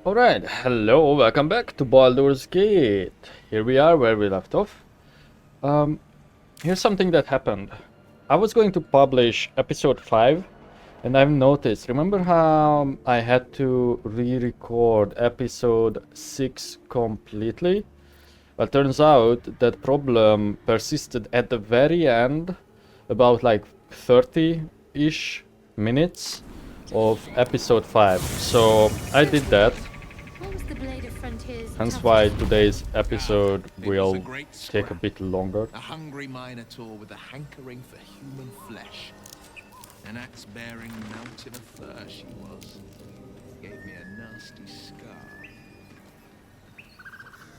Alright, hello, welcome back to Baldur's Gate. Here we are where we left off. Here's something that happened. I was going to publish episode 5 and I've noticed, remember how I had to re-record episode 6 completely? Well, turns out that problem persisted at the very end, about like 30-ish minutes of episode 5. So I did that. Hence why today's episode will take a bit longer. A hungry minotaur with a hankering for human flesh. An axe-bearing mountain of fur she was. Gave me a nasty scar.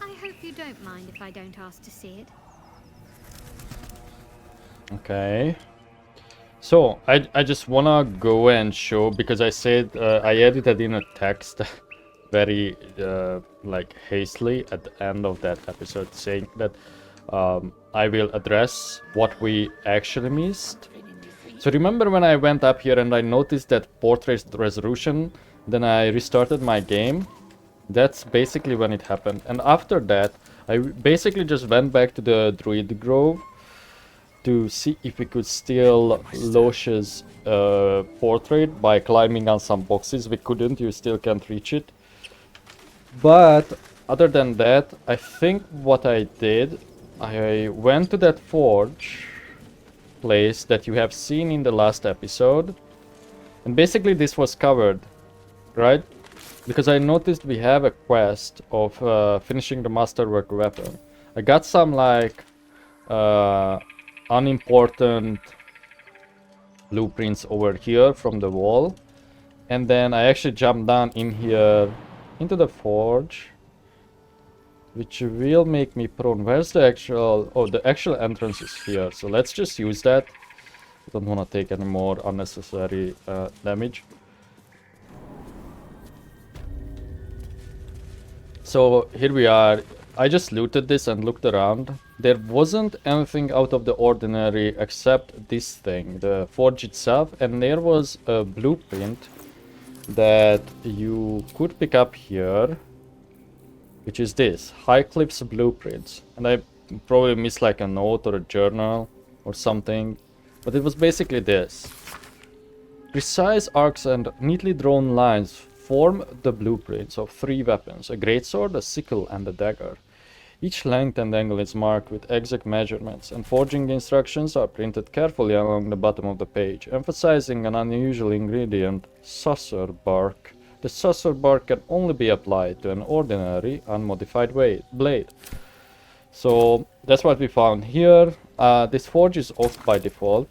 I hope you don't mind if I don't ask to see it. Okay. So, I just wanna go and show, because I said I edited in a text very like hastily at the end of that episode, saying that I will address what we actually missed. So remember when I went up here and I noticed that portrait resolution, then I restarted my game? That's basically when it happened. And after that, I basically just went back to the Druid Grove to see if we could steal Losh's portrait by climbing on some boxes. We couldn't, you still can't reach it. But other than that, I think what I did, I went to that forge place that you have seen in the last episode. And basically this was covered, right? Because I noticed we have a quest of finishing the masterwork weapon. I got some like unimportant blueprints over here from the wall, and then I actually jumped down in here into the forge, which will make me prone. Where's the actual... oh, the actual entrance is here, so let's just use that. I don't want to take any more unnecessary damage. So here we are. I just looted this and looked around. There wasn't anything out of the ordinary except this thing, the forge itself, and there was a blueprint that you could pick up here, which is this, High Cliff's Blueprints. And I probably missed like a note or a journal or something, but it was basically this. Precise arcs and neatly drawn lines form the blueprints of 3 weapons, a greatsword, a sickle, and a dagger. Each length and angle is marked with exact measurements, and forging instructions are printed carefully along the bottom of the page, emphasizing an unusual ingredient, saucer bark. The saucer bark can only be applied to an ordinary, unmodified blade. So that's what we found here. This forge is off by default,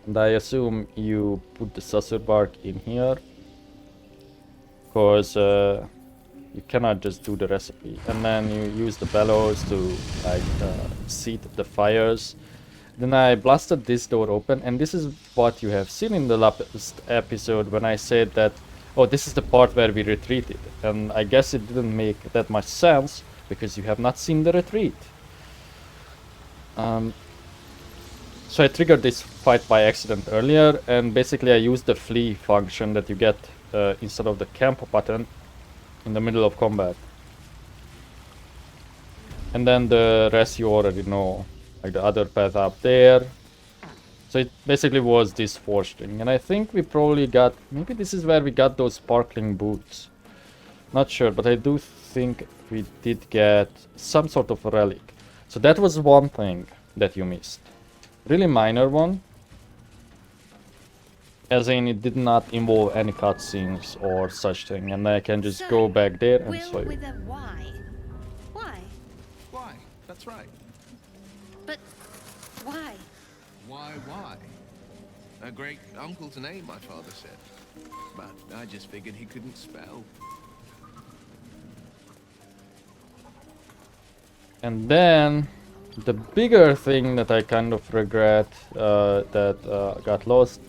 and I assume you put the saucer bark in here, because you cannot just do the recipe. And then you use the bellows to like seat the fires. Then I blasted this door open, and this is what you have seen in the last episode when I said that, oh, this is the part where we retreated. And I guess it didn't make that much sense because you have not seen the retreat. So I triggered this fight by accident earlier, and basically I used the flee function that you get instead of the camp button in the middle of combat. And then the rest you already know, like the other path up there. So it basically was this forge thing, and I think we probably got, maybe this is where we got those sparkling boots. Not sure, but I do think we did get some sort of relic. So that was one thing that you missed. Really minor one. As in, it did not involve any cutscenes or such thing, and I can just go back there and show you. With a Y. Why? Why? That's right. But why? Why? A great uncle's name, my father said. But I just figured he couldn't spell. And then the bigger thing that I kind of regret that got lost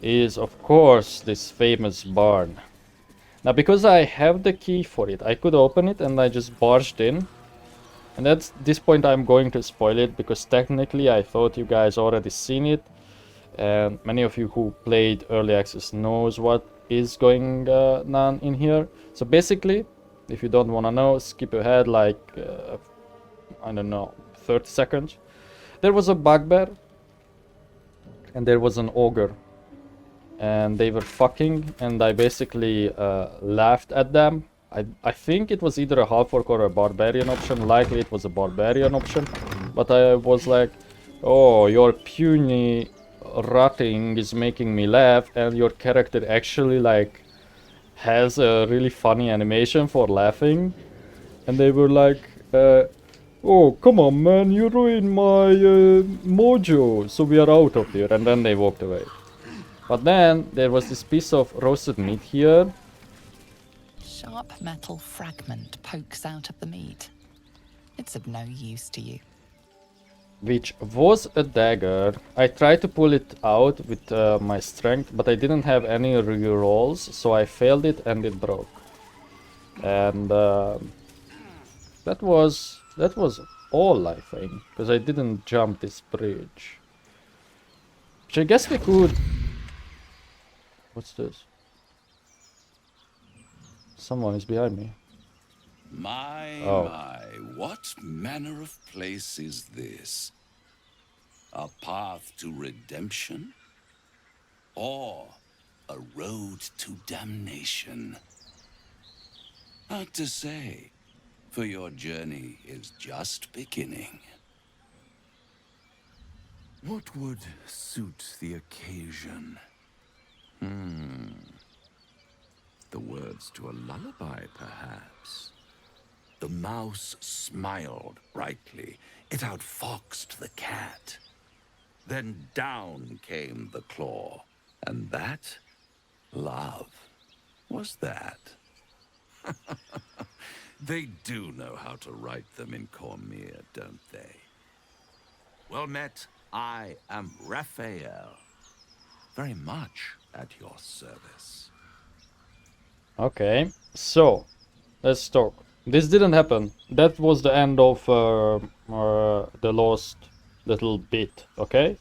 is, of course, this famous barn. Now, because I have the key for it, I could open it and I just barged in. And at this point I'm going to spoil it, because technically I thought you guys already seen it. And many of you who played Early Access knows what is going on in here. So basically, if you don't want to know, skip ahead like, I don't know, 30 seconds. There was a bugbear, and there was an ogre. And they were fucking, and I basically laughed at them. I think it was either a half-orc or a barbarian option. Likely it was a barbarian option. But I was like, oh, your puny rotting is making me laugh, and your character actually like has a really funny animation for laughing. And they were like, oh, come on man, you ruined my mojo, so we are out of here. And then they walked away. But then there was this piece of roasted meat here. Sharp metal fragment pokes out of the meat. It's of no use to you. Which was a dagger. I tried to pull it out with my strength, but I didn't have any rerolls, so I failed it and it broke. And that was all, I think, because I didn't jump this bridge. Which I guess we could. What's this? Someone is behind me. My, what manner of place is this? A path to redemption? Or a road to damnation? Hard to say, for your journey is just beginning. What would suit the occasion? The words to a lullaby, perhaps. The mouse smiled brightly. It outfoxed the cat. Then down came the claw. And that, love, was that. They do know how to write them in Cormier, don't they? Well met, I am Raphael. Very much at your service. Okay, so let's talk. This didn't happen. That was the end of the lost little bit, okay?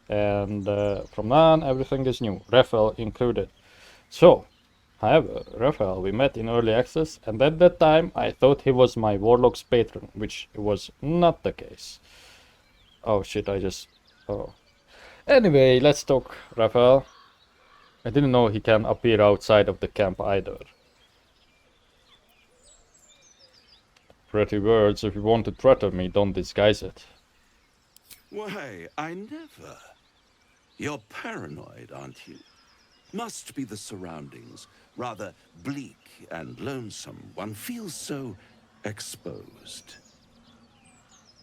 And from now on, everything is new, Raphael included. So, however, Raphael we met in early access, and at that time I thought he was my warlock's patron, which was not the case. Oh shit, oh. Anyway, let's talk, Raphael. I didn't know he can appear outside of the camp either. Pretty words, if you want to threaten me, don't disguise it. Why, I never. You're paranoid, aren't you? Must be the surroundings. Rather bleak and lonesome. One feels so exposed.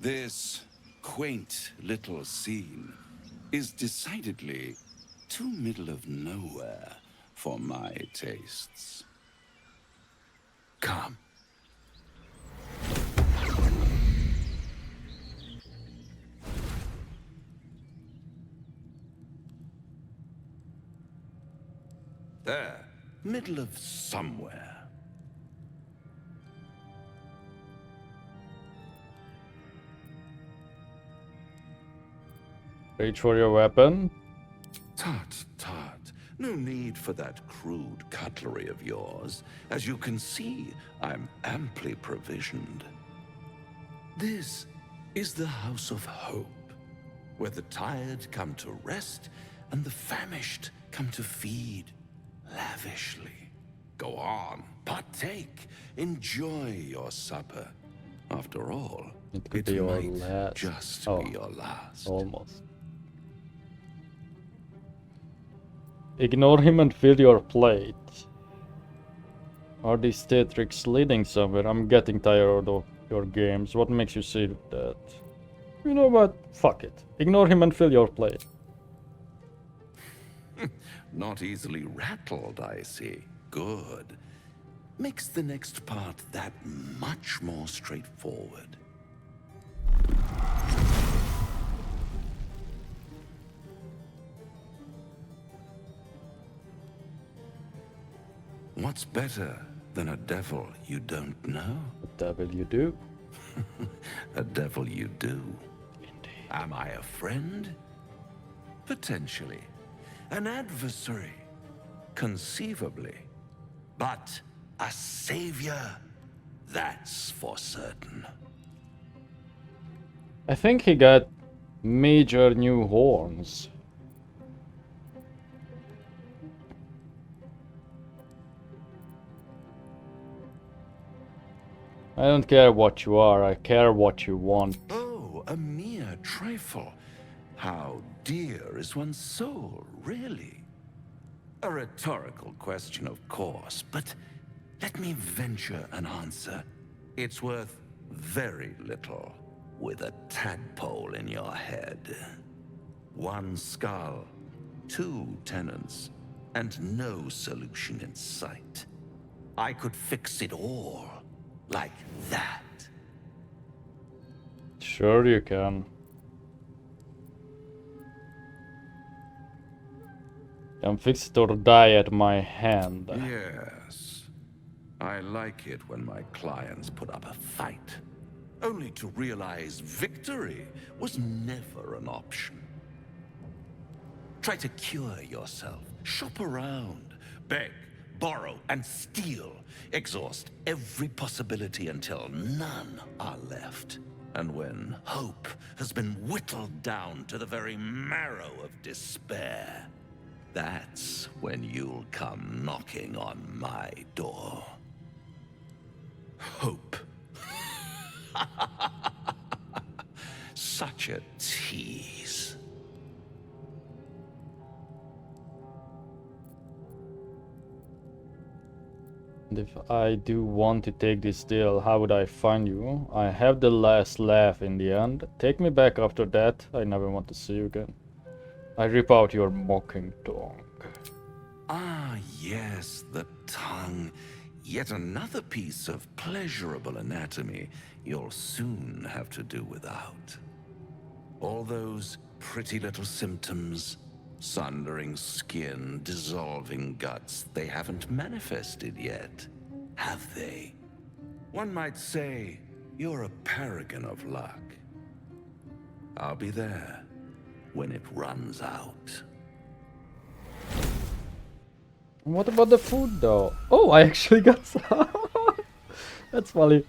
This quaint little scene is decidedly too middle of nowhere for my tastes. Come. There, middle of somewhere. Reach for your weapon. Tut, tut. No need for that crude cutlery of yours. As you can see, I'm amply provisioned. This is the House of Hope, where the tired come to rest and the famished come to feed lavishly. Go on, partake, enjoy your supper. After all, It could be your might last. just be your last. Almost. Ignore him and fill your plate. Are these theatrics leading somewhere? I'm getting tired of your games. What makes you say that? You know what? Fuck it. Ignore him and fill your plate. Not easily rattled, I see. Good. Makes the next part that much more straightforward. What's better than a devil you don't know? What the devil you do? A devil you do. Indeed. Am I a friend? Potentially. An adversary? conceivably. But a savior, that's for certain. I think he got major new horns. I don't care what you are, I care what you want. Oh, a mere trifle. How dear is one's soul, really? A rhetorical question, of course, but let me venture an answer. It's worth very little with a tadpole in your head. One skull, two tenants, and no solution in sight. I could fix it all like that. Sure you can. Can fix it or die at my hand. Yes. I like it when my clients put up a fight, only to realize victory was never an option. Try to cure yourself, shop around, beg, borrow, and steal. Exhaust every possibility until none are left. And when hope has been whittled down to the very marrow of despair, that's when you'll come knocking on my door. Hope. Such a tease. And if I do want to take this deal, how would I find you? I have the last laugh in the end. Take me back after that. I never want to see you again. I rip out your mocking tongue. Ah, yes, the tongue. Yet another piece of pleasurable anatomy you'll soon have to do without. All those pretty little symptoms, sundering skin, dissolving guts, they haven't manifested yet, have they? One might say you're a paragon of luck. I'll be there when it runs out. What about the food though? Oh, I actually got some. That's funny.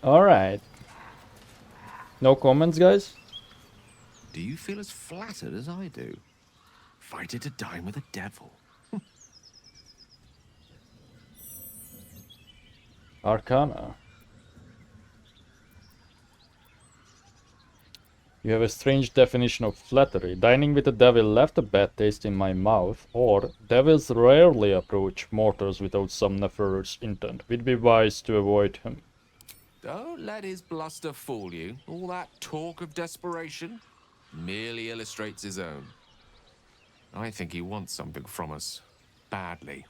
Alright. No comments, guys? Do you feel as flattered as I do? Invited to dine with a devil. Arcana. You have a strange definition of flattery. Dining with a devil left a bad taste in my mouth, or devils rarely approach mortals without some nefarious intent. We'd be wise to avoid him. Don't let his bluster fool you. All that talk of desperation merely illustrates his own. I think he wants something from us, badly.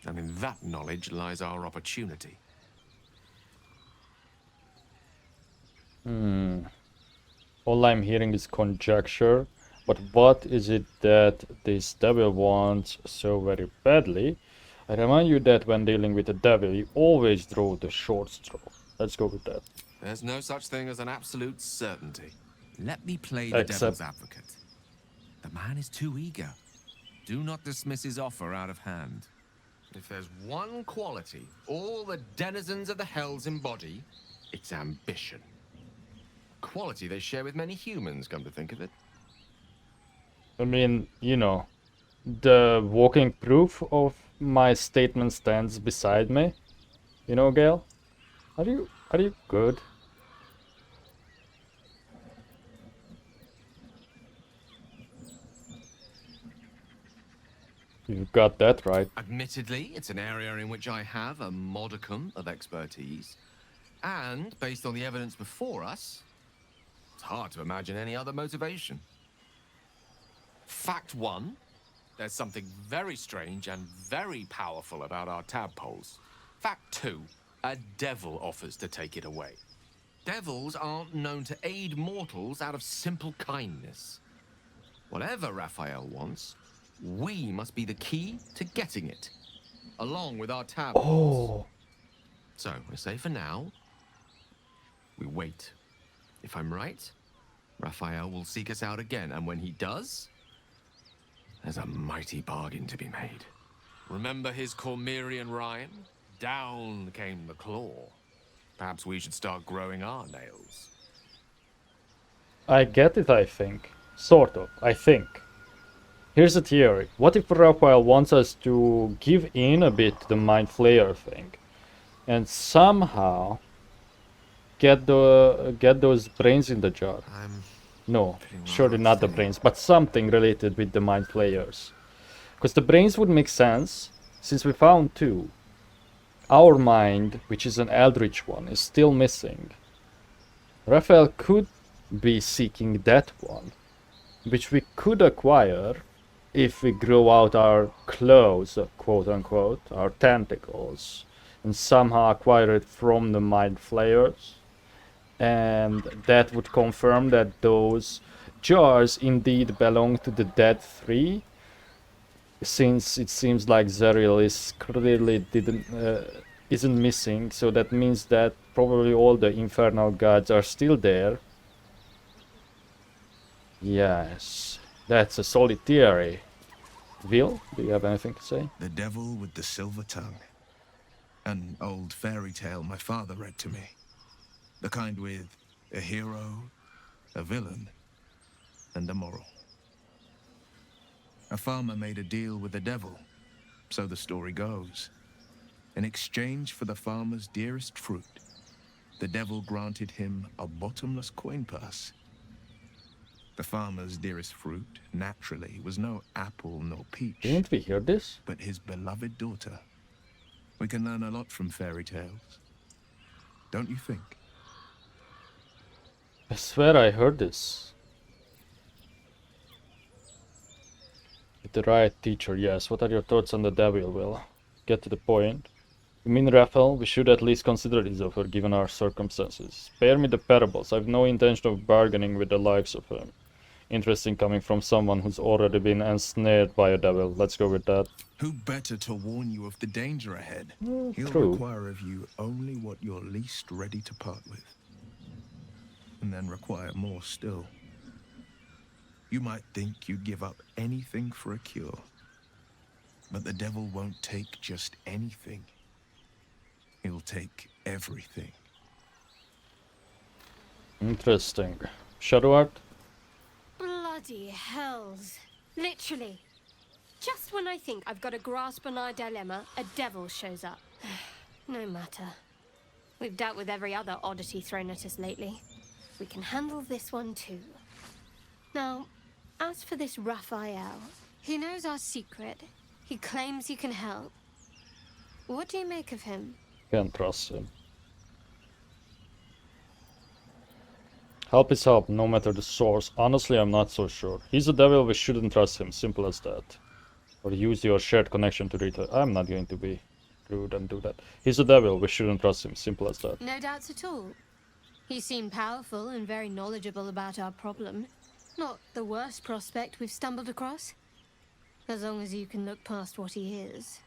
And in that knowledge lies our opportunity. All I'm hearing is conjecture, but what is it that this devil wants so very badly? I remind you that when dealing with the devil, you always draw the short straw. Let's go with that. There's no such thing as an absolute certainty. Let me play the devil's advocate. The man is too eager. Do not dismiss his offer out of hand. If there's one quality all the denizens of the hells embody, it's ambition. Quality they share with many humans, come to think of it. I mean, you know, the walking proof of my statement stands beside me. You know, Gale? Are you good? You got that right. Admittedly, it's an area in which I have a modicum of expertise. And, based on the evidence before us, it's hard to imagine any other motivation. Fact one, there's something very strange and very powerful about our tadpoles. Fact two, a devil offers to take it away. Devils aren't known to aid mortals out of simple kindness. Whatever Raphael wants, we must be the key to getting it, along with our tadpoles. Oh. So, I say for now, we wait. If I'm right, Raphael will seek us out again, and when he does, There's a mighty bargain to be made. Remember his Cormyrean rhyme? Down came the claw. Perhaps we should start growing our nails. I get it, I think. Sort of, I think. Here's a theory. What if Raphael wants us to give in a bit to the Mind Flayer thing? And somehow get those brains in the jar. No, surely not the brains, but something related with the Mind Flayers. Because the brains would make sense, since we found two. Our mind, which is an eldritch one, is still missing. Raphael could be seeking that one, which we could acquire if we grow out our claws, quote unquote, our tentacles, and somehow acquire it from the Mind Flayers. And that would confirm that those jars indeed belong to the Dead Three, since it seems like Zerial is clearly isn't missing, so that means that probably all the infernal gods are still there. Yes, that's a solid theory. Vil, do you have anything to say? The devil with the silver tongue. An old fairy tale my father read to me. The kind with a hero, a villain, and a moral. A farmer made a deal with the devil, so the story goes. In exchange for the farmer's dearest fruit, the devil granted him a bottomless coin purse. The farmer's dearest fruit, naturally, was no apple nor peach. Didn't we hear this? But his beloved daughter. We can learn a lot from fairy tales. Don't you think? I swear I heard this. With the right teacher, yes. What are your thoughts on the devil? Well, get to the point. You mean, Raphael, we should at least consider his offer given our circumstances. Spare me the parables. I've no intention of bargaining with the likes of him. Interesting coming from someone who's already been ensnared by a devil. Let's go with that. Who better to warn you of the danger ahead? He'll True. require of you only what you're least ready to part with. And then require more still. You might think you'd give up anything for a cure. But the devil won't take just anything. He'll take everything. Interesting. Shadow art? Bloody hells. Literally. Just when I think I've got a grasp on our dilemma, a devil shows up. No matter. We've dealt with every other oddity thrown at us lately. We can handle this one too. Now, as for this Raphael, he knows our secret. He claims he can help. What do you make of him? Can't trust him. Help is help, no matter the source. Honestly, I'm not so sure. He's a devil, we shouldn't trust him. Simple as that. Or use your shared connection to read it. I'm not going to be rude and do that. He's a devil, we shouldn't trust him. Simple as that. No doubts at all. He seemed powerful and very knowledgeable about our problem. Not the worst prospect we've stumbled across. As long as you can look past what he is.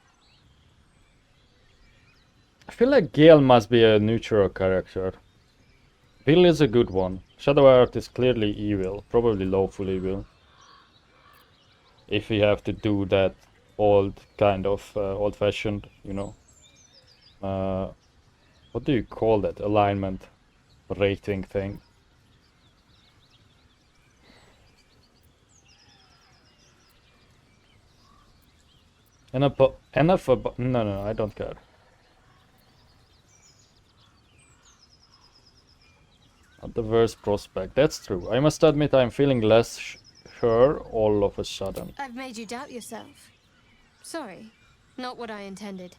I feel like Gale must be a neutral character. Vil is a good one. Shadow Art is clearly evil, probably lawful evil. If we have to do that old kind of old-fashioned, you know. What do you call that? Alignment rating thing. No, I don't care. Not the worst prospect, that's true. I must admit I'm feeling less sure all of a sudden. I've made you doubt yourself. Sorry, not what I intended.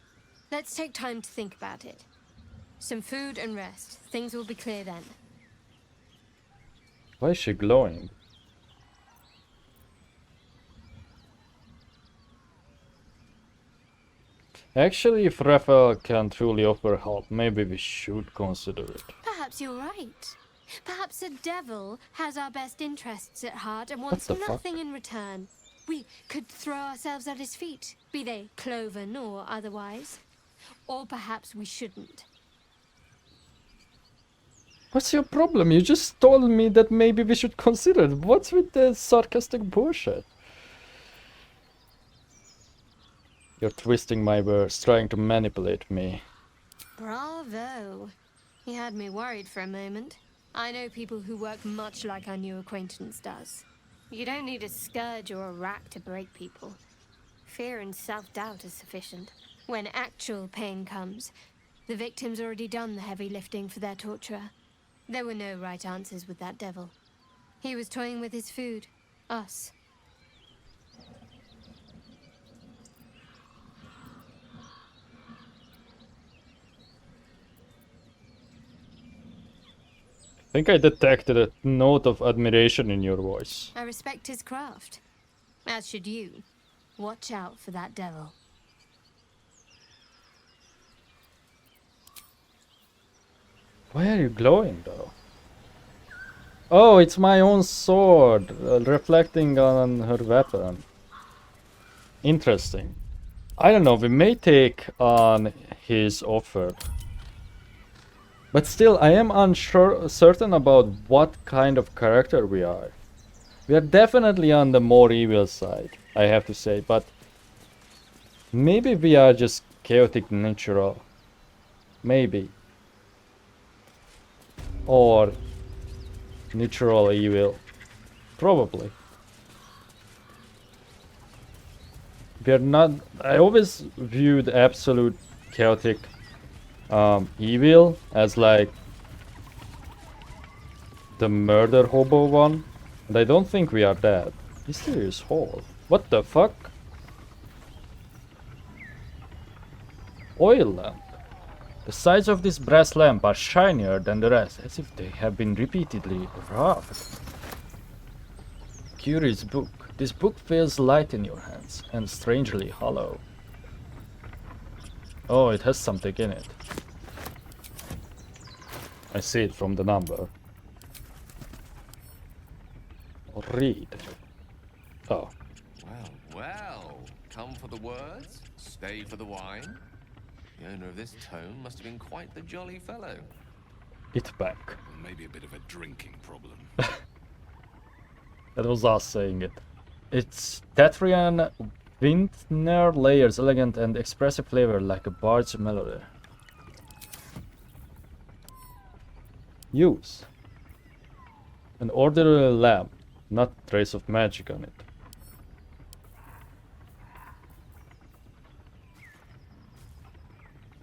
Let's take time to think about it. Some food and rest. Things will be clear then. Why is she glowing? Actually, if Raphael can truly offer help, maybe we should consider it. Perhaps you're right. Perhaps the devil has our best interests at heart and wants What the fuck? nothing in return. We could throw ourselves at his feet, be they cloven or otherwise. Or perhaps we shouldn't. What's your problem? You just told me that maybe we should consider it. What's with the sarcastic bullshit? You're twisting my words, trying to manipulate me. Bravo. You had me worried for a moment. I know people who work much like our new acquaintance does. You don't need a scourge or a rack to break people. Fear and self-doubt is sufficient. When actual pain comes, the victim's already done the heavy lifting for their torturer. There were no right answers with that devil. He was toying with his food. Us. I think I detected a note of admiration in your voice. I respect his craft. As should you. Watch out for that devil. Why are you glowing though? Oh, it's my own sword, reflecting on her weapon. Interesting. I don't know, we may take on his offer. But still, I am certain about what kind of character we are. We are definitely on the more evil side, I have to say, but maybe we are just chaotic natural. Maybe. Or natural evil. Probably. We are not... I always viewed absolute chaotic evil as like the murder hobo one, and I don't think we are that. Mysterious hole. What the fuck? Oil lamp. The sides of this brass lamp are shinier than the rest, as if they have been repeatedly rubbed. Curious book. This book feels light in your hands and strangely hollow. Oh, it has something in it. I see it from the number. Read. Oh. Well, well. Come for the words, stay for the wine. The owner of this tome must have been quite the jolly fellow. It back. Well, maybe a bit of a drinking problem. That was us saying it. It's Tatrian Vintner layers elegant and expressive flavor like a bard's melody. Use. An ordinary lamp, not trace of magic on it.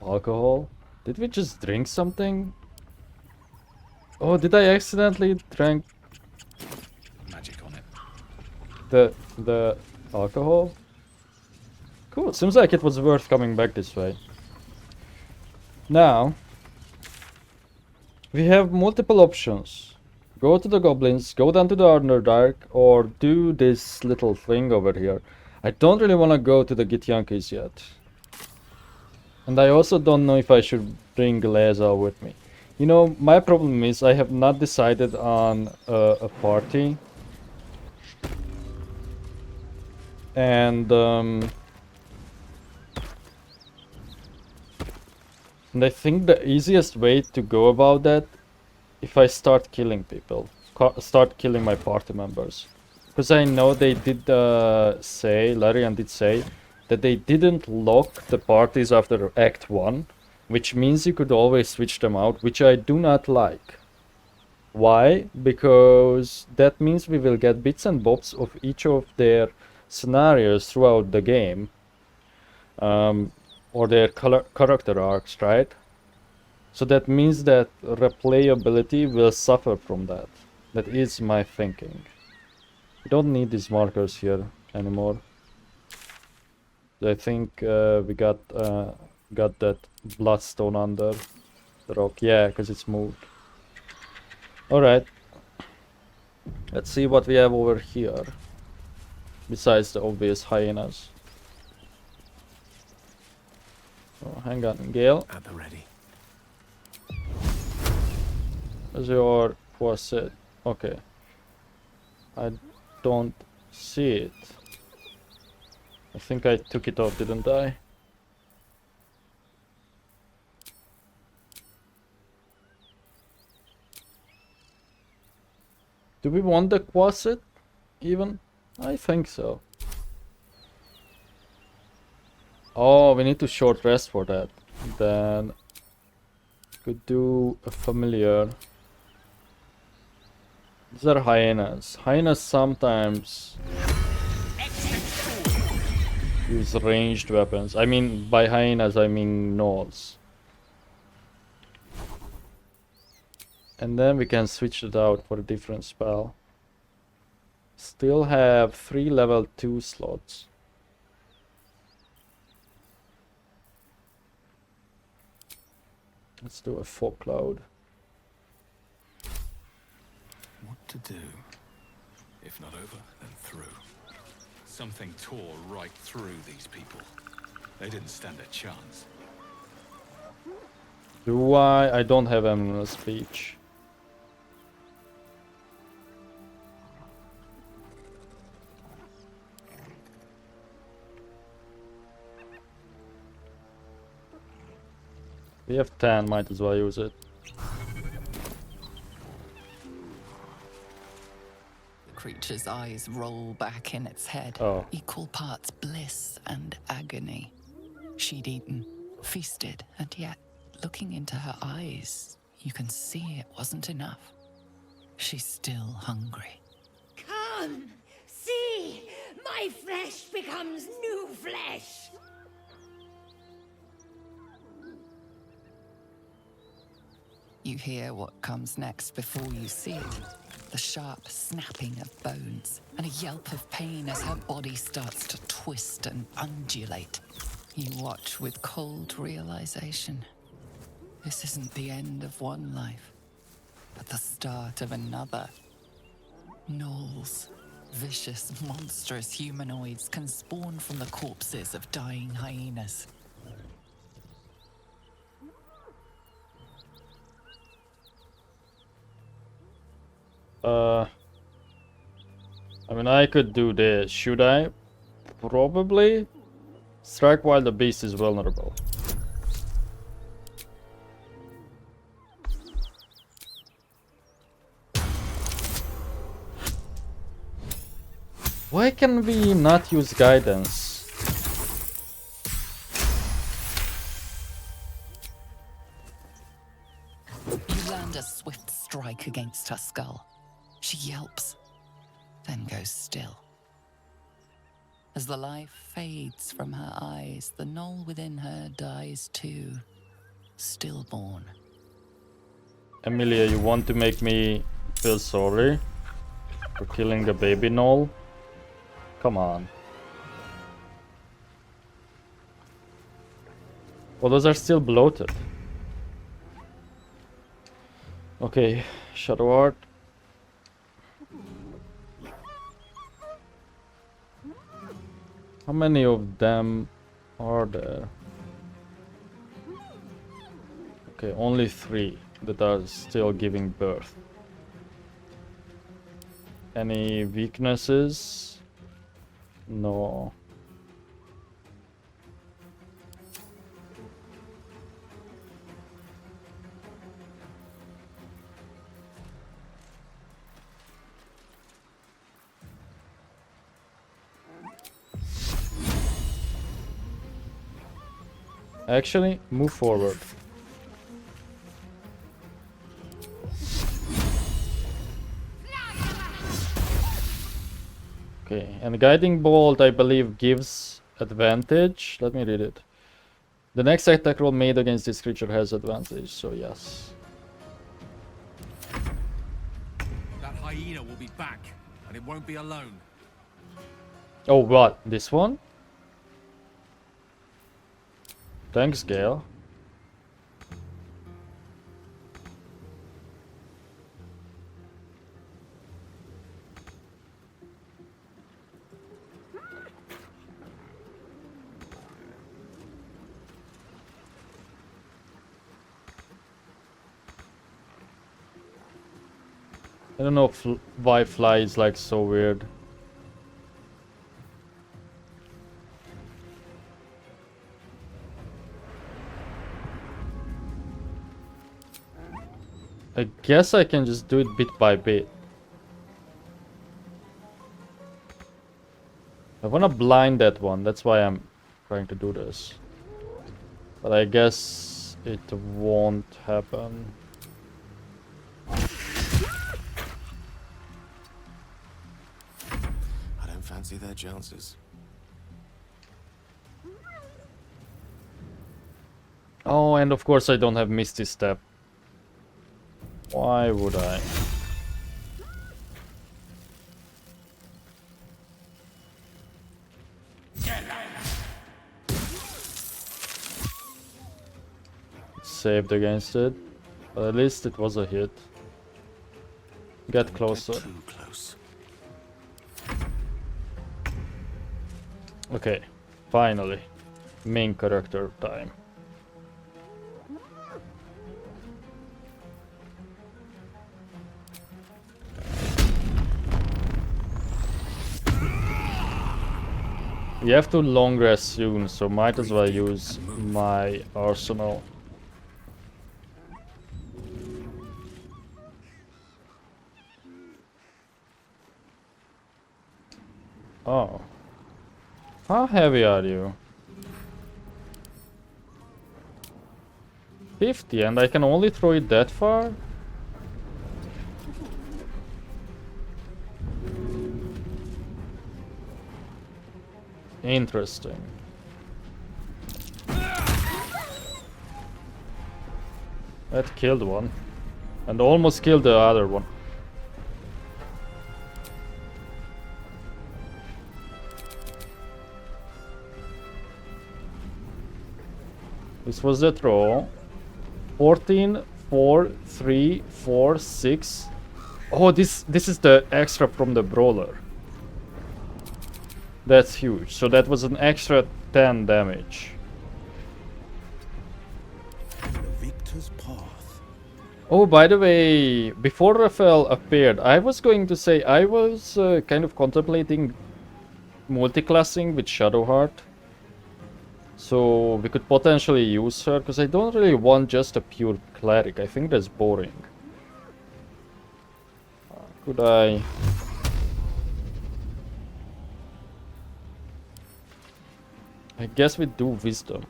Alcohol? Did we just drink something? Oh, did I accidentally drink Magic on it. the alcohol? Cool, seems like it was worth coming back this way. Now, we have multiple options. Go to the goblins, go down to the Underdark, or do this little thing over here. I don't really want to go to the Githyanki's yet. And I also don't know if I should bring Gleza with me. You know, my problem is I have not decided on a party. And I think the easiest way to go about that, if I start killing people, start killing my party members. Because I know they did say, Larian did say, that they didn't lock the parties after Act 1, which means you could always switch them out, which I do not like. Why? Because that means we will get bits and bobs of each of their scenarios throughout the game. Or their character arcs, right? So that means that replayability will suffer from that. That is my thinking. We don't need these markers here anymore. I think we got that bloodstone under the rock. Yeah, because it's moved. Alright. Let's see what we have over here. Besides the obvious hyenas. Oh, hang on, Gale. At the ready. Where's your corset? Okay. I don't see it. I think I took it off, didn't I? Do we want the corset even? I think so. Oh, we need to short rest for that. Then could do a familiar. These are hyenas. Hyenas sometimes use ranged weapons. I mean, by hyenas I mean gnolls. And then we can switch it out for a different spell. Still have 3 level 2 slots. Let's do a fog cloud. What to do? If not over, then through. Something tore right through these people. They didn't stand a chance. Do I? I don't have animal speech. We have 10, might as well use it. The creature's eyes roll back in its head, Oh. equal parts bliss and agony. She'd eaten, feasted, and yet, looking into her eyes, you can see it wasn't enough. She's still hungry. Come, see, my flesh becomes new flesh. You hear what comes next before you see it. The sharp snapping of bones and a yelp of pain as her body starts to twist and undulate. You watch with cold realization. This isn't the end of one life, but the start of another. Gnolls, vicious, monstrous humanoids can spawn from the corpses of dying hyenas. I mean, I could do this. Should I? Probably. Strike while the beast is vulnerable. Why can we not use guidance? You land a swift strike against her skull. She yelps, then goes still. As the life fades from her eyes, the gnoll within her dies too, stillborn. Emilia, you want to make me feel sorry for killing a baby gnoll? Come on. Well, those are still bloated. Okay, Shadow Art. How many of them are there? Okay, only 3 that are still giving birth. Any weaknesses? No. Actually, move forward. Okay, and Guiding Bolt, I believe, gives advantage. Let me read it. The next attack roll made against this creature has advantage, so yes. That hyena will be back, and it won't be alone. Oh, what? This one? Thanks, Gale. I don't know why fly is like so weird. I guess I can just do it bit by bit. I wanna blind that one, that's why I'm trying to do this. But I guess it won't happen. I don't fancy their chances. Oh, and of course I don't have Misty Step. Why would I? Saved against it, but at least it was a hit. Get closer. Too close. Okay, finally, main character time. We have to long rest soon, so might as well use my arsenal. Oh. How heavy are you? 50, and I can only throw it that far? Interesting. That killed one. And almost killed the other one. This was the throw. 14, 4, 3, 4, 6. Oh, this is the extra from the brawler. That's huge. So that was an extra 10 damage. The victor's path. Oh, by the way, before Raphael appeared, I was going to say I was kind of contemplating multiclassing with Shadowheart. So we could potentially use her, because I don't really want just a pure cleric. I think that's boring. Could I... I guess we do wisdom.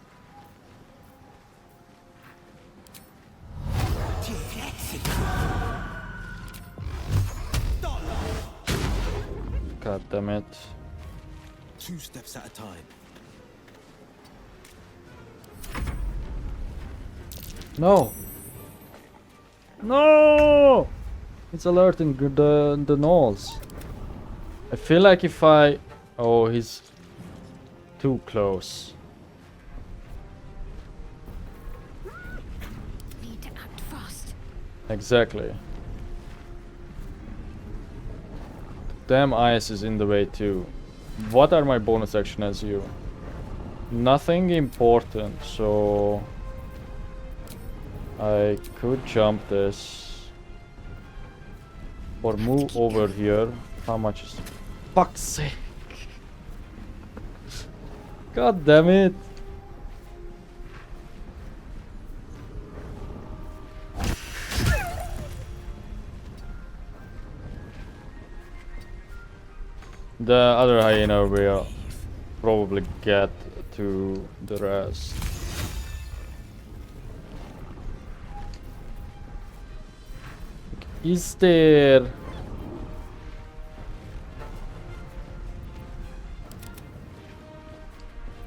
God damn it. 2 steps at a time. No! No! It's alerting the Gnolls. I feel like if I... Oh, he's too close. Need to act fast. Exactly. Damn ice is in the way too. What are my bonus action as you? Nothing important, so... I could jump this. Or move over here. How much is... Fuck's sake! God damn it! The other hyena will probably get to the rest. Is there...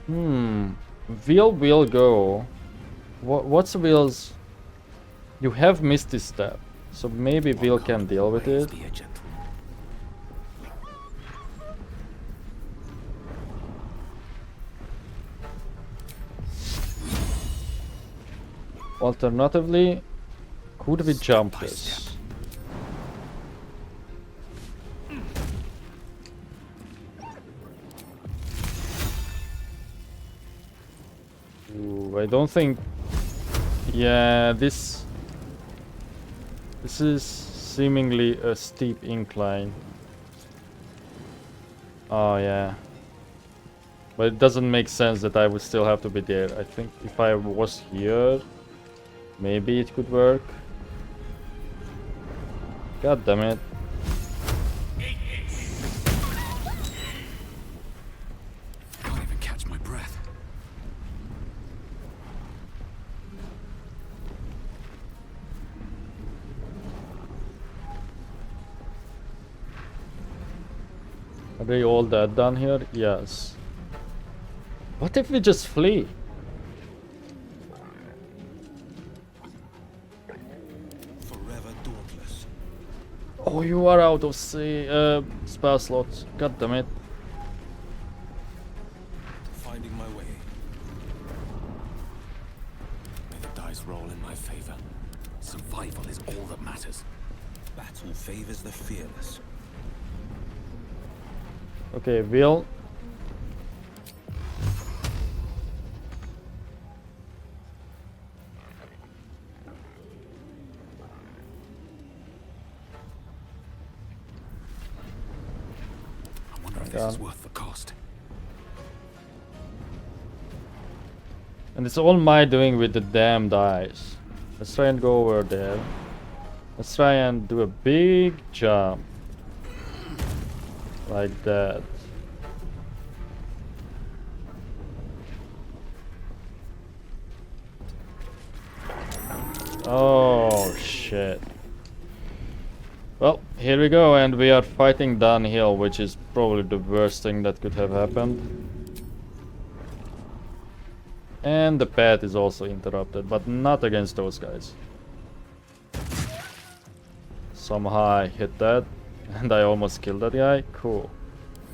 Will go. What's Will's... You have Misty Step, so maybe Will can deal with it. Be a gentleman. Alternatively, could we jump this? Ooh, I don't think... Yeah, this is seemingly a steep incline. Oh yeah. But it doesn't make sense that I would still have to be there. I think if I was here, maybe it could work. God damn it. Can't even catch my breath. Are they all dead down here? Yes. What if we just flee? Forever dauntless. Oh, you are out of spell slots. God damn it. Finding my way. May the dice roll in my favor. Survival is all that matters. Battle favors the fearless. Okay, Will. I wonder if this is worth the cost. And it's all my doing with the damn dice. Let's try and go over there. Let's try and do a big jump. Like that. Oh shit. Well, here we go, and we are fighting downhill, which is probably the worst thing that could have happened. And the path is also interrupted, but not against those guys. Somehow I hit that, and I almost killed that guy. Cool.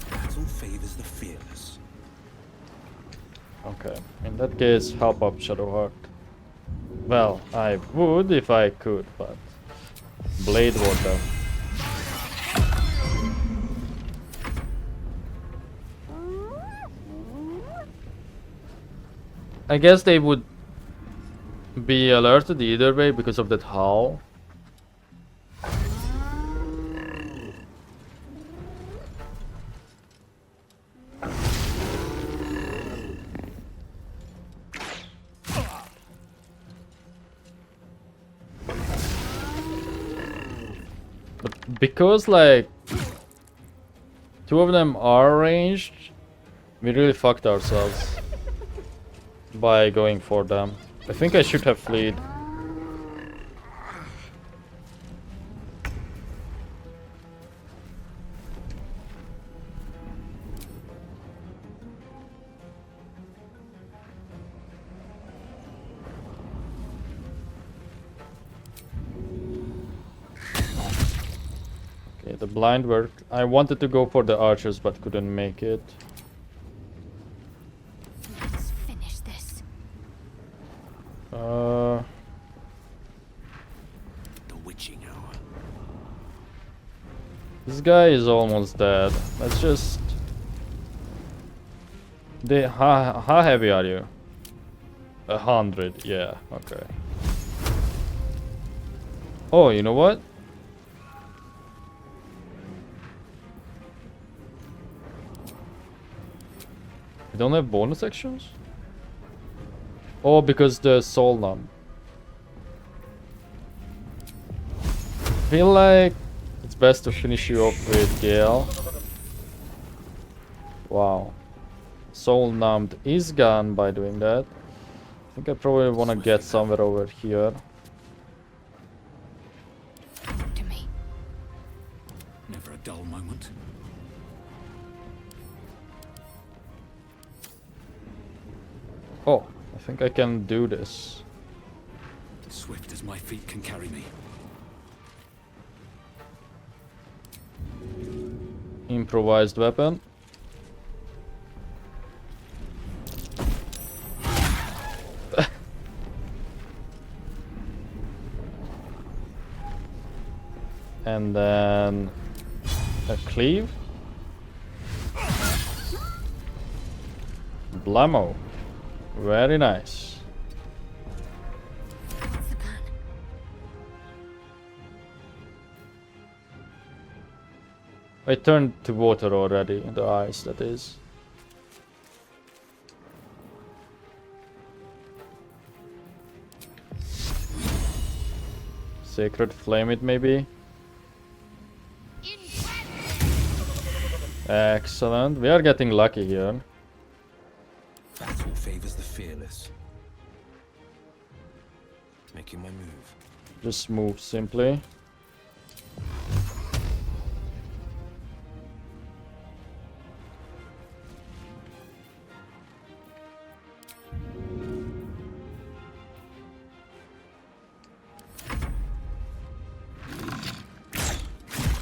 Battle favors the fearless. Okay, in that case, help up Shadowheart. Well, I would if I could, but Blade Water. I guess they would be alerted either way because of that howl. But because like two of them are ranged, we really fucked ourselves by going for them. I think I should have fled. Okay, the blind worked. I wanted to go for the archers but couldn't make it. Let's finish this. The witching hour. This guy is almost dead. Let's just... How heavy are you? 100, yeah, okay. Oh, you know what? We don't have bonus actions? Oh, because the soul numb. Feel like it's best to finish you off with Gale. Wow. Soul numbed is gone by doing that. I think I probably want to get somewhere over here. To me. Never a dull moment. Oh, I think I can do this. Swift as my feet can carry me. Improvised weapon. And then a cleave. Blammo. Very nice. What's the plan? I turned to water already, the ice that is. Sacred flame it maybe. Excellent. We are getting lucky here. Battle favors the fearless. Making my move. Just move simply.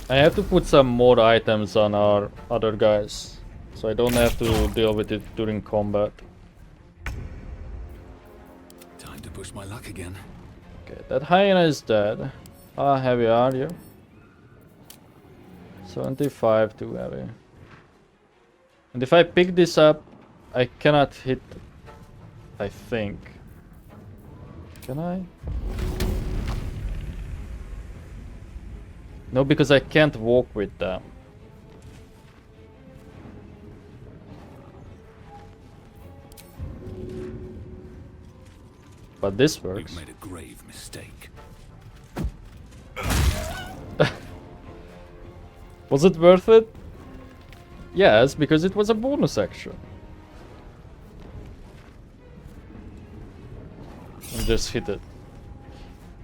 I have to put some more items on our other guys, so I don't have to deal with it during combat. Time to push my luck again. Okay, that hyena is dead. How heavy are you? 75 too heavy. And if I pick this up, I cannot hit, I think. Can I? No, because I can't walk with them. But this works. We've made a grave mistake. Was it worth it? Yes, because it was a bonus action. And just hit it.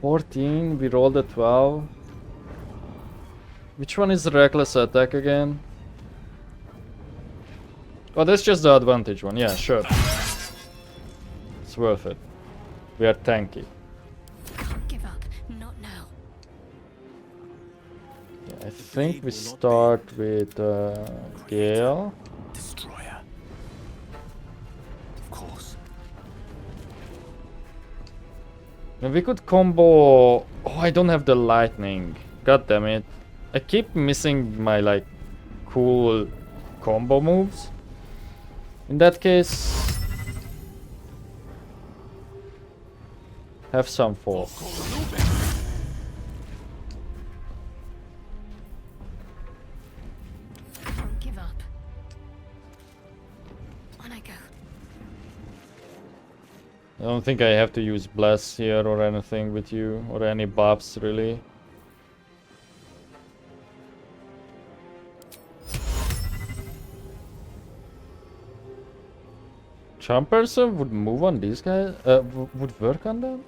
14, we rolled a 12. Which one is the reckless attack again? Oh, that's just the advantage one. Yeah, sure. It's worth it. We are tanky. Give up. Not now. Yeah, I think we start with Gale. Destroyer. Of course. And we could combo... Oh, I don't have the lightning. God damn it. I keep missing my, like, cool combo moves. In that case... have some fall. Don't give up. On I go. I don't think I have to use Bless here or anything with you, or any buffs really. Charm Person would move on these guys? Would work on them?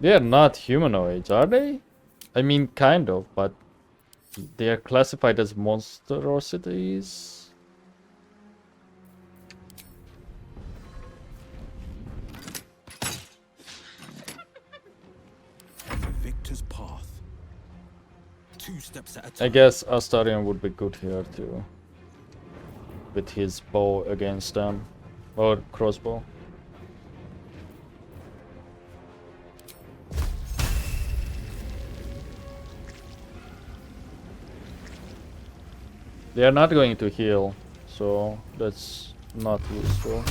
They are not humanoids, are they? I mean, kind of, but they are classified as monstrosities. The victor's path. 2 steps at a time. I guess Astarion would be good here too. With his bow against them. Or crossbow. They are not going to heal, so that's not useful.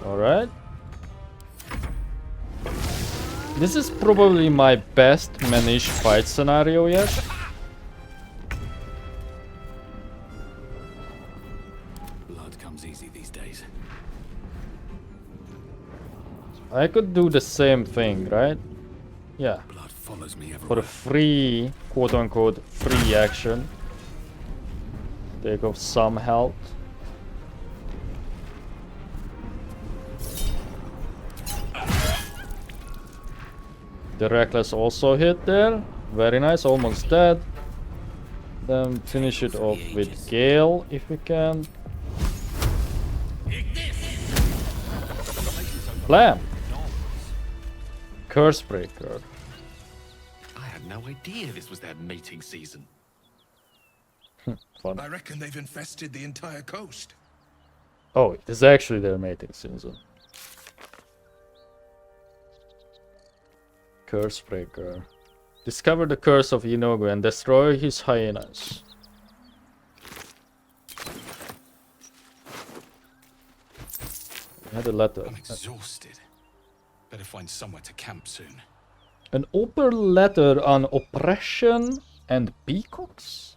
Alright. This is probably my best managed fight scenario yet. Blood comes easy these days. I could do the same thing, right? Yeah. Blood follows me For everywhere. a free, quote-unquote, free action. Take off some health. The Reckless also hit there. Very nice, almost dead. Then finish it off with Gale, if we can. Blam! Curse Breaker. I had no idea this was their mating season. Fun. I reckon they've infested the entire coast. Oh, it is actually their mating season. Curse Breaker. Discover the curse of Inogu and destroy his hyenas. I had a letter. I'm exhausted. Better find somewhere to camp soon. An open letter on oppression and peacocks?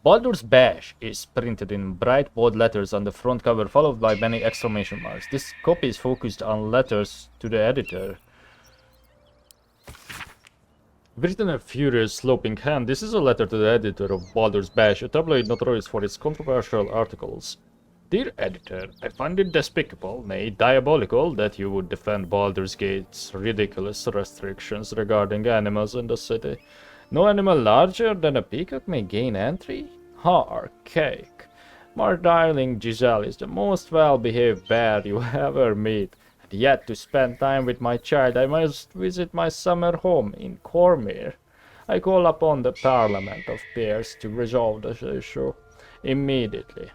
Baldur's Bash is printed in bright bold letters on the front cover, followed by many exclamation marks. This copy is focused on letters to the editor. Written in a furious, sloping hand, this is a letter to the editor of Baldur's Bash, a tabloid notorious for its controversial articles. Dear editor, I find it despicable, nay diabolical, that you would defend Baldur's Gate's ridiculous restrictions regarding animals in the city. No animal larger than a peacock may gain entry? Ha, archaic. My darling Giselle is the most well-behaved bear you ever meet. yet to spend time with my child, I must visit my summer home in Cormyr. I call upon the Parliament of Peers to resolve the issue immediately.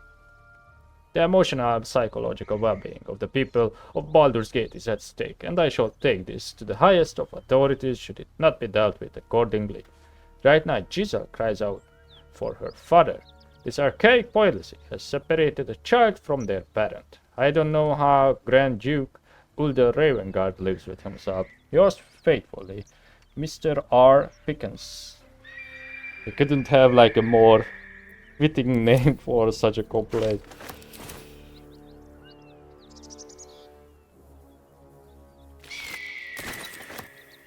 The emotional and psychological well-being of the people of Baldur's Gate is at stake, and I shall take this to the highest of authorities should it not be dealt with accordingly. Right now, Giselle cries out for her father. This archaic policy has separated a child from their parent. I don't know how Grand Duke Ulder Ravengard lives with himself. Yours faithfully, Mr. R. Pickens. You couldn't have like a more fitting name for such a complaint.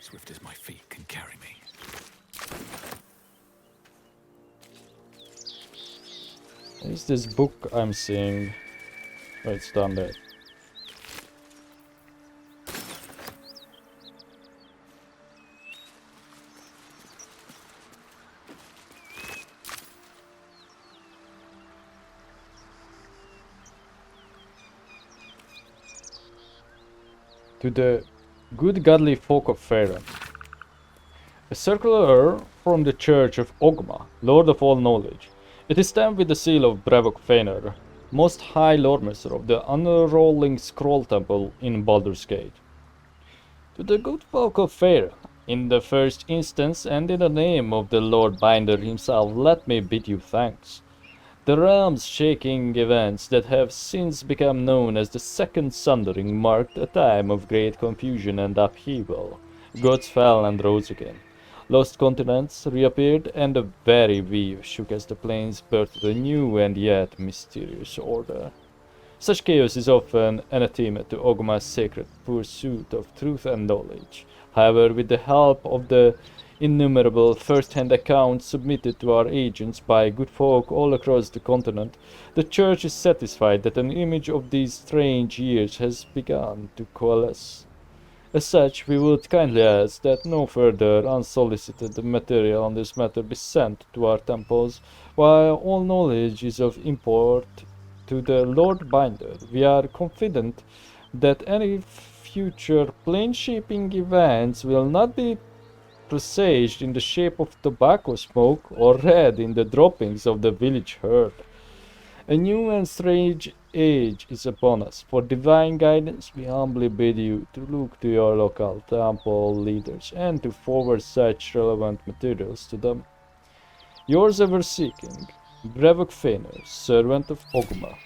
Swift as my feet can carry me. Is this book I'm seeing? Oh, it's down there. To the good godly folk of Faerun. A circular from the Church of Ogma, Lord of all knowledge. It is stamped with the seal of Brevok Fener, most high Lordmaster of the unrolling scroll temple in Baldur's Gate. To the good folk of Faerun, in the first instance and in the name of the Lord Binder himself, let me bid you thanks. The realms shaking events that have since become known as the Second Sundering marked a time of great confusion and upheaval. Gods fell and rose again. Lost continents reappeared, and the very weave shook as the plains birthed a new and yet mysterious order. Such chaos is often anathema to Ogma's sacred pursuit of truth and knowledge. However, with the help of the innumerable first-hand accounts submitted to our agents by good folk all across the continent, the Church is satisfied that an image of these strange years has begun to coalesce. As such, we would kindly ask that no further unsolicited material on this matter be sent to our temples. While all knowledge is of import to the Lord Binder, we are confident that any future plane-shaping events will not be presaged in the shape of tobacco smoke or read in the droppings of the village herd. A new and strange age is upon us. For divine guidance, we humbly bid you to look to your local temple leaders and to forward such relevant materials to them. Yours ever seeking, Brevok Fener, servant of Ogma.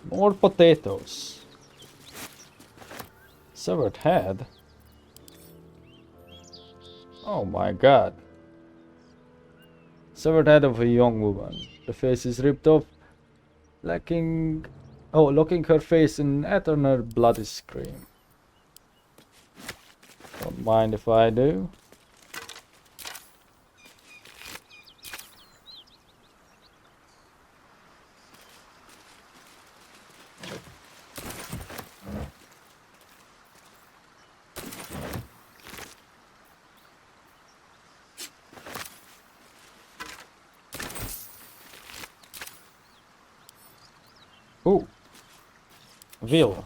More potatoes. Severed head. Oh my god. Severed head of a young woman. The face is ripped off, locking her face in an eternal bloody scream. Don't mind if I do. Oh, Will,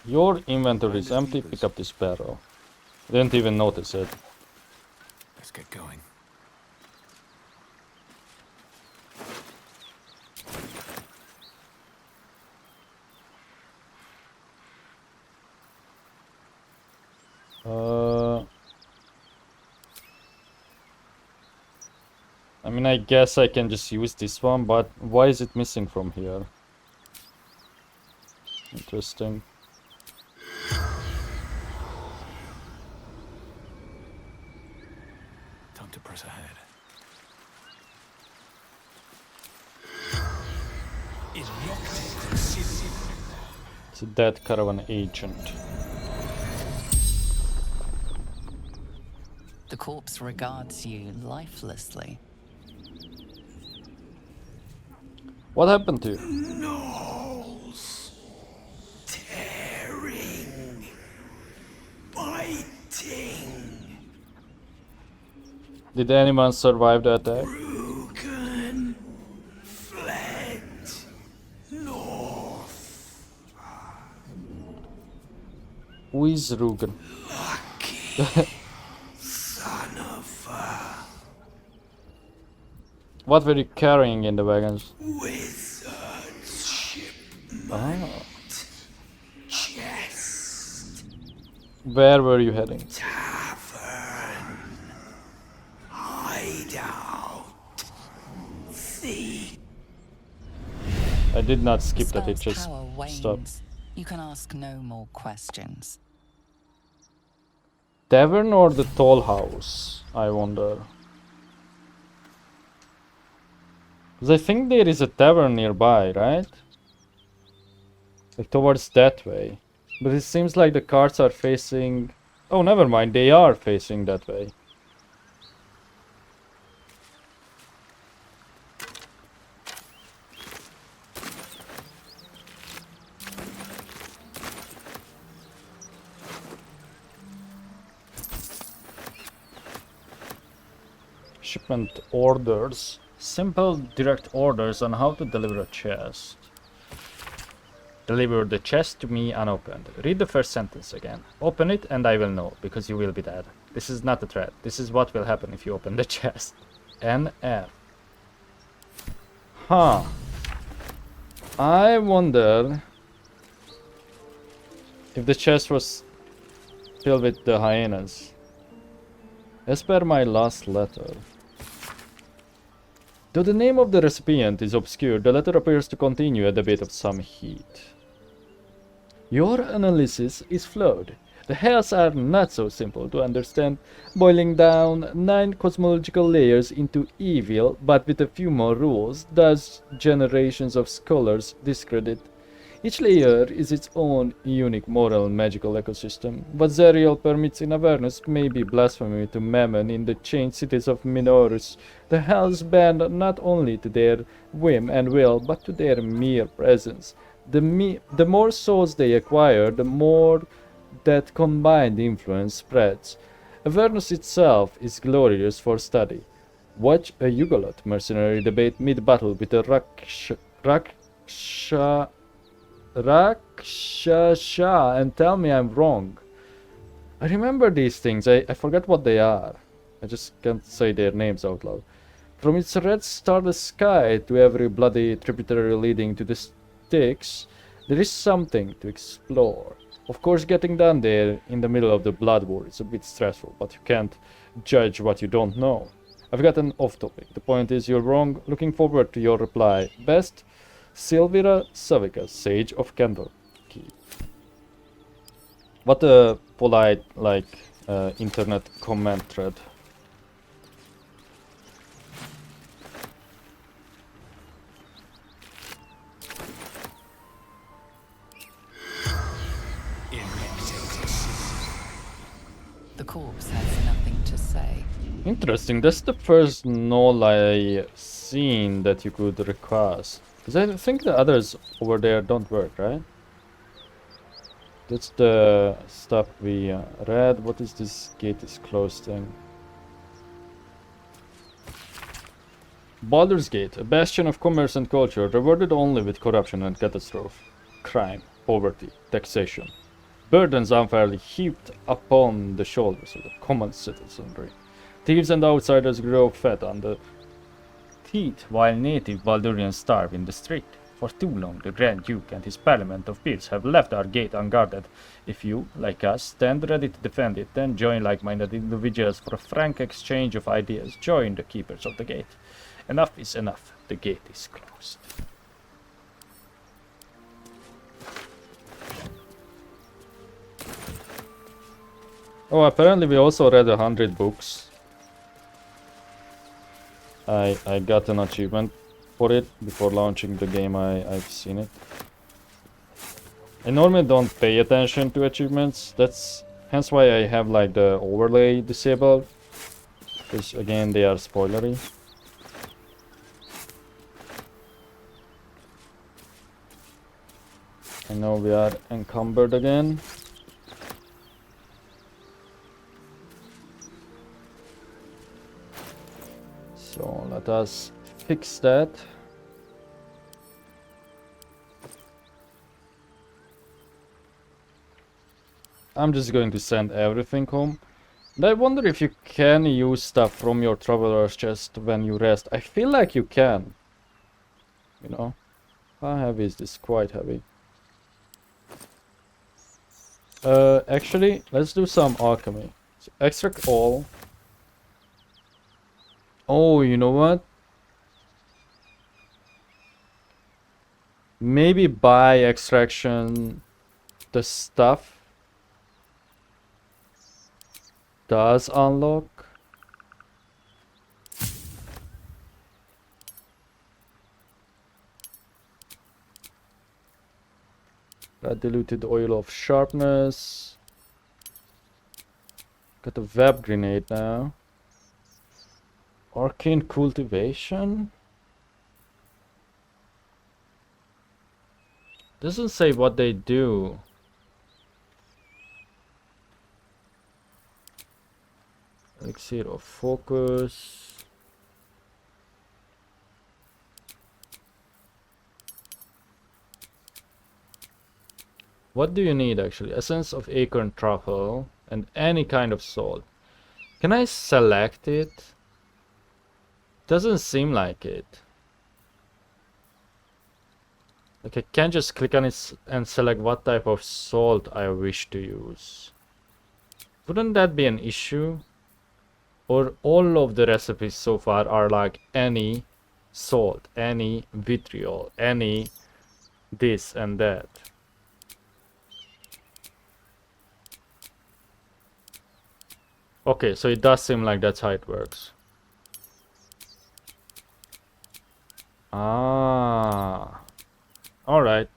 your inventory is empty. Pick up this barrel. Didn't even notice it. Let's get going. I mean, I guess I can just use this one, but why is it missing from here? Interesting. Time to press ahead. It's a dead caravan agent. The corpse regards you lifelessly. What happened to you? Gnolls. Tearing. Biting. Did anyone survive the attack? Rugen fled north. Who is Rugen? Lucky son of What were you carrying in the wagons? wizard's shipment. Ah. Chest. Where were you heading? Tavern. Hideout. Thief. I did not skip that, it Spell's just power wanes. stopped. You can ask no more questions. Tavern or the toll house? I wonder. Because I think there is a tavern nearby, right? Like towards that way. But it seems like the carts are facing... Oh, never mind, they are facing that way. Shipment orders. Simple, direct orders on how to deliver a chest. Deliver the chest to me unopened. Read the first sentence again. Open it and I will know, because you will be dead. This is not a threat. This is what will happen if you open the chest. NF. Huh. I wonder if the chest was filled with the hyenas. As per my last letter. Though the name of the recipient is obscure, the letter appears to continue a debate of some heat. Your analysis is flawed. The hells are not so simple to understand, boiling down 9 cosmological layers into evil, but with a few more rules, does generations of scholars discredit. Each layer is its own unique moral and magical ecosystem. What Zerial permits in Avernus may be blasphemy to Mammon in the chained cities of Minorus. The hells bend not only to their whim and will, but to their mere presence. The more souls they acquire, the more that combined influence spreads. Avernus itself is glorious for study. Watch a Yugoloth mercenary debate mid-battle with a Rakshasha and tell me I'm wrong. I remember these things, I forgot what they are. I just can't say their names out loud. From its red starless sky to every bloody tributary leading to the Styx, there is something to explore. Of course, getting down there in the middle of the blood war is a bit stressful, but you can't judge what you don't know. I've gotten off topic. The point is you're wrong. Looking forward to your reply. Best, Silvira Savica, Sage of Candlekeep. What a polite, internet comment thread. The corpse has nothing to say. Interesting, that's the first Gnoll I seen that you could recast. Because I think the others over there don't work, right? That's the stuff we read. What is this gate is closed thing? Baldur's Gate, a bastion of commerce and culture, rewarded only with corruption and catastrophe. Crime, poverty, taxation. Burdens unfairly heaped upon the shoulders of the common citizenry. Thieves and outsiders grow fat on the teeth, while native Baldurians starve in the street. For too long, the Grand Duke and his parliament of peers have left our gate unguarded. If you, like us, stand ready to defend it, then join like-minded individuals for a frank exchange of ideas. Join the keepers of the gate. Enough is enough. The gate is closed. Oh, apparently we also read 100 books. I got an achievement for it before launching the game. I've seen it. I normally don't pay attention to achievements. That's hence why I have like the overlay disabled. Because again they are spoilery. I know we are encumbered again. Let us fix that. I'm just going to send everything home. And I wonder if you can use stuff from your traveler's chest when you rest. I feel like you can. You know? How heavy is this? Quite heavy. Actually, let's do some alchemy. So extract all. Oh, you know what? Maybe by extraction the stuff does unlock. Got diluted oil of sharpness. Got a web grenade now. Arcane cultivation. Doesn't say what they do. Elixir of focus. What do you need actually? Essence of acorn truffle and any kind of salt. Can I select it? Doesn't seem like it. Like I can just click on it and select what type of salt I wish to use. Wouldn't that be an issue? Or all of the recipes so far are like any salt, any vitriol, any this and that. Okay, so it does seem like that's how it works. Ah. Alright.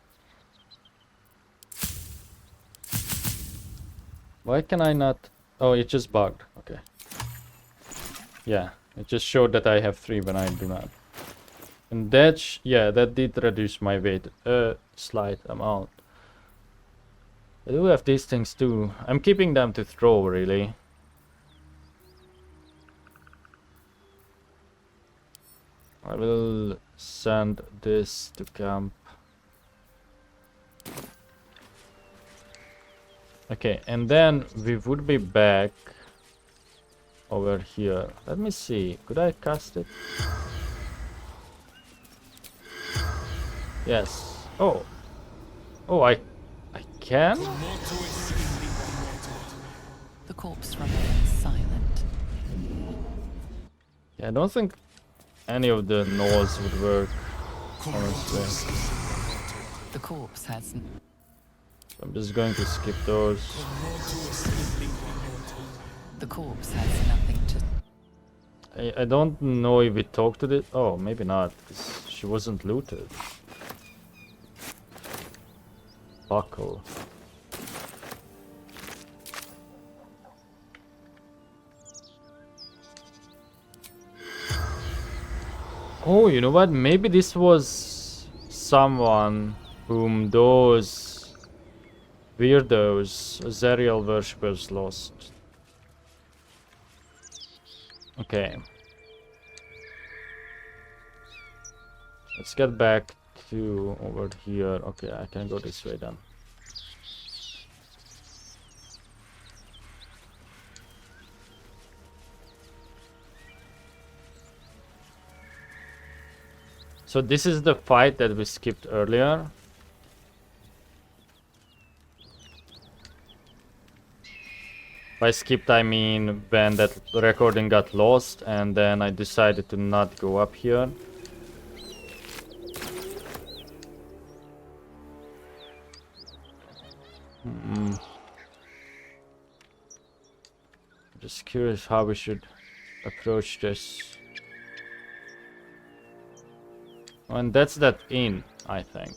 Why can I not... Oh, it just bugged. Okay. Yeah, it just showed that I have 3 when I do not. And that, yeah, that did reduce my weight a slight amount. I do have these things too. I'm keeping them to throw, really. I will send this to camp. Okay, and then we would be back over here. Let me see. Could I cast it? Yes. Oh. Oh, I can? The corpse remains silent. Yeah, I don't think any of the Gnolls would work, honestly. The corpse has... I'm just going to skip those. The corpse has nothing to... I don't know if we talked to this. Oh, maybe not, because she wasn't looted. Buckle. Oh, you know what? Maybe this was someone whom those weirdos, Zerial worshippers, lost. Okay. Let's get back to over here. Okay, I can go this way then. So this is the fight that we skipped earlier. By skipped I mean when that recording got lost and then I decided to not go up here. Just curious how we should approach this. And that's that inn, I think.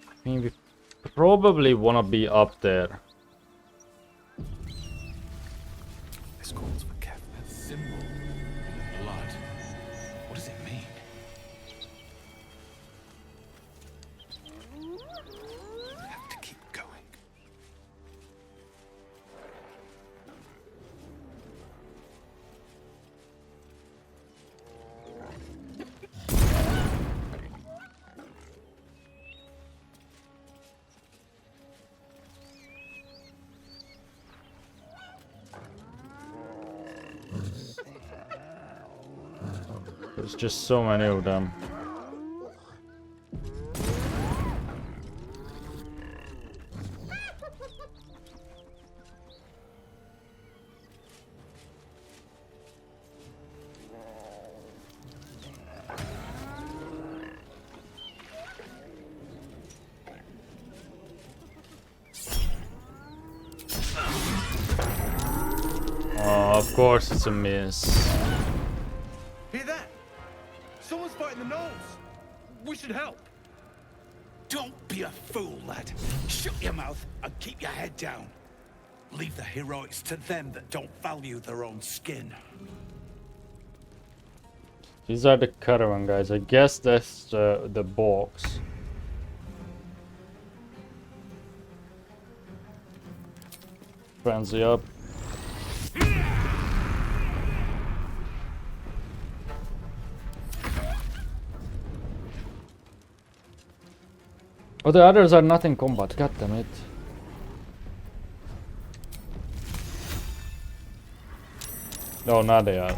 I mean, we probably wanna be up there. This calls for Kef's symbol in blood. What does it mean? We have to keep going. There's just so many of them. Oh, of course it's a miss. Hear that? Someone's fighting the Gnolls. We should help. Don't be a fool, lad. Shut your mouth and keep your head down. Leave the heroics to them that don't value their own skin. These are the caravan guys. I guess that's the box. Frenzy up. Oh, the others are not in combat. God damn it. No, now they are.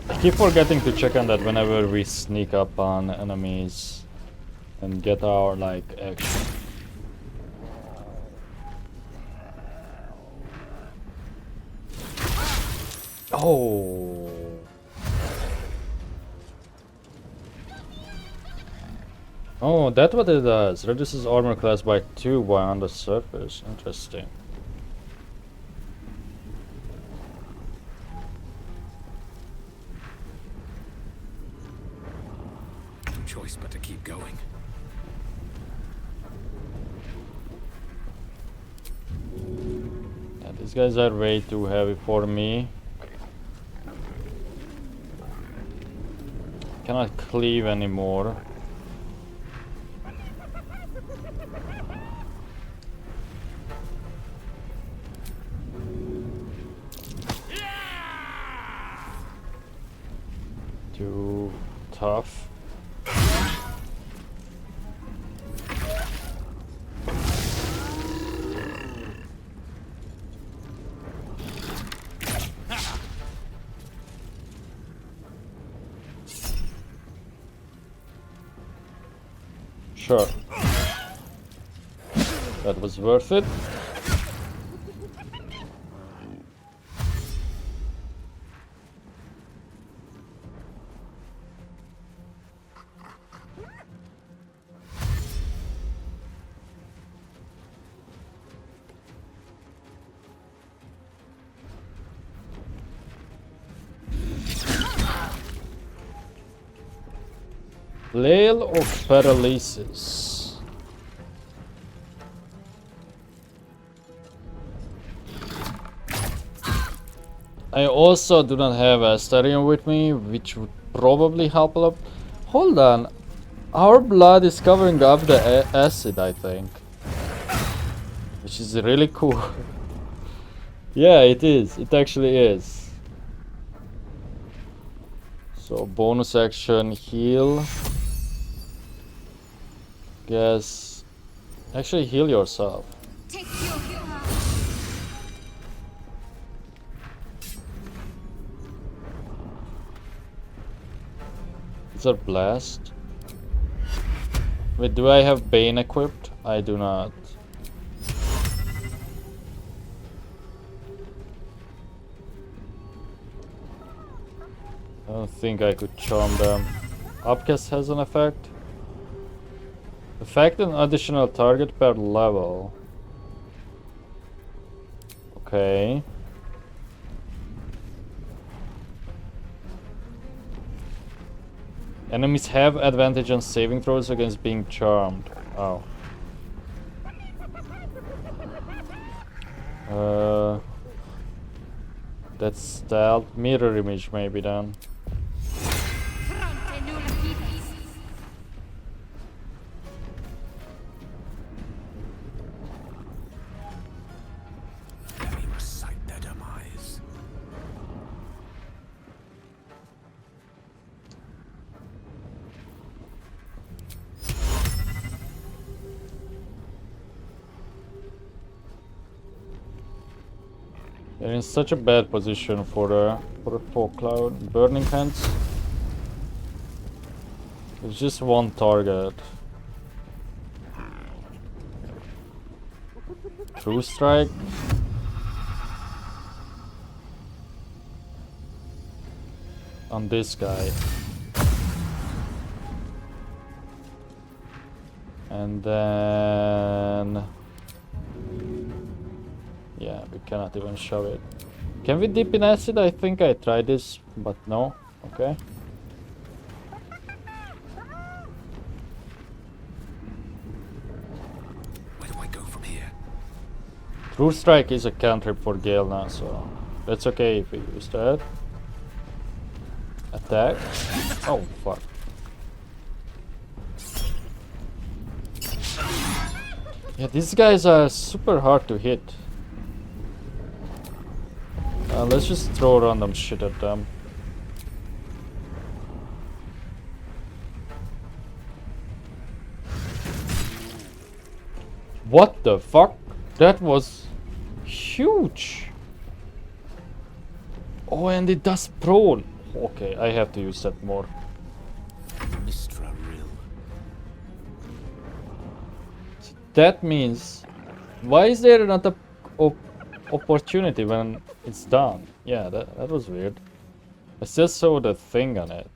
I keep forgetting to check on that whenever we sneak up on enemies and get our like action. Oh. Oh, that's what it does. Reduces armor class by 2 while on the surface. Interesting. No choice but to keep going. Yeah, these guys are way too heavy for me. Cannot cleave anymore. Too tough. Sure. That was worth it. Gale of Paralysis. I also do not have Astarion with me, which would probably help a lot. Hold on. Our blood is covering up the acid, I think. Which is really cool. Yeah, it is. It actually is. So, bonus action, heal. Guess. Actually, heal yourself. Take your Is that blast? Wait, do I have Bane equipped? I do not. I don't think I could charm them. Upcast has an effect. Affect an additional target per level. Okay. Enemies have advantage on saving throws against being charmed. Oh. That's stealth. Mirror image maybe then. They're in such a bad position for a fog cloud. Burning hands. There's just one target. True strike. On this guy. And then... yeah, we cannot even shove it. Can we dip in acid? I think I tried this, but no. Okay. Where do I go from here? True strike is a cantrip for Gale now, so that's okay if we use that. Attack. Oh fuck. Yeah, these guys are super hard to hit. Let's just throw random shit at them. What the fuck? That was huge. Oh, and it does prone. Okay, I have to use that more. Mistra Rill. That means, why is there not a opportunity when it's done? Yeah, that was weird. I still saw the thing on it.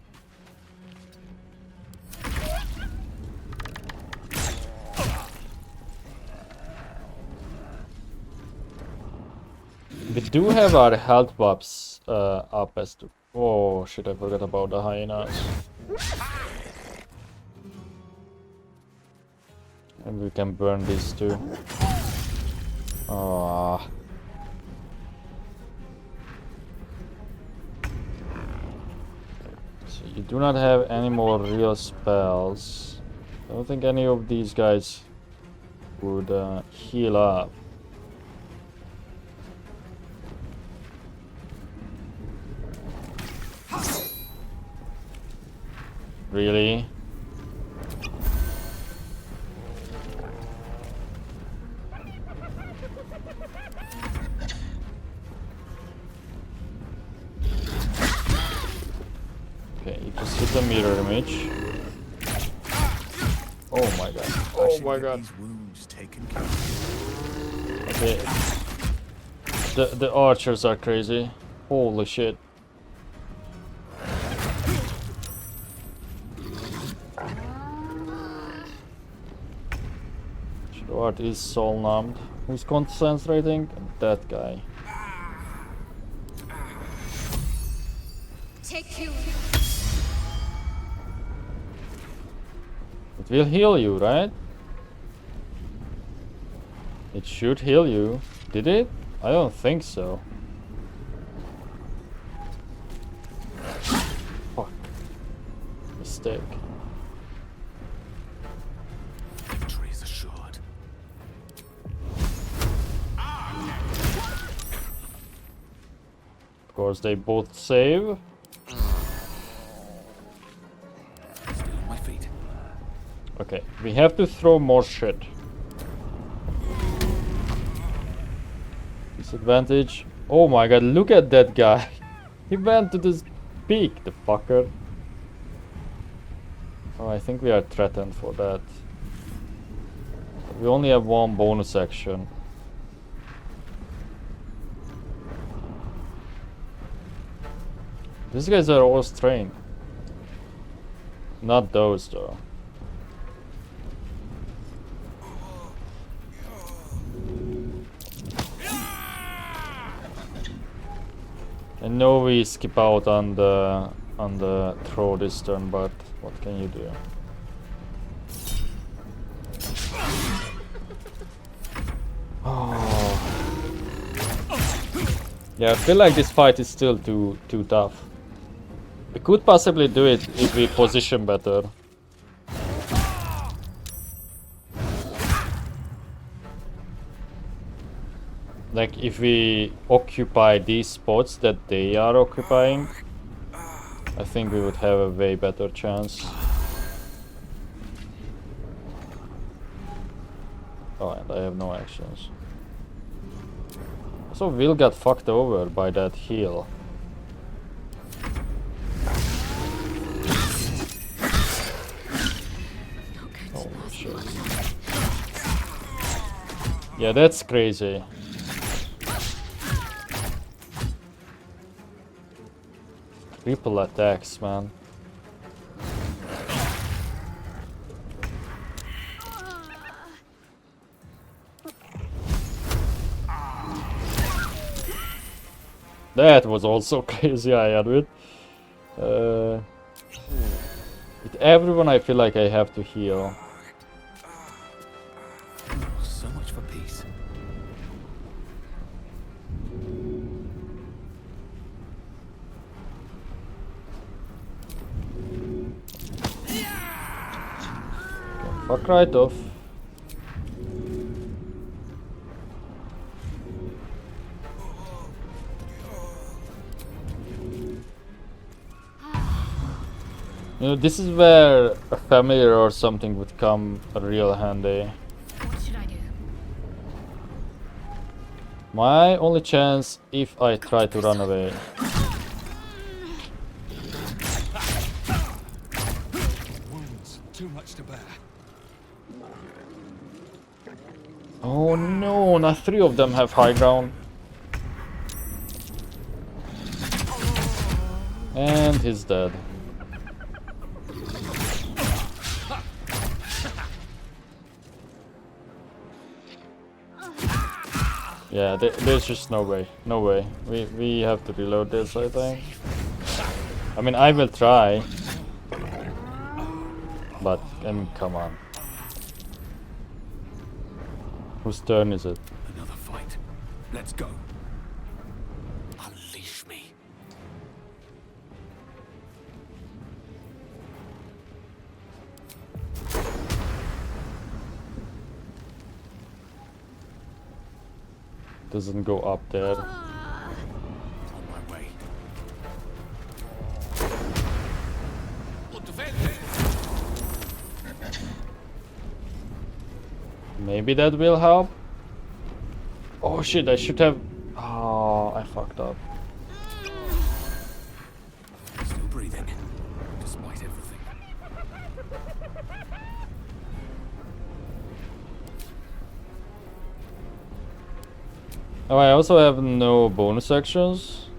We do have our health buffs up as to... oh shit, I forgot about the hyenas. And we can burn these too. Ah. So you do not have any more real spells. I don't think any of these guys would heal up. Really? Okay, you just hit the mirror image. Oh my god. Oh my god. Okay. The archers are crazy. Holy shit. What is soul numbed? Who's concentrating? That guy. Take you. It will heal you, right? It should heal you. Did it? I don't think so. Fuck. Mistake. Victory is assured. Of course, they both save. Still on my feet. Okay, we have to throw more shit. Disadvantage. Oh my god, look at that guy. He went to this peak, the fucker. Oh, I think we are threatened for that. We only have one bonus action. These guys are all strained. Not those though. I know we skip out on the throw this turn, but what can you do? Oh. Yeah, I feel like this fight is still too tough. We could possibly do it if we position better. Like if we occupy these spots that they are occupying, I think we would have a way better chance. Oh, and I have no actions. So Will got fucked over by that heal. Oh shit. Yeah, that's crazy. Triple attacks, man. That was also crazy, I admit. With everyone I feel like I have to heal. So much for peace. Fuck right off. You know, this is where a familiar or something would come real handy. What should I do? My only chance if I try to run away. Wounds, too much to bear. Oh no, not 3 of them have high ground. And he's dead. Yeah, there's just no way. No way. We have to reload this, I think. I mean, I will try. But, I mean, come on. Whose turn is it? Another fight. Let's go. Unleash me. Doesn't go up there. On my way. Maybe that will help. Oh shit, I should have... Oh, I fucked up. Still breathing, despite everything. Oh, I also have no bonus actions.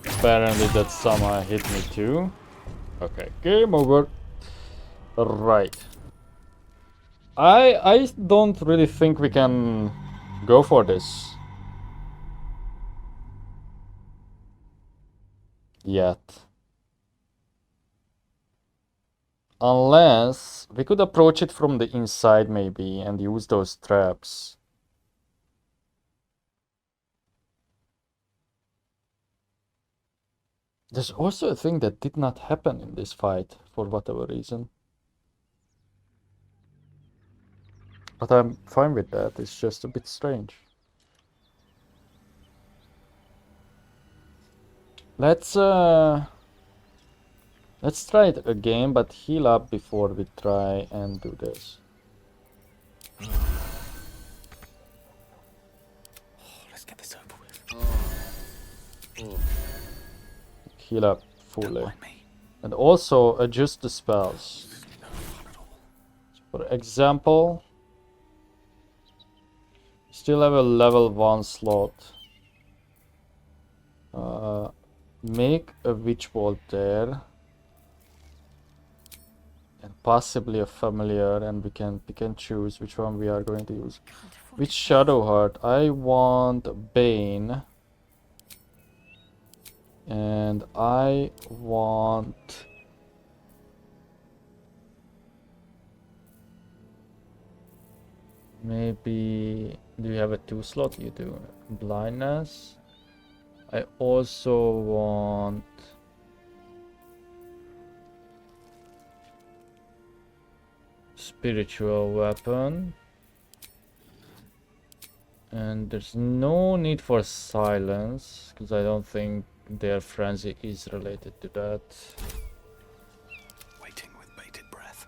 Apparently that somehow hit me too. Okay, game over. Right. I don't really think we can go for this yet. Unless we could approach it from the inside maybe and use those traps. There's also a thing that did not happen in this fight for whatever reason. But I'm fine with that, it's just a bit strange. Let's try it again, but heal up before we try and do this. Let's get this over with. Heal up fully. And also adjust the spells. For example, still have a level 1 slot. Make a witch bolt there. And possibly a familiar, and we can pick and choose which one we are going to use. Which Shadow Heart? I want Bane. And I want... Maybe... Do you have a 2 slot? You do. Blindness. I also want... Spiritual weapon. And there's no need for silence, because I don't think their frenzy is related to that. Waiting with bated breath.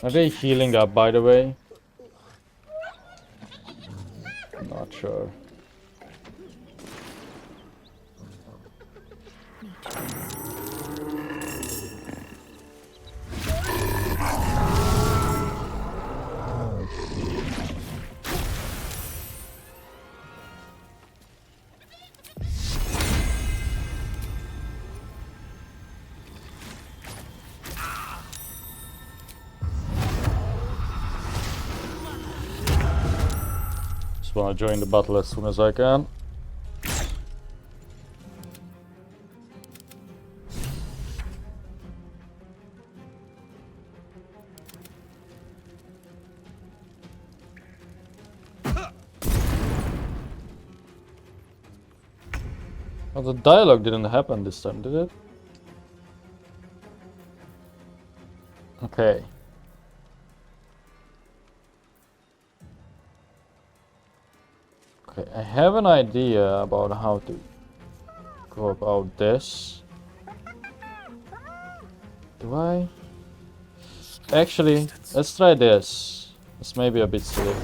Are they healing up, by the way? Not sure. Just wanna join the battle as soon as I can. Oh, the dialogue didn't happen this time, did it? Okay. Okay, I have an idea about how to go about this. Do I? Actually, let's try this. It's maybe a bit silly.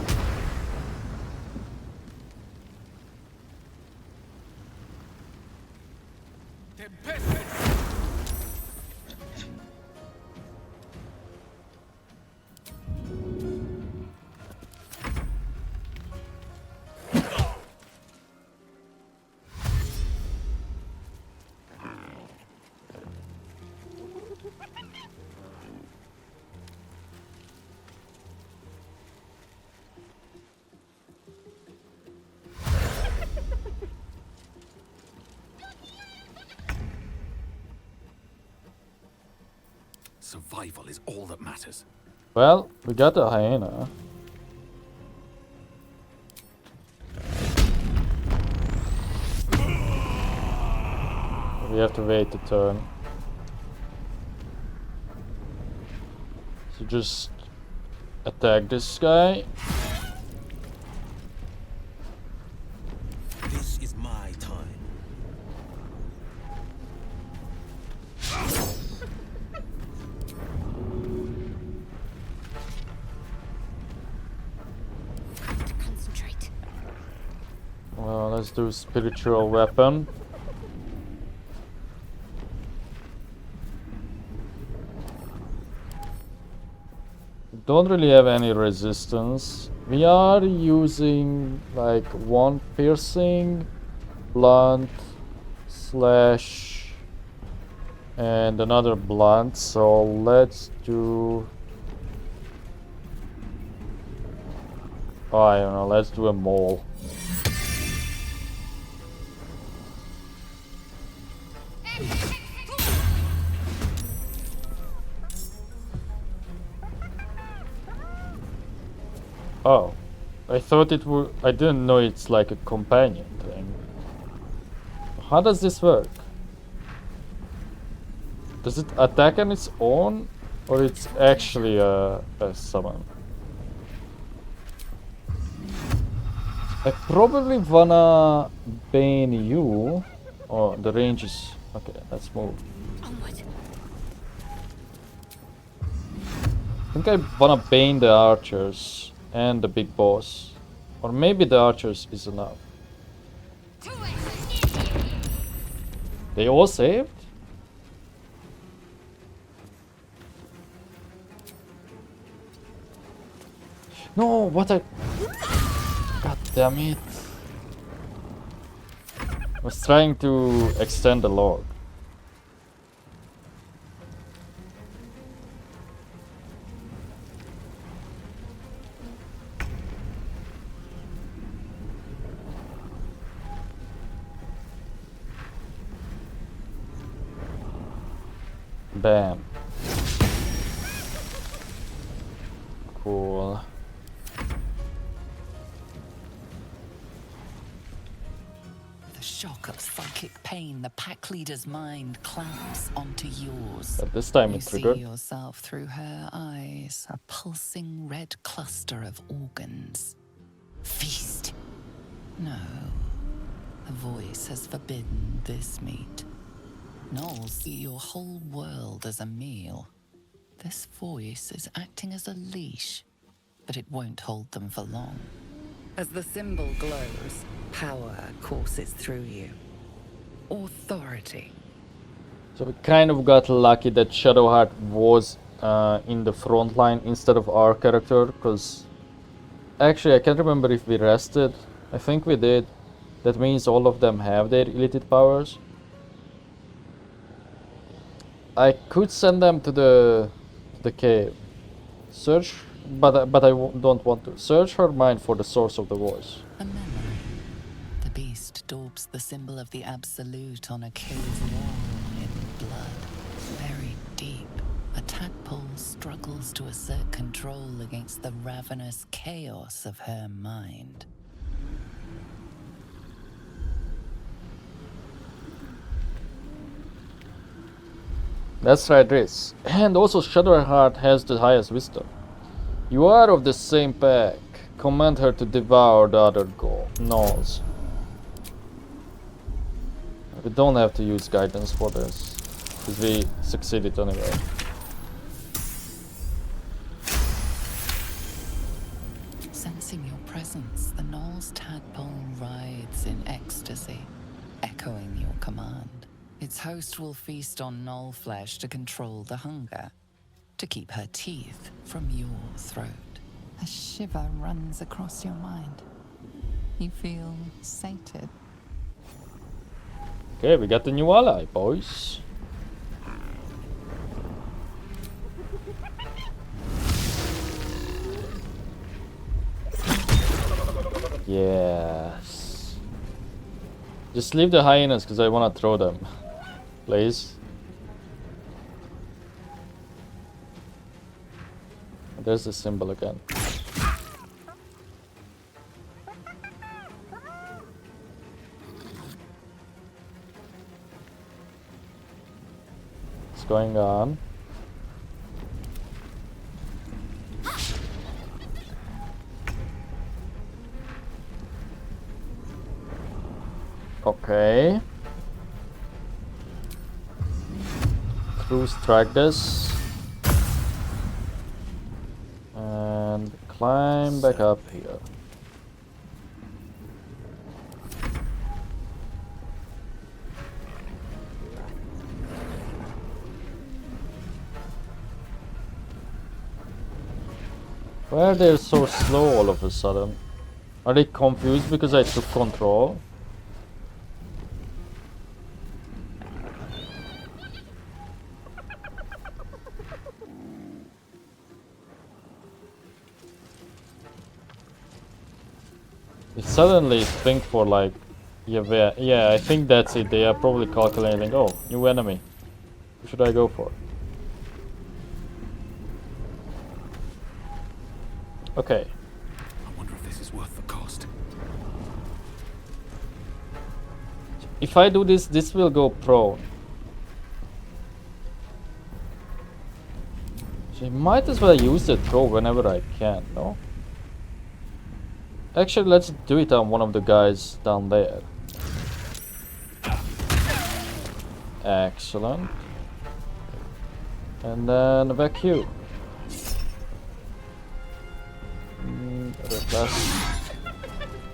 Survival is all that matters. Well, we got a hyena. We have to wait a turn. So just attack this guy. This is my time. Concentrate. Well, let's do spiritual weapon. Don't really have any resistance. We are using like one piercing, blunt, slash, and another blunt. So let's do. Oh, I don't know. Let's do a mole. Oh, I thought it would. I didn't know it's like a companion thing. How does this work? Does it attack on its own, or it's actually a summon? I probably wanna bane you. Oh, the range is okay. Let's move. Onward. I think I wanna bane the archers and the big boss, or maybe the archers is enough. They all saved? No, what I... God damn it. I was trying to extend the log. Bam. Cool. The shock of psychic pain, the pack leader's mind clamps onto yours. But this time You it see triggered. yourself through her eyes, a pulsing red cluster of organs. Feast. No. The voice has forbidden this meat. Gnolls see your whole world as a meal. This voice is acting as a leash, but it won't hold them for long. As the symbol glows, power courses through you. Authority. So we kind of got lucky that Shadowheart was in the front line instead of our character, because actually I can't remember if we rested. I think we did. That means all of them have their elite powers. I could send them to the cave. Search, but don't want to. Search her mind for the source of the voice. A memory. The beast daubs the symbol of the Absolute on a cave wall in blood. Buried deep, a tadpole struggles to assert control against the ravenous chaos of her mind. That's right, Riz. And also Shadowheart has the highest wisdom. You are of the same pack. Command her to devour the other Gnolls. We don't have to use guidance for this, because we succeeded anyway. Sensing your presence, the Gnolls tadpole writhes in ecstasy, echoing your command. Its host will feast on Gnoll flesh to control the hunger, to keep her teeth from your throat. A shiver runs across your mind. You feel sated. Okay, we got the new ally, boys. Yes. Just leave the hyenas, because I want to throw them. Please. There's the symbol again. What's going on? Okay. Through strike this. And climb back up here. Why are they so slow all of a sudden? Are they confused because I took control? They suddenly think for like, yeah, I think that's it. They are probably calculating, oh, new enemy. Who should I go for? Okay. I wonder if this is worth the cost. If I do this, this will go prone. So I might as well use the throw whenever I can, no? Actually, let's do it on one of the guys down there. Excellent. And then back you.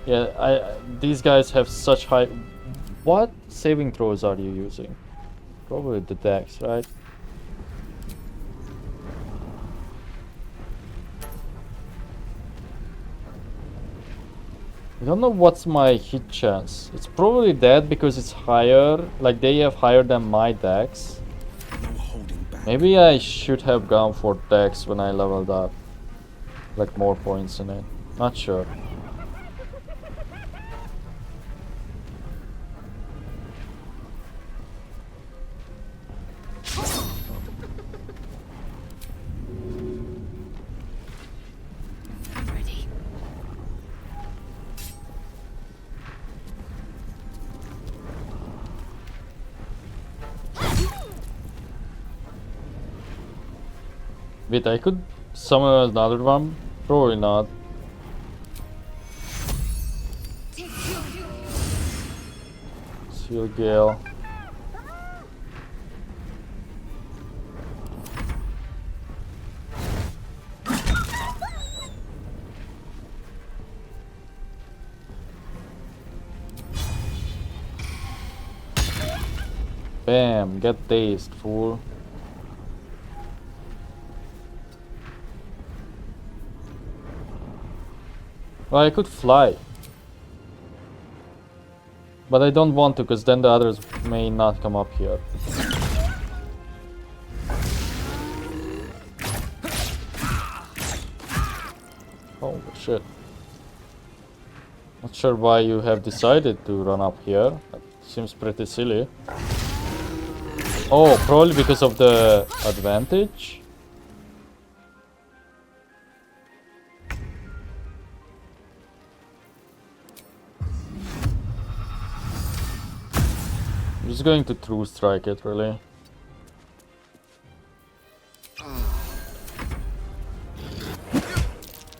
Yeah, these guys have such high... What saving throws are you using? Probably the dex, right? I don't know what's my hit chance. It's probably that because it's higher, like they have higher than my dex. Maybe I should have gone for dex when I leveled up. Like more points in it. Not sure. Wait, I could summon another one? Probably not. Seal Gale. Bam, get dazed, fool. Well, I could fly. But I don't want to, because then the others may not come up here. Oh shit. Not sure why you have decided to run up here. That seems pretty silly. Oh, probably because of the advantage? I'm just going to true strike it, really.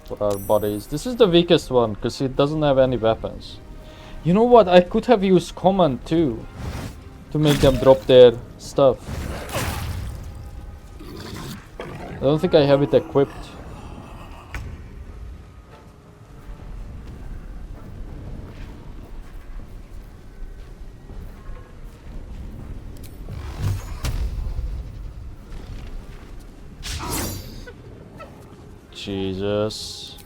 For our bodies. This is the weakest one, because it doesn't have any weapons. You know what? I could have used command too. To make them drop their stuff. I don't think I have it equipped. Jesus.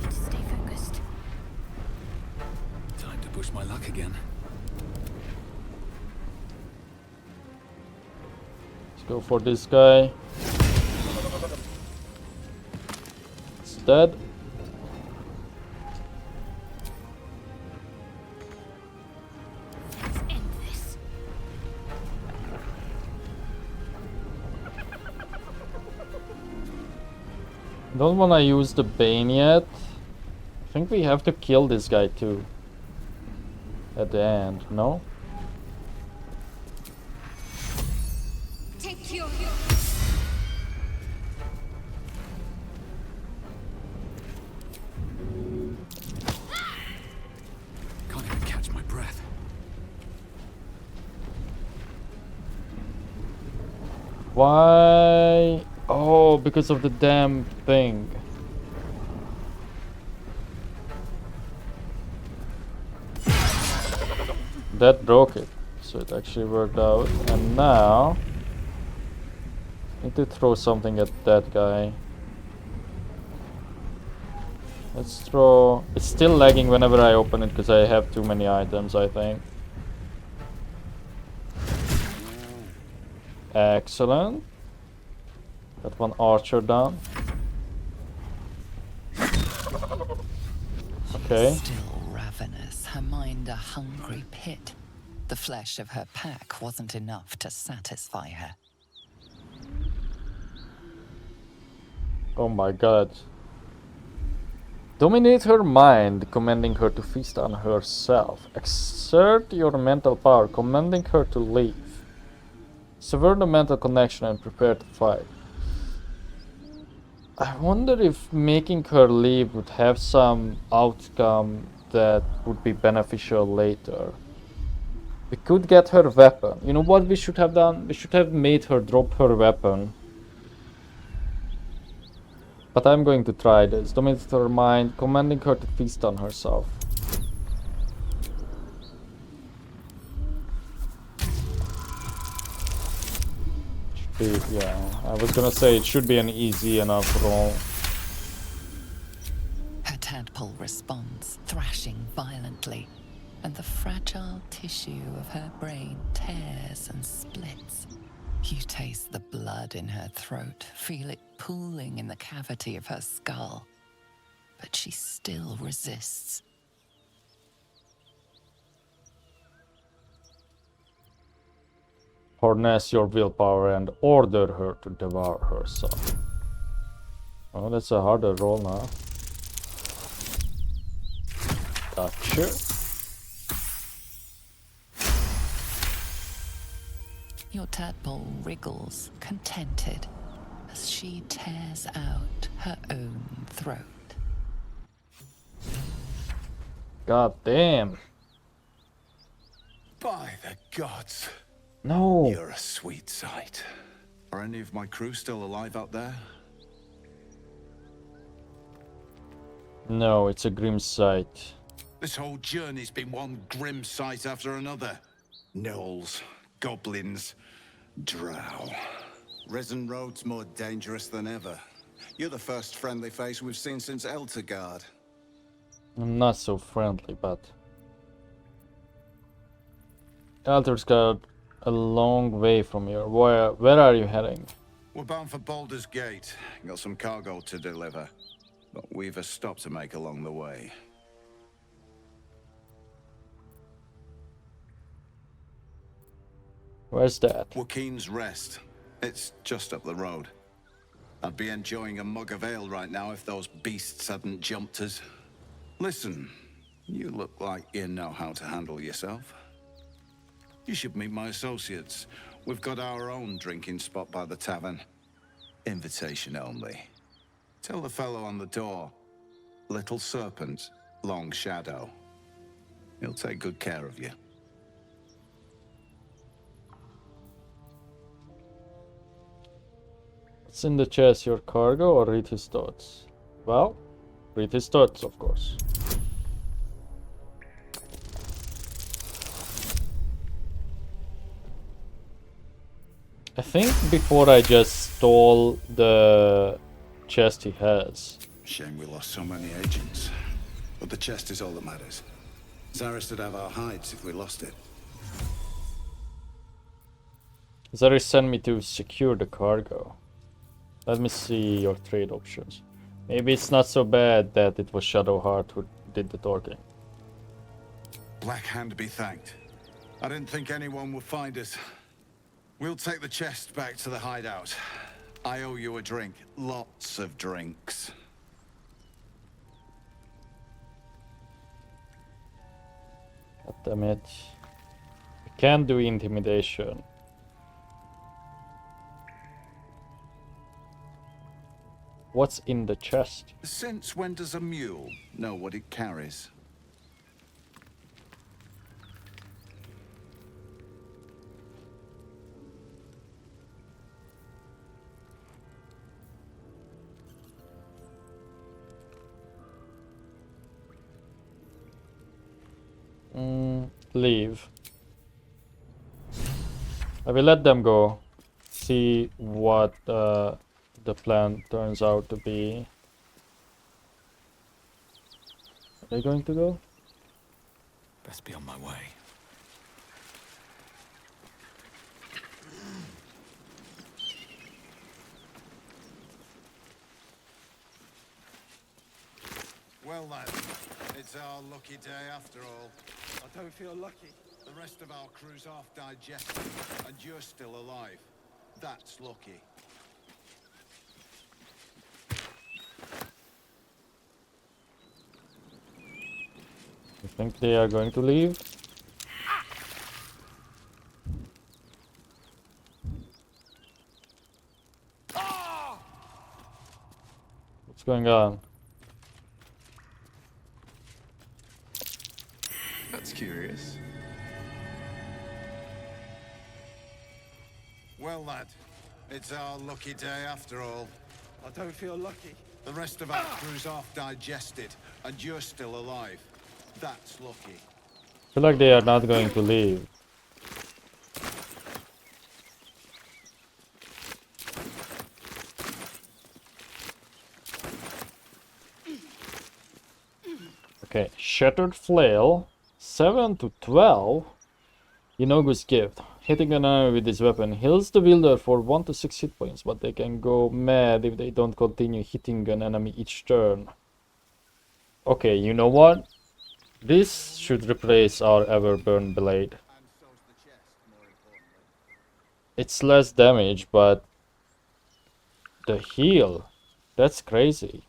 Stay focused. Time to push my luck again. Let's go for this guy. It's dead. Let's end this. Don't wanna use the Bane yet. I think we have to kill this guy too. At the end, no? Take your... Can't even catch my breath. Why? Oh, because of the damn thing. That broke it. So it actually worked out. And now I need to throw something at that guy. Let's throw... It's still lagging whenever I open it because I have too many items, I think. Excellent. Got one archer down. Okay. Still ravenous, her mind a hungry pit. The flesh of her pack wasn't enough to satisfy her. Oh my god. Dominate her mind, commanding her to feast on herself. Exert your mental power, commanding her to leave. Sever the mental connection and prepare to fight. I wonder if making her leave would have some outcome that would be beneficial later. We could get her weapon. You know what we should have done? We should have made her drop her weapon. But I'm going to try this. Dominate her mind, commanding her to feast on herself. Yeah, I was gonna say it should be an easy enough roll. Her tadpole responds, thrashing violently, and the fragile tissue of her brain tears and splits. You taste the blood in her throat, feel it pooling in the cavity of her skull. But she still resists. Harness your willpower and order her to devour herself. Oh, that's a harder roll now. Gotcha. Your tadpole wriggles, contented, as she tears out her own throat. God damn. By the gods. No. You're a sweet sight. Are any of my crew still alive out there? No, it's a grim sight. This whole journey's been one grim sight after another. Gnolls, goblins, drow. Risen Road's more dangerous than ever. You're the first friendly face we've seen since Eltergard. I'm not so friendly, but Altar's got a long way from here. Where are you heading? We're bound for Baldur's Gate. Got some cargo to deliver. But we've a stop to make along the way. Where's that? Joaquin's Rest. It's just up the road. I'd be enjoying a mug of ale right now if those beasts hadn't jumped us. Listen, you look like you know how to handle yourself. You should meet my associates. We've got our own drinking spot by the tavern. Invitation only. Tell the fellow on the door. Little Serpent, Long Shadow. He'll take good care of you. What's in the chest? Your cargo or read his thoughts? Well, read his thoughts, of course. I think before I just stole the chest he has. Shame we lost so many agents. But the chest is all that matters. Zaris would have our hides if we lost it. Zaris sent me to secure the cargo. Let me see your trade options. Maybe it's not so bad that it was Shadowheart who did the talking. Black Hand be thanked. I didn't think anyone would find us. We'll take the chest back to the hideout. I owe you a drink. Lots of drinks. God damn it. I can't do intimidation. What's in the chest? Since when does a mule know what it carries? Leave. I will let them go. See what the plan turns out to be. Are they going to go? Best be on my way. Well, lad, it's our lucky day after all. I don't feel lucky. The rest of our crew's half digested, and you're still alive. That's lucky. You think they are going to leave? What's going on? That's curious. Well, lad, it's our lucky day after all. I don't feel lucky. The rest of our crew's half digested, and you're still alive. That's lucky. I feel like they are not going to leave. Okay, Shattered Flail, 7 to 12. Inogu's Gift. Hitting an enemy with this weapon heals the wielder for 1 to 6 hit points, but they can go mad if they don't continue hitting an enemy each turn. Okay, you know what? This should replace our Everburn Blade. It's less damage, but the heal, that's crazy.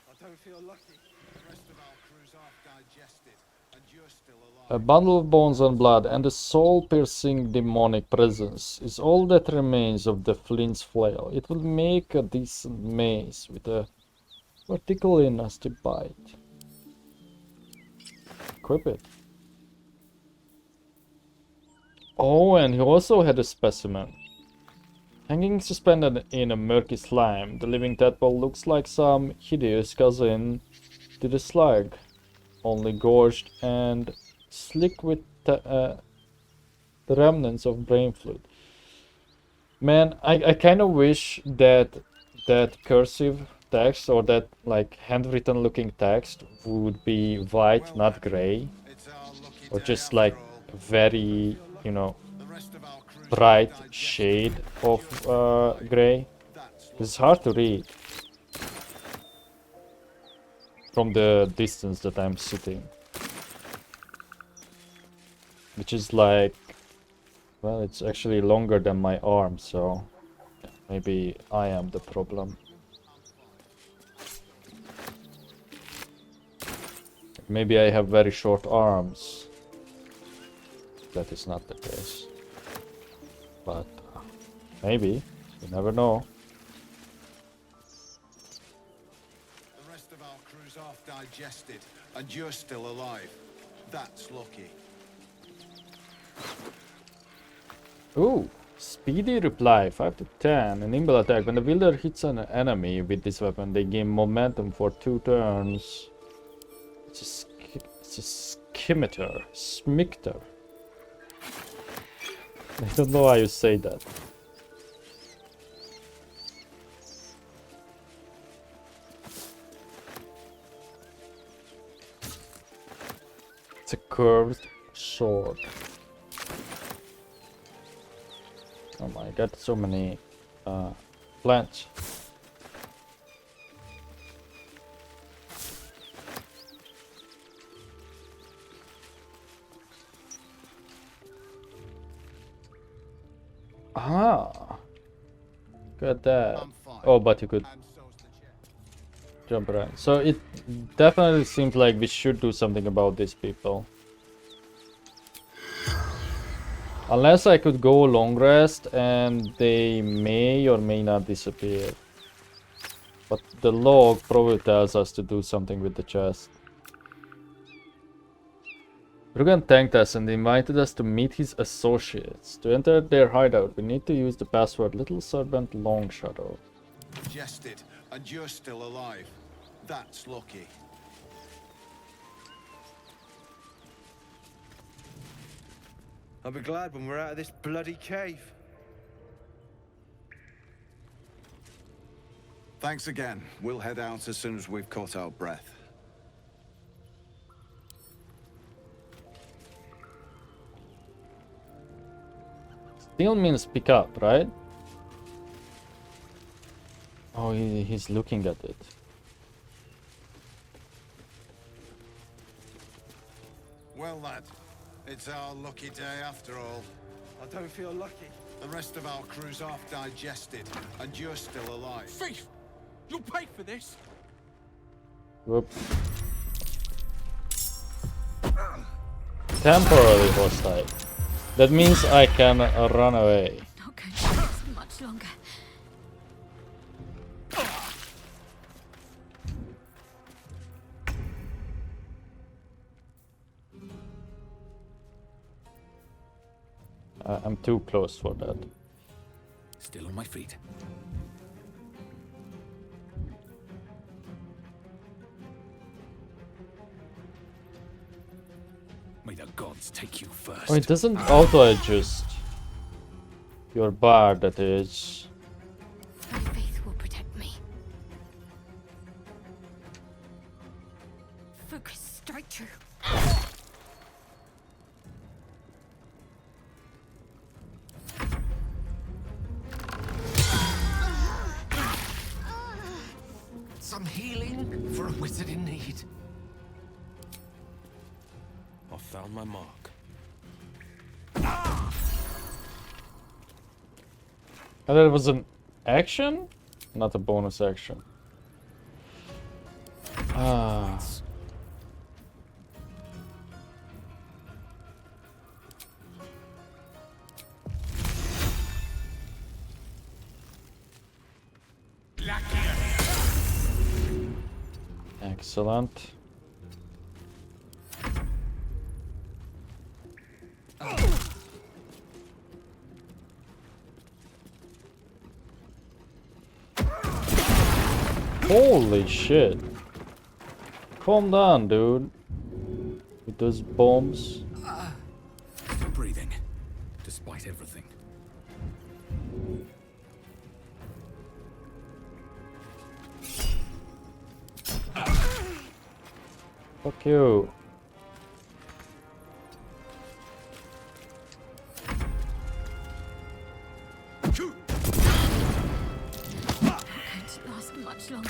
I don't feel lucky. A bundle of bones and blood and a soul-piercing demonic presence is all that remains of the Flint's Flail. It will make a decent mace with a particularly nasty bite. Equip it. Oh, and he also had a specimen. Hanging suspended in a murky slime, the living tadpole looks like some hideous cousin to the slag, only gorged and slick with the remnants of brain fluid. Man, I kind of wish that cursive text or that like handwritten looking text would be white, not gray, or just like very, you know, bright shade of gray. It's hard to read from the distance that I'm sitting, which is like, well, it's actually longer than my arm, so maybe I am the problem. Maybe I have very short arms. That is not the case. But maybe, you never know. The rest of our crew's half digested, and you're still alive. That's lucky. Ooh, speedy reply, 5 to 10, a nimble attack. When the wielder hits an enemy with this weapon, they gain momentum for 2 turns. It's a scimitar. Smicter. I don't know how you say that. It's a curved sword. Oh my god, so many plants. Ah, got that. Oh, but you could jump around. So it definitely seems like we should do something about these people. Unless I could go long rest and they may or may not disappear. But the log probably tells us to do something with the chest. Rugan thanked us and invited us to meet his associates. To enter their hideout, we need to use the password Little Serpent Long Shadow. Jested, and you're still alive. That's lucky. I'll be glad when we're out of this bloody cave. Thanks again. We'll head out as soon as we've caught our breath. Still means pick up, right? Oh, he's looking at it. Well, lad, it's our lucky day after all. I don't feel lucky. The rest of our crew's half digested, and you're still alive. Thief! You'll pay for this! Whoop. Temporarily hostile. That means I can run away. Not going to last much longer. I'm too close for that. Still on my feet. May the gods take you first. Oh, it doesn't auto-adjust. Your bar, that is. My faith will protect me. Focus, strike true. Some healing for a wizard in need. I found my mark. And that was an action? Not a bonus action. Ah. Excellent. Holy shit. calm down, dude. With those bombs. Still breathing, despite everything. Fuck you. Can't last much longer.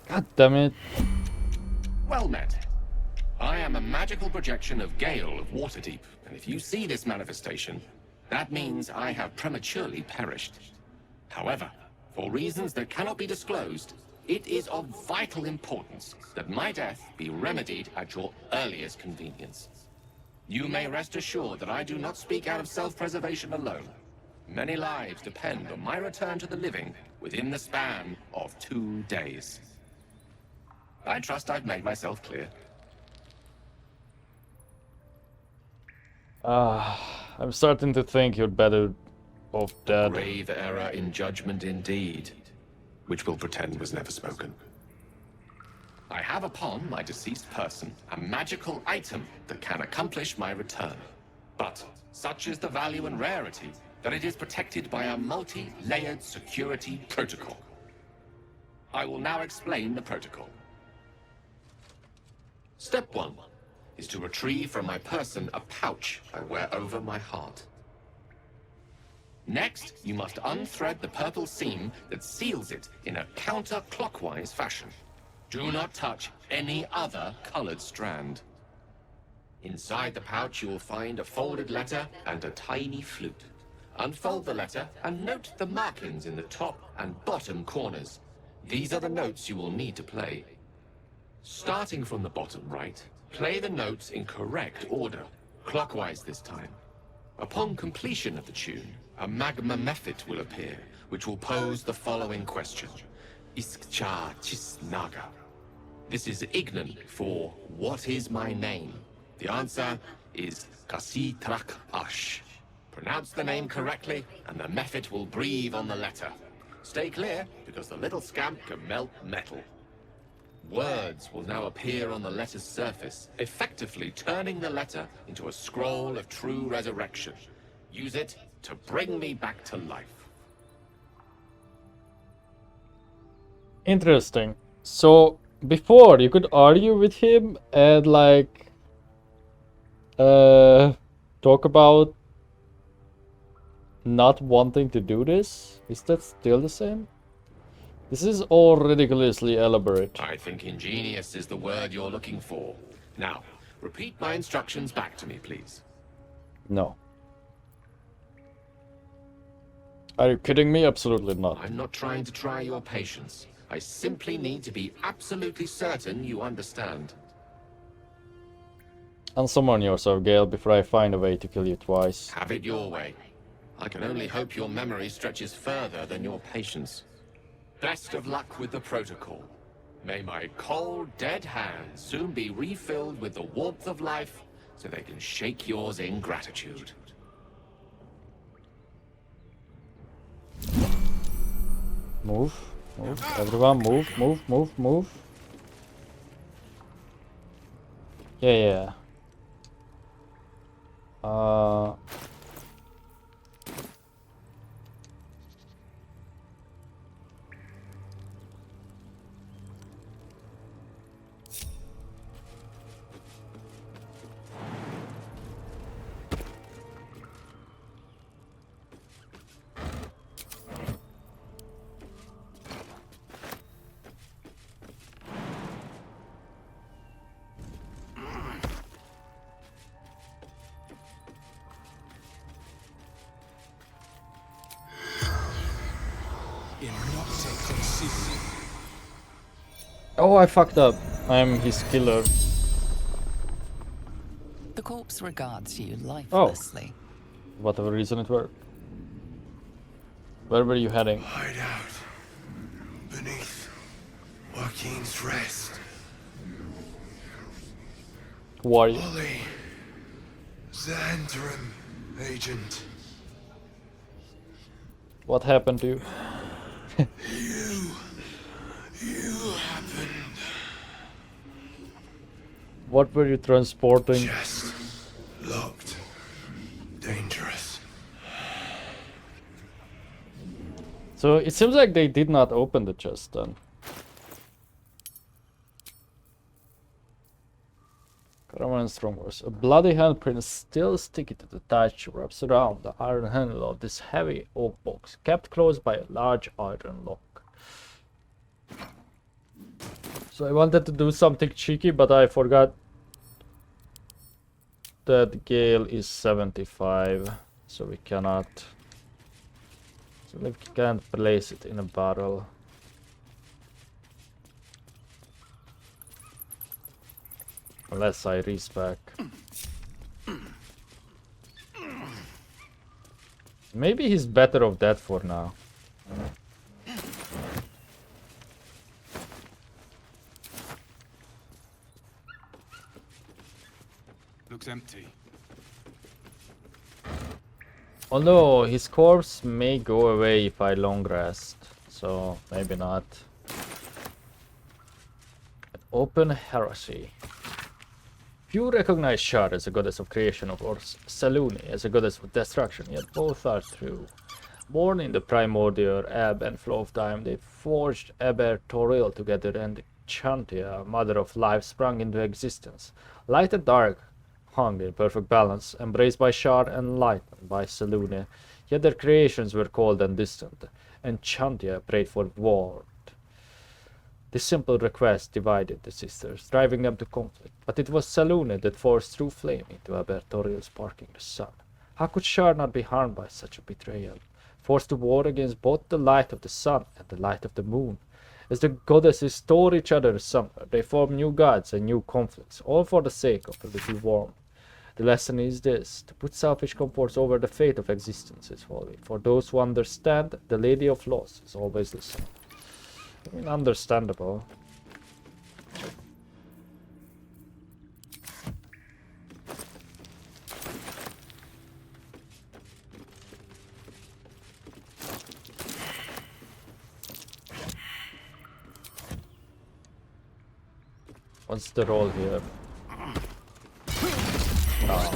God damn it. Well met. I am a magical projection of Gale of Waterdeep, and if you see this manifestation, that means I have prematurely perished. However, for reasons that cannot be disclosed, it is of vital importance that my death be remedied at your earliest convenience. You may rest assured that I do not speak out of self-preservation alone. Many lives depend on my return to the living within the span of 2 days. I trust I've made myself clear. I'm starting to think you're better off dead. Grave error in judgment indeed, which we'll pretend was never spoken. I have upon my deceased person a magical item that can accomplish my return. But such is the value and rarity that it is protected by a multi-layered security protocol. I will now explain the protocol. Step 1 is to retrieve from my person a pouch I wear over my heart. Next, you must unthread the purple seam that seals it in a counterclockwise fashion. Do not touch any other colored strand. Inside the pouch, you will find a folded letter and a tiny flute. Unfold the letter and note the markings in the top and bottom corners. These are the notes you will need to play. Starting from the bottom right, play the notes in correct order, clockwise this time. Upon completion of the tune, a magma method will appear, which will pose the following question. Iskcha Chisnaga. This is Ignan for what is my name? The answer is Kasitrak Ash. Pronounce the name correctly, and the method will breathe on the letter. Stay clear, because the little scamp can melt metal. Words will now appear on the letter's surface, effectively turning the letter into a scroll of true resurrection. Use it to bring me back to life. Interesting. So, before, you could argue with him and, like, talk about not wanting to do this? Is that still the same? This is all ridiculously elaborate. I think ingenious is the word you're looking for. Now, repeat my instructions back to me, please. No. Are you kidding me? Absolutely not. I'm not trying to try your patience. I simply need to be absolutely certain you understand. Unsummon yourself, Gale, before I find a way to kill you twice. Have it your way. I can only hope your memory stretches further than your patience. Best of luck with the protocol. May my cold, dead hands soon be refilled with the warmth of life so they can shake yours in gratitude. Move, move, everyone, move. Yeah. Oh, I fucked up. I'm his killer. The corpse regards you lifelessly. Whatever reason it were. Where were you heading? Hide out beneath Joaquin's rest. Who are you? Ollie, Xandrim agent. What happened to you? You happened. What were you transporting? Chest locked. Dangerous. So it seems like they did not open the chest then. Caravan Strongholds. A bloody handprint still sticky to the touch wraps around the iron handle of this heavy oak box, kept closed by a large iron lock. So I wanted to do something cheeky, but I forgot that Gale is 75, so we cannot. So we can't place it in a barrel. Unless I respec. Maybe he's better off that for now. Looks empty. Although his corpse may go away if I long rest, so maybe not. Open heresy. Few recognize Shar as a goddess of creation or Selûne as a goddess of destruction, yet both are true. Born in the primordial ebb and flow of time, they forged Aber Toril together, and Chantia, mother of life, sprung into existence. Light and dark hung in perfect balance, embraced by Shar and enlightened by Selûne, yet their creations were cold and distant, and Chantia prayed for war. This simple request divided the sisters, driving them to conflict, but it was Selûne that forced true flame into Aber Toril, sparking the sun. How could Shar not be harmed by such a betrayal? Forced to war against both the light of the sun and the light of the moon. As the goddesses tore each other asunder, they formed new gods and new conflicts, all for the sake of a little warmth. The lesson is this: to put selfish comforts over the fate of existence is folly. For those who understand, the Lady of Loss is always the sun. I mean, understandable. What's the role here? Oh.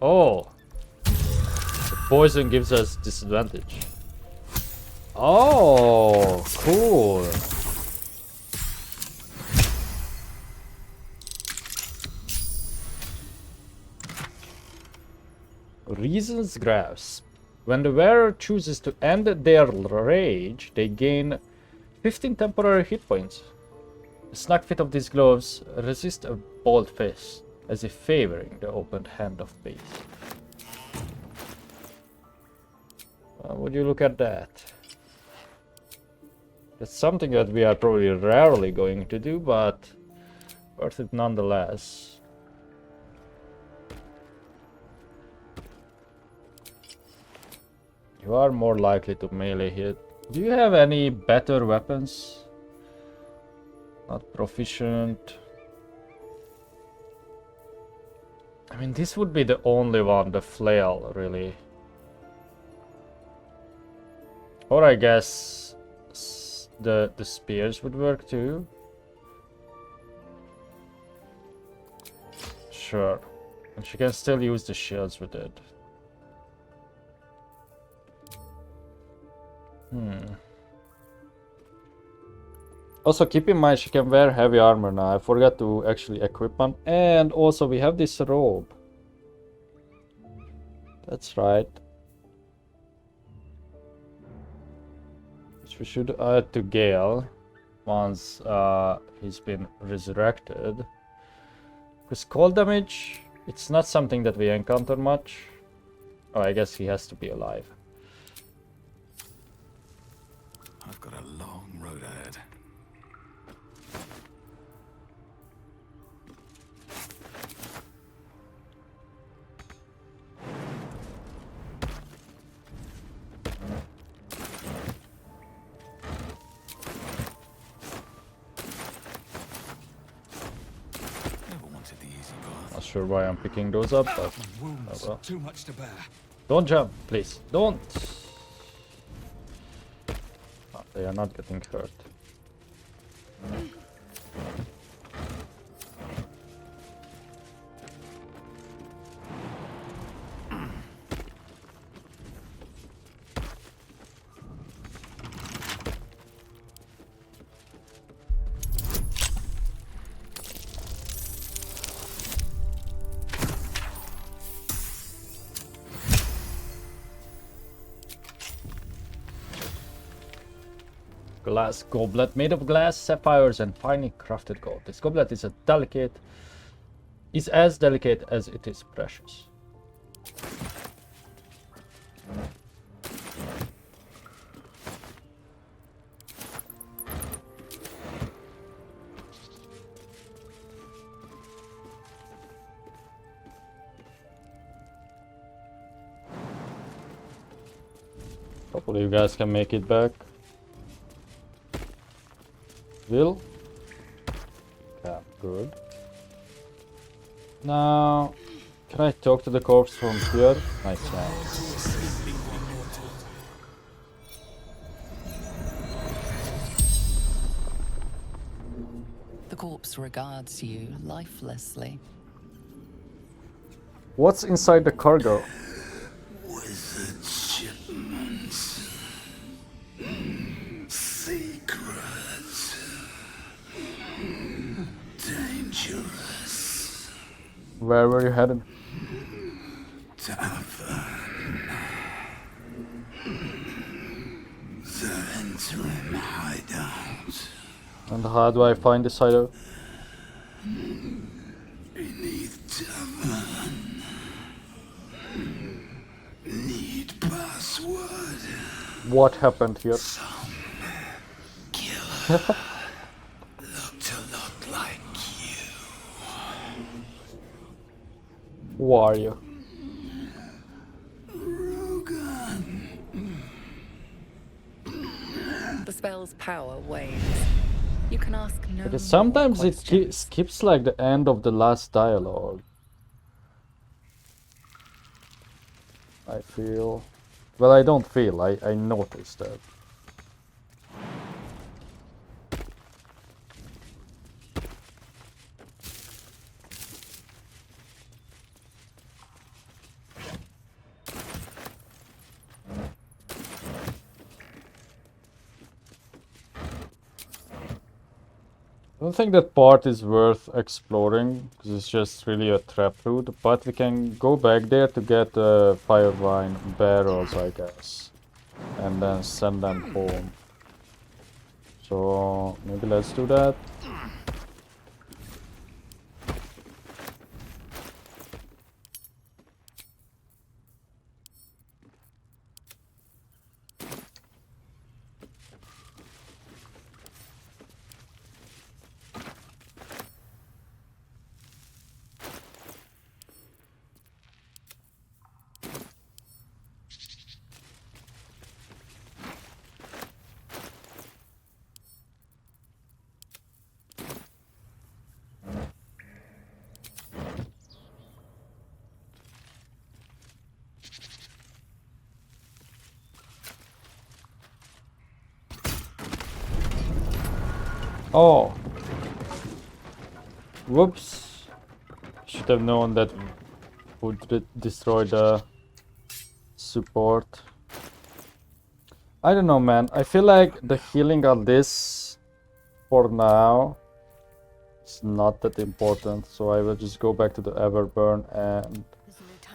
Oh, the poison gives us disadvantage. Oh, cool. Reason's grasp. When the wearer chooses to end their rage, they gain 15 temporary hit points. The snug fit of these gloves resist a bold fist, as if favoring the opened hand of peace. Would you look at that? That's something that we are probably rarely going to do, but worth it nonetheless. You are more likely to melee hit. Do you have any better weapons? Not proficient. I mean, this would be the only one, the flail, really. Or I guess the spears would work too. Sure. And she can still use the shields with it. Also, keep in mind she can wear heavy armor now. I forgot to actually equip one. And also we have this robe. That's right. Which we should add to Gale once he's been resurrected. Because cold damage, it's not something that we encounter much. Oh, I guess he has to be alive. Not sure why I'm picking those up, but Wounds, well. too much to bear. Don't jump, please. Don't. Oh, they are not getting hurt. Glass goblet made of glass, sapphires, and finely crafted gold. This goblet is as delicate as it is precious. Hopefully you guys can make it back. Will? Yeah, good. Now, can I talk to the corpse from here? Nice chance. The corpse regards you lifelessly. What's inside the cargo? Wizard shipments. Secrets. Dangerous. Where were you headed? Tavern. The interim hideout. And how do I find this hideout? Beneath tavern. Need password. What happened here? Killer. Looked a lot like you. Who are you? The spell's power wanes. You can ask no Because sometimes more it questions. skips like the end of the last dialogue. I feel... Well, I don't feel, I noticed that. I don't think that part is worth exploring, because it's just really a trap route, but we can go back there to get fire wine barrels, I guess, and then send them home. So maybe let's do that. Oh. Whoops. Should have known that would destroy the support. I don't know, man. I feel like the healing on this for now is not that important, so I will just go back to the Everburn, and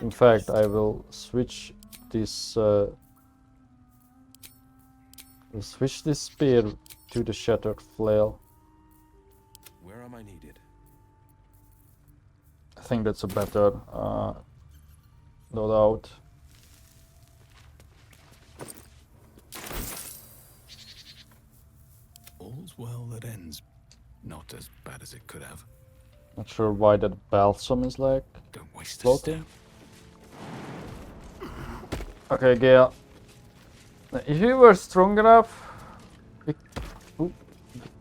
in fact I will switch this spear to the Shattered Flail. Where am I needed? I think that's a better loadout. All's well that ends. Not as bad as it could have. Not sure why that balsam is like Don't waste a floating. Okay, Gale. If you were strong enough, we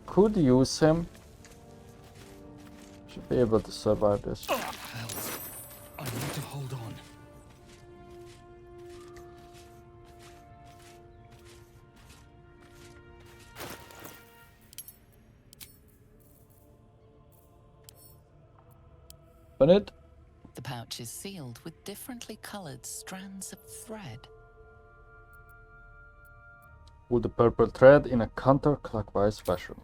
could use him. Should be able to survive this. Hell's open it. The pouch is sealed with differently colored strands of thread. Pull the purple thread in a counterclockwise fashion.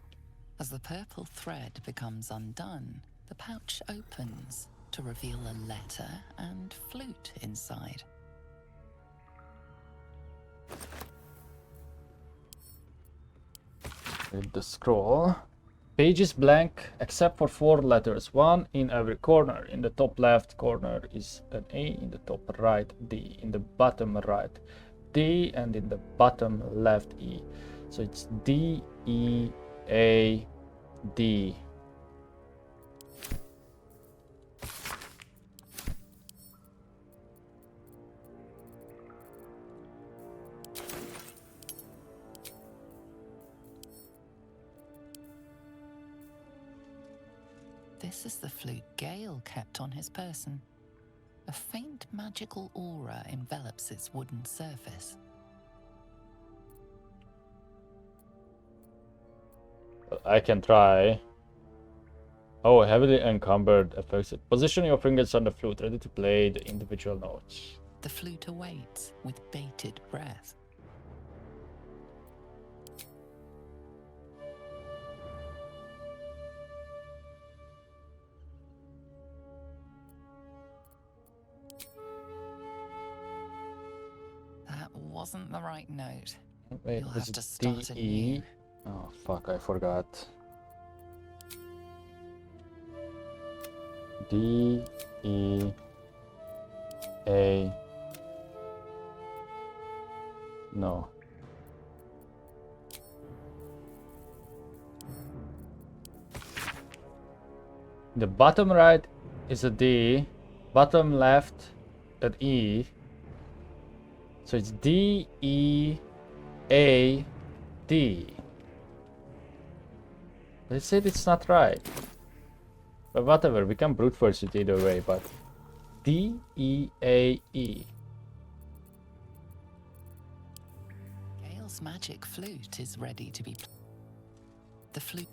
As the purple thread becomes undone, the pouch opens to reveal a letter and flute inside. Read the scroll. Page is blank except for 4 letters, one in every corner. In the top left corner is an A, in the top right D, in the bottom right D, and in the bottom left E. So it's D, E, A, D. This is the flute Gale kept on his person. A faint magical aura envelops its wooden surface. I can try. Oh, heavily encumbered effects. Position your fingers on the flute, ready to play the individual notes. The flute awaits with bated breath. That wasn't the right note. Wait, You'll was have to it start D-E? anew. Oh, fuck, I forgot. D, E, A. No. The bottom right is a D, bottom left an E. So it's D, E, A, D. They said it's not right. But whatever, we can brute force it either way, but D, E, A, E. Gale's magic flute is ready to be played. The flute.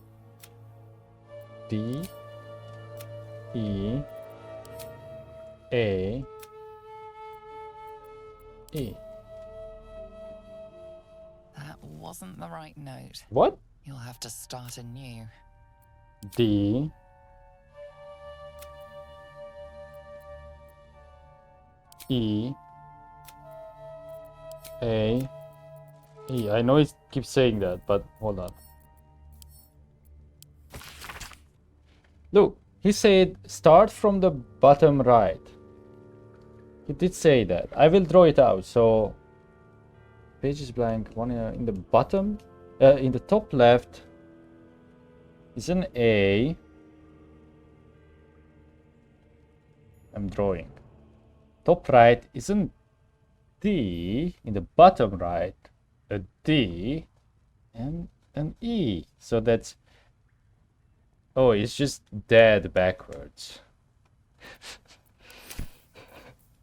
D, E, A, E. That wasn't the right note. What? You'll have to start anew. D, E, A, E. I know it keeps saying that, but hold on. Look, he said start from the bottom right. He did say that. I will draw it out. So page is blank. One in the bottom, in the top left is an A. I'm drawing. Top right is an D. In the bottom right, a D and an E. So that's... Oh, it's just dead backwards.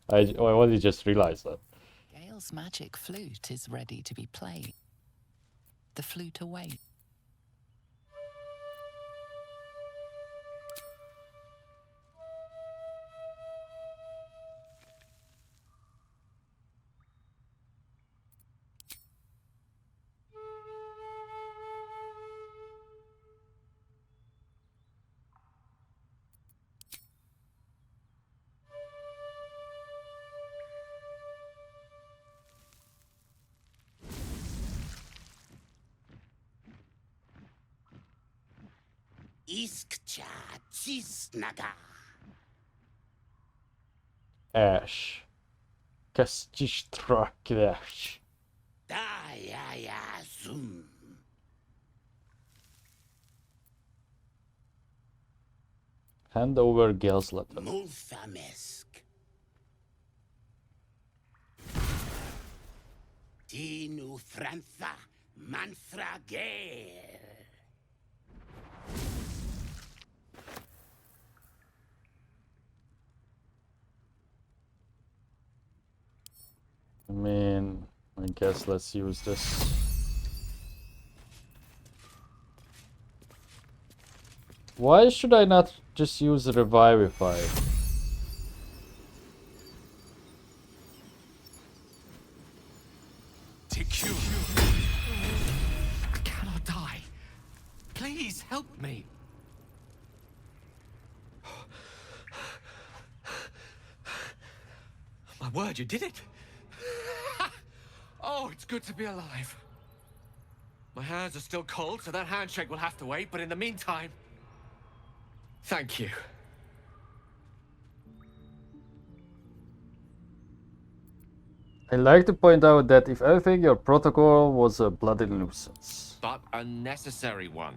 I only just realized that. Gale's magic flute is ready to be played. The flute awaits. Iskcha cisnaga. Ash. Kastistrakvash. Daya zum. Hand over Gale's letter. Multhamesk. Tinu frantha manthra Gale. I mean, I guess let's use this. Why should I not just use Revivify? Please help me. My word, you did it. Oh, it's good to be alive. My hands are still cold, so that handshake will have to wait, but in the meantime, thank you. I like to point out that if anything, your protocol was a bloody nuisance. But a necessary one.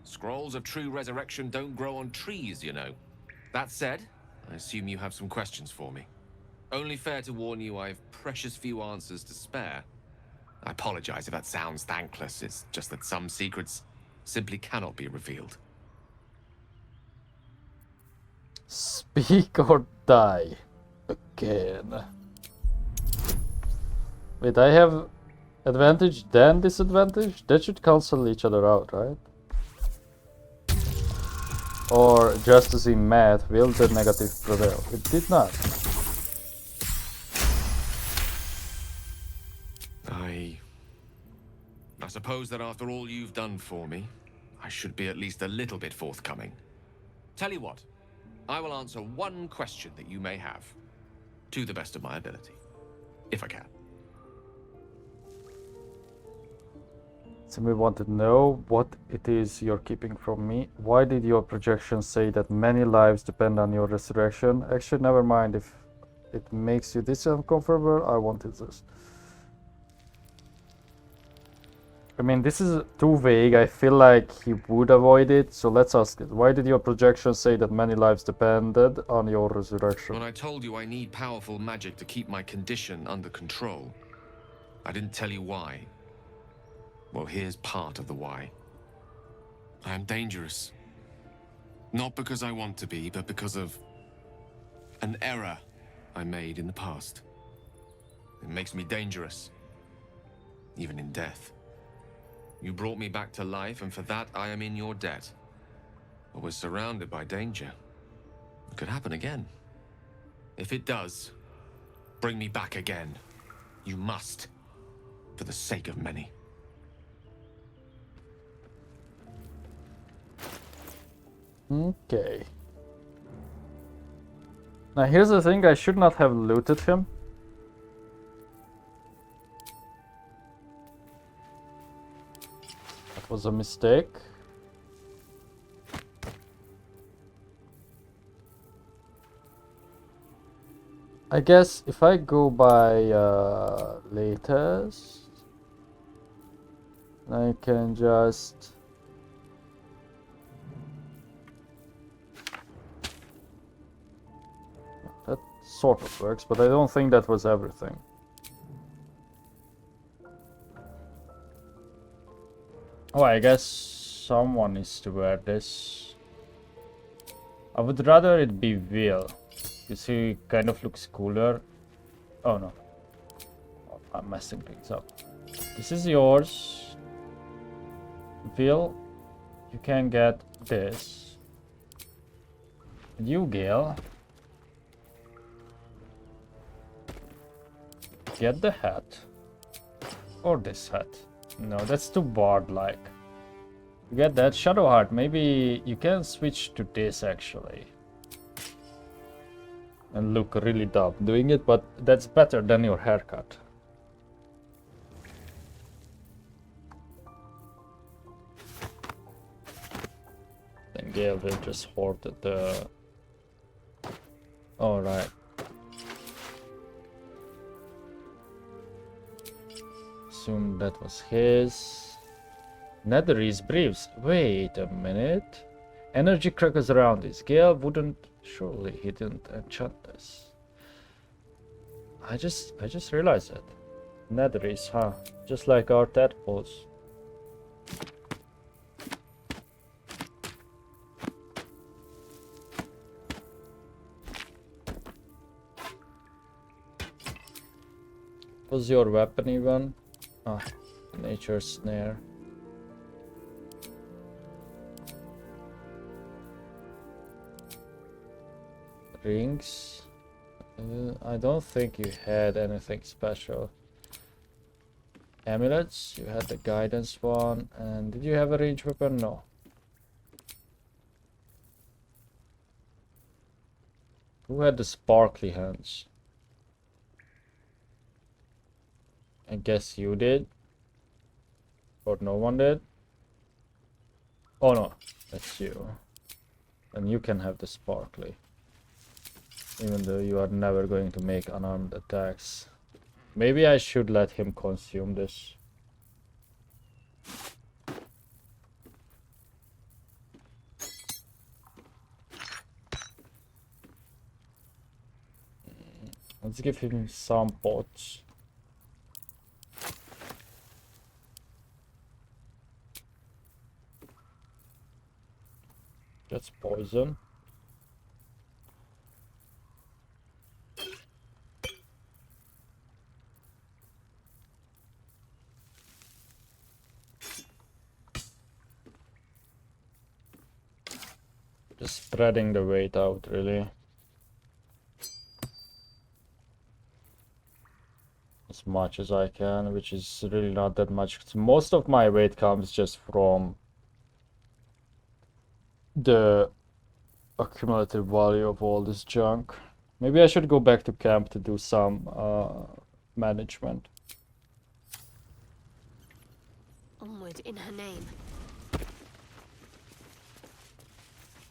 Scrolls of true resurrection don't grow on trees, you know. That said, I assume you have some questions for me. Only fair to warn you, I have precious few answers to spare. I apologize if that sounds thankless. It's just that some secrets simply cannot be revealed. Speak or die. Again. Wait, I have advantage then disadvantage? That should cancel each other out, right? Or just as in math, will the negative prevail? It did not. I suppose that after all you've done for me, I should be at least a little bit forthcoming. Tell you what, I will answer one question that you may have, to the best of my ability, if I can. Somebody want to know what it is you're keeping from me. Why did your projections say that many lives depend on your resurrection? Actually, never mind. If it makes you this uncomfortable, I wanted this. I mean, this is too vague. I feel like he would avoid it. So let's ask it. Why did your projections say that many lives depended on your resurrection? When I told you I need powerful magic to keep my condition under control, I didn't tell you why. Well, here's part of the why. I am dangerous. Not because I want to be, but because of an error I made in the past. It makes me dangerous, even in death. You brought me back to life, and for that I am in your debt. I was surrounded by danger. It could happen again. If it does, bring me back again. You must, for the sake of many. Okay. Now here's the thing, I should not have looted him. That was a mistake. I guess if I go by latest, I can just that sort of works, but I don't think that was everything. Oh, I guess someone needs to wear this. I would rather it be Will. You see, kind of looks cooler. Oh no. Oh, I'm messing things up. This is yours. Will, you can get this. And you, Gale, get the hat. Or this hat. No, that's too bard-like. You get that? Shadowheart, maybe you can switch to this actually. And look really dumb doing it, but that's better than your haircut. Then Gale will just hoard the... Alright. Assume that was his. Netherese briefs. Wait a minute. Energy crackers around this. Gale wouldn't... Surely he didn't enchant this. I just realized that. Netherese, huh? Just like our tadpoles. Was your weapon even? Ah, nature snare. Rings. I don't think you had anything special. Amulets, you had the guidance one, and did you have a range weapon? No. Who had the sparkly hands? I guess you did. Or no one did? Oh no, that's you. And you can have the sparkly. Even though you are never going to make unarmed attacks. Maybe I should let him consume this. Let's give him some pots. That's poison. Just spreading the weight out, really. As much as I can, which is really not that much. Most of my weight comes just from the accumulative value of all this junk. Maybe I should go back to camp to do some management. Onward in her name.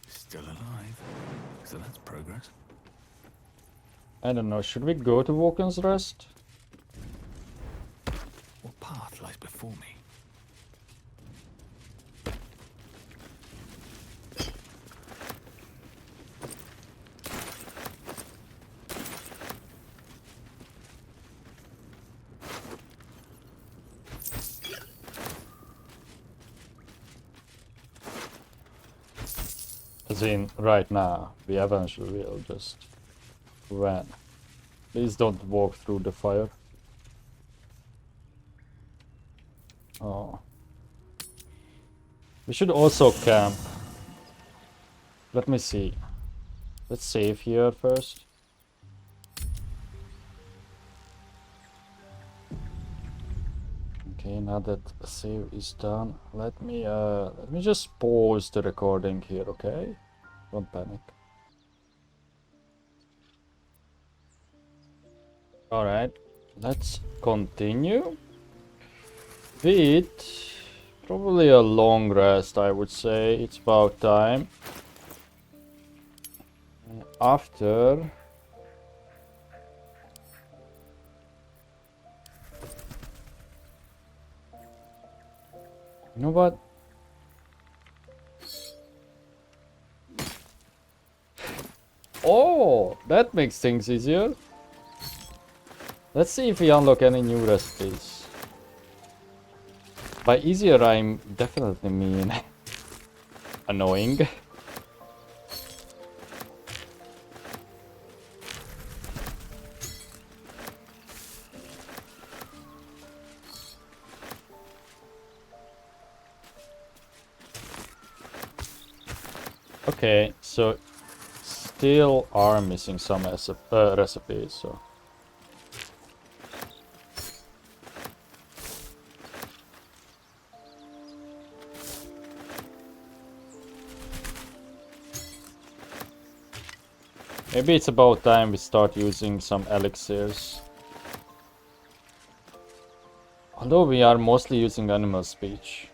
Still alive, so that's progress. I don't know, should we go to Vulcan's Rest? What path lies before me? As in, right now, we eventually will just run. Please don't walk through the fire. Oh. We should also camp. Let me see. Let's save here first. Okay, now that save is done, let me just pause the recording here, okay? Don't panic. Alright, let's continue with probably a long rest, I would say. It's about time. After you know what? Oh, that makes things easier. Let's see if we unlock any new recipes. By easier, I'm definitely mean annoying. Okay, so still are missing some recipes, so maybe it's about time we start using some elixirs. Although we are mostly using animal speech.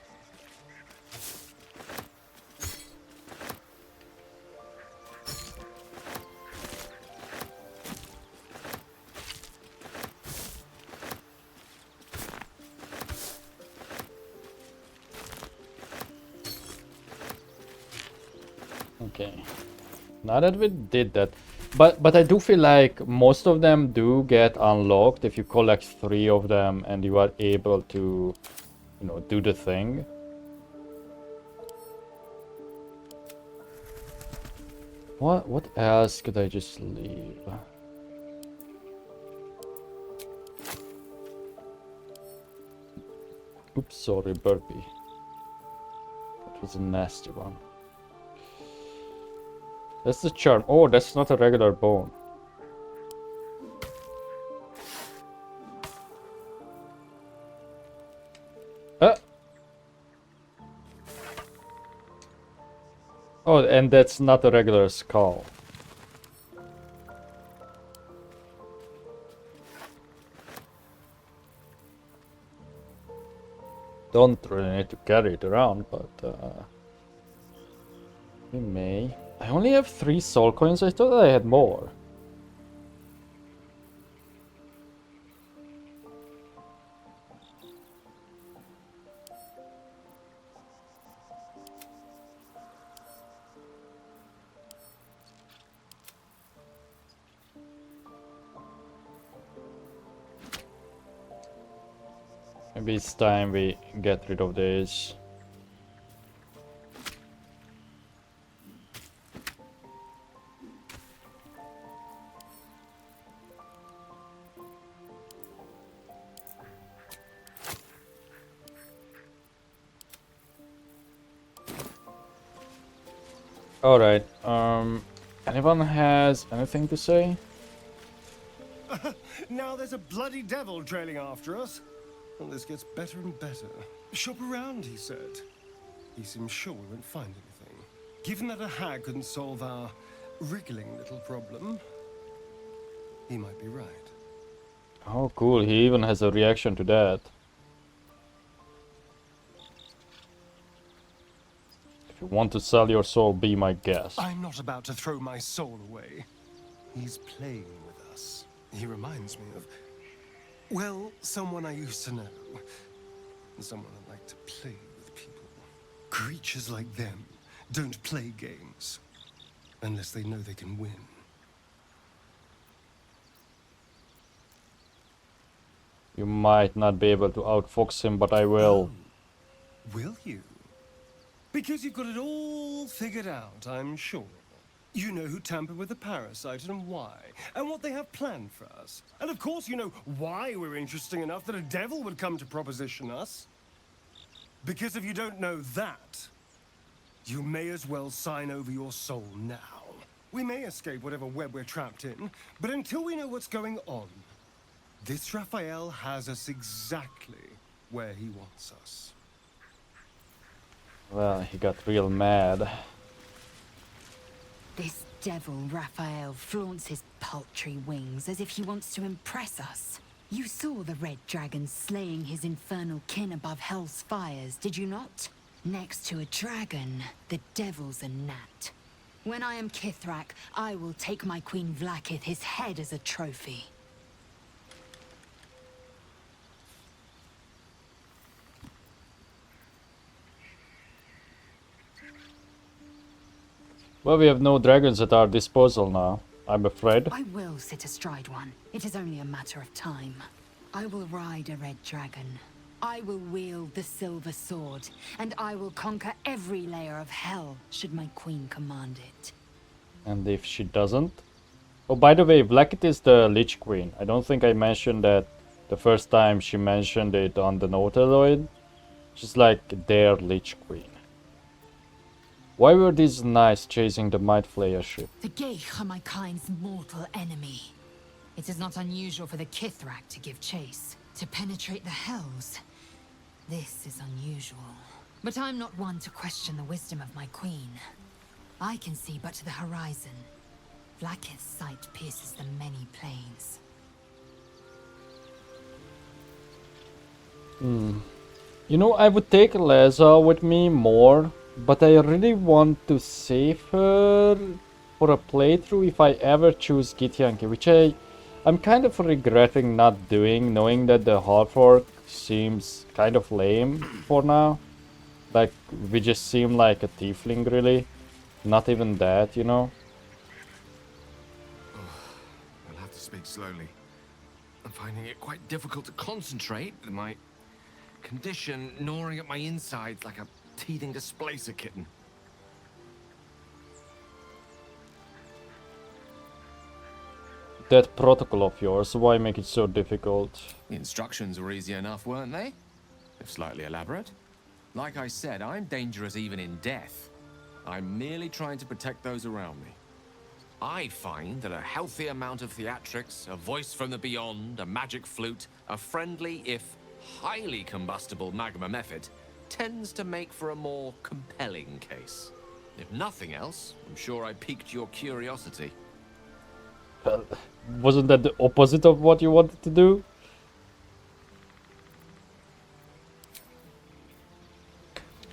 Okay, now that we did that, but I do feel like most of them do get unlocked if you collect 3 of them and you are able to, you know, do the thing. What else could I just leave? Oops, sorry, burpee. That was a nasty one. That's the charm. Oh, that's not a regular bone. Oh, and that's not a regular skull. Don't really need to carry it around, but we may. I only have 3 soul coins. I thought I had more. Maybe it's time we get rid of this. Alright, anyone has anything to say? Now there's a bloody devil trailing after us. Well, this gets better and better. Shop around, he said. He seems sure we won't find anything. Given that a hag couldn't solve our wriggling little problem, he might be right. Oh, cool. He even has a reaction to that. If you want to sell your soul, be my guest. I'm not about to throw my soul away. He's playing with us. He reminds me of, well, someone I used to know. Someone that liked to play with people. Creatures like them don't play games unless they know they can win. You might not be able to outfox him, but I will. Will you? Because you've got it all figured out, I'm sure. You know who tampered with the parasite and why, and what they have planned for us. And of course you know why we're interesting enough that a devil would come to proposition us. Because if you don't know that, you may as well sign over your soul now. We may escape whatever web we're trapped in, but until we know what's going on, this Raphael has us exactly where he wants us. Well, he got real mad. This devil Raphael flaunts his paltry wings as if he wants to impress us. You saw the red dragon slaying his infernal kin above hell's fires, did you not? Next to a dragon, the devil's a gnat. When I am Kithrak, I will take my Queen Vlaakith his head as a trophy. Well, we have no dragons at our disposal now, I'm afraid. I will sit astride one. It is only a matter of time. I will ride a red dragon. I will wield the silver sword, and I will conquer every layer of hell, should my queen command it. And if she doesn't? Oh, by the way, Vlaakith is the Lich Queen. I don't think I mentioned that the first time she mentioned it on the Nautiloid. She's like their Lich Queen. Why were these knights chasing the Might Flayer ship? The Geich are my kind's mortal enemy. It is not unusual for the Kithrak to give chase, to penetrate the hells. This is unusual. But I'm not one to question the wisdom of my queen. I can see but to the horizon. Vlaakith's sight pierces the many planes. You know, I would take Leza with me more, but I really want to save her for a playthrough if I ever choose Githyanki, which I'm kind of regretting not doing, knowing that the Half-Orc seems kind of lame for now. Like, we just seem like a tiefling, really. Not even that, you know? I'll have to speak slowly. I'm finding it quite difficult to concentrate with my condition gnawing at my insides like a teething displacer kitten. That protocol of yours, why make it so difficult? The instructions were easy enough, weren't they? If slightly elaborate. Like I said, I'm dangerous even in death. I'm merely trying to protect those around me. I find that a healthy amount of theatrics, a voice from the beyond, a magic flute, a friendly, if highly combustible magma method, tends to make for a more compelling case. If nothing else, I'm sure I piqued your curiosity. Wasn't that the opposite of what you wanted to do?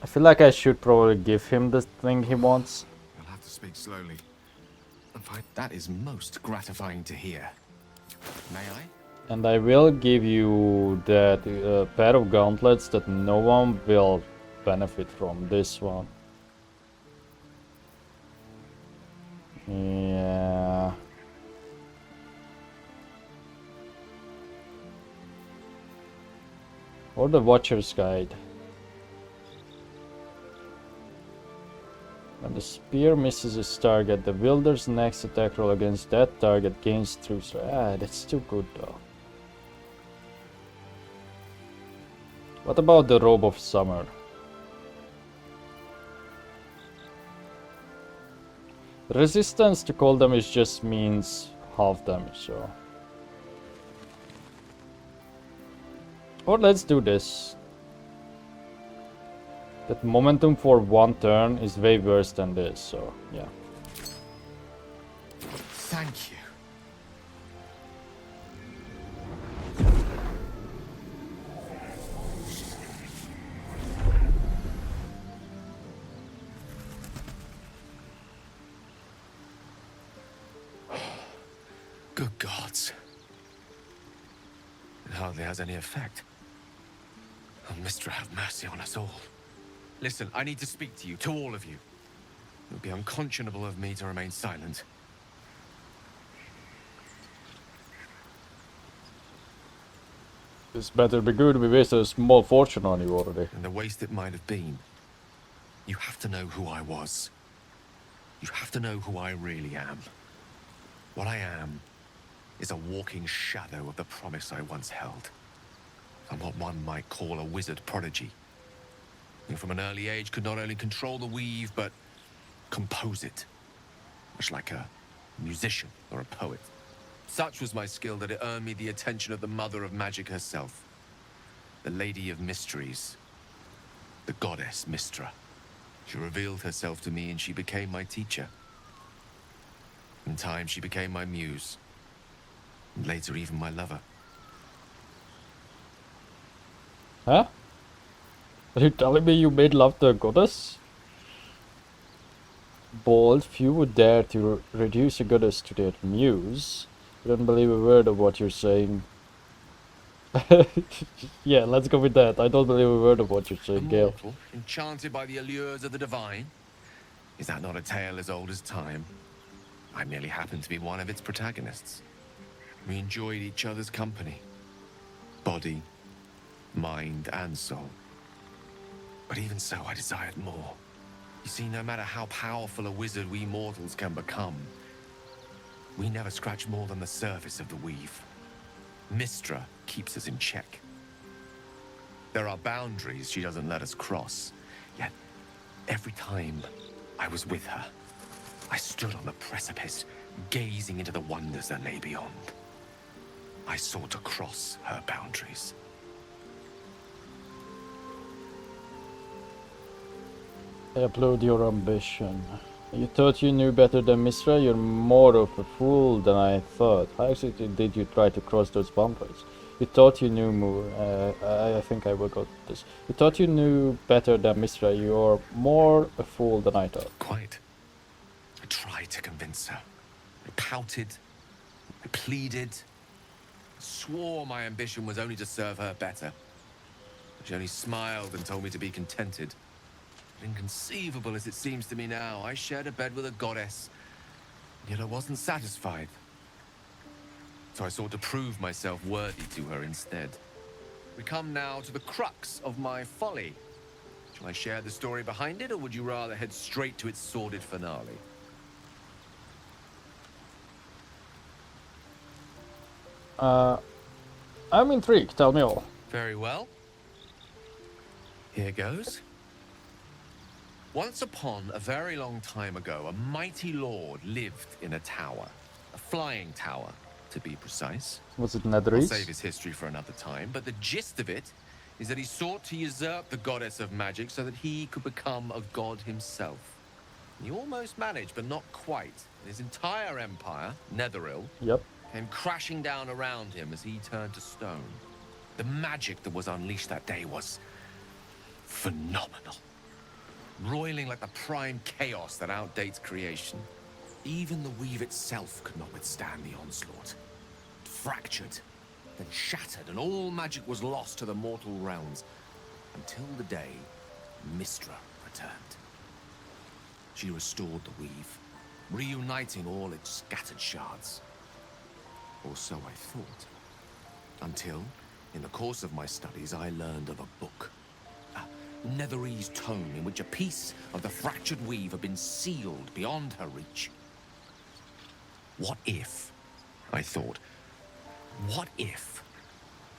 I feel like I should probably give him the thing he wants. You'll have to speak slowly. That is most gratifying to hear. May I? And I will give you that pair of gauntlets that no one will benefit from. This one. Yeah. Or the Watcher's Guide. When the spear misses its target, the wielder's next attack roll against that target gains true strike. Ah, that's still good though. What about the Robe of Summer? Resistance to cold damage just means half damage, so. Or let's do this. That momentum for one turn is way worse than this, so yeah. Thank you. Good gods. It hardly has any effect. Oh, Mistra, have mercy on us all. Listen, I need to speak to you, to all of you. It would be unconscionable of me to remain silent. This better be good. We wasted a small fortune on you already. And the waste it might have been. You have to know who I was. You have to know who I really am. What I am is a walking shadow of the promise I once held. I'm what one might call a wizard prodigy. Who from an early age could not only control the weave, but compose it. Much like a musician or a poet. Such was my skill that it earned me the attention of the mother of magic herself. The Lady of Mysteries. The goddess Mistra. She revealed herself to me and she became my teacher. In time, she became my muse. And later, even my lover. Huh? Are you telling me you made love to a goddess? Bold, few would dare to reduce a goddess to their muse. I don't believe a word of what you're saying. Yeah, let's go with that. I don't believe a word of what you're saying, Gale. Immortal, enchanted by the allures of the divine. Is that not a tale as old as time? I merely happened to be one of its protagonists. We enjoyed each other's company. Body, mind, and soul. But even so, I desired more. You see, no matter how powerful a wizard we mortals can become, we never scratch more than the surface of the weave. Mistra keeps us in check. There are boundaries she doesn't let us cross. Yet, every time I was with her, I stood on the precipice, gazing into the wonders that lay beyond. I sought to cross her boundaries. I applaud your ambition. You thought you knew better than Mistra? You're more of a fool than I thought. How exactly did you try to cross those boundaries? You thought you knew more. I think I will go with this. You thought you knew better than Mistra. You're more a fool than I thought. Quite. I tried to convince her. I pouted. I pleaded. Swore my ambition was only to serve her better. She only smiled and told me to be contented. Inconceivable as it seems to me now, I shared a bed with a goddess, yet I wasn't satisfied. So I sought to prove myself worthy to her instead. We come now to the crux of my folly. Shall I share the story behind it, or would you rather head straight to its sordid finale? I'm intrigued. Tell me all. Very well. Here goes. Once upon a very long time ago, a mighty lord lived in a tower. A flying tower, to be precise. Was it I'll Netherese? save his history for another time, but the gist of it is that he sought to usurp the goddess of magic so that he could become a god himself. He almost managed, but not quite. His entire empire, Netheril, came crashing down around him as he turned to stone. The magic that was unleashed that day was phenomenal. roiling like the prime chaos that outdates creation. Even the weave itself could not withstand the onslaught. It fractured, then shattered, and all magic was lost to the mortal realms, until the day Mystra returned. She restored the weave, reuniting all its scattered shards. Or so I thought. Until, in the course of my studies, I learned of a book. A Netherese tome in which a piece of the fractured weave had been sealed beyond her reach. What if, I thought, what if,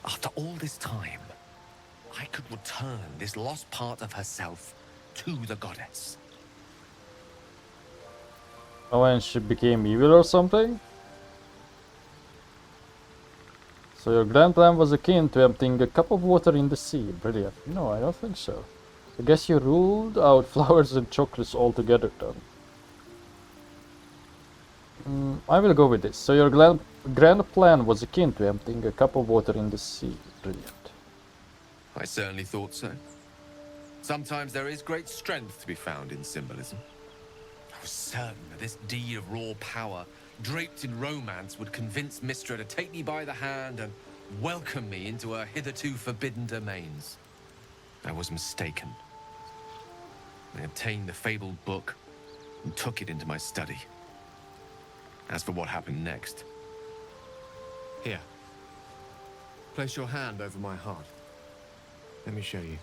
after all this time, I could return this lost part of herself to the goddess? Oh, and she became evil or something? So your grand plan was akin to emptying a cup of water in the sea. Brilliant. No, I don't think so. I guess you ruled out flowers and chocolates altogether then. I will go with this. So your grand plan was akin to emptying a cup of water in the sea. Brilliant. I certainly thought so. Sometimes there is great strength to be found in symbolism. I was certain that this deed of raw power, draped in romance, would convince Mystra to take me by the hand and welcome me into her hitherto forbidden domains. I was mistaken. I obtained the fabled book and took it into my study. As for what happened next... Here. Place your hand over my heart. Let me show you.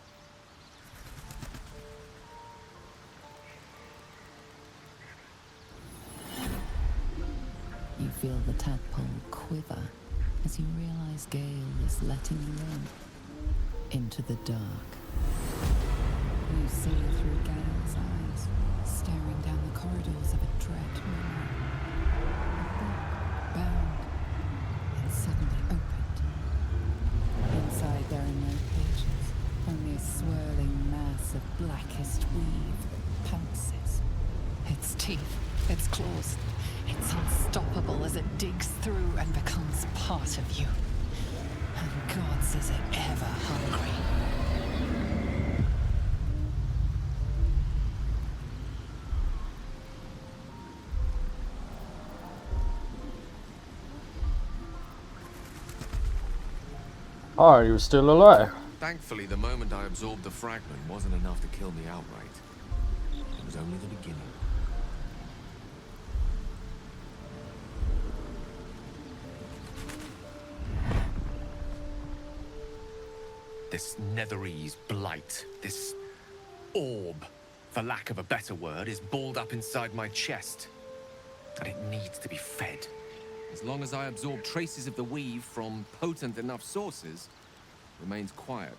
You feel the tadpole quiver as you realize Gale is letting you in. Into the dark. You see through Gale's eyes, staring down the corridors of a dread memory. A book bound and suddenly opened. Inside there are no pages, only a swirling mass of blackest weave pounces. Its teeth, its claws, it's unstoppable as it digs through and becomes part of you. And gods, is it ever hungry. Are you still alive? Thankfully, the moment I absorbed the fragment wasn't enough to kill me outright. It was only the beginning. This Netherese blight, this orb, for lack of a better word, is balled up inside my chest. And it needs to be fed. As long as I absorb traces of the weave from potent enough sources, it remains quiet.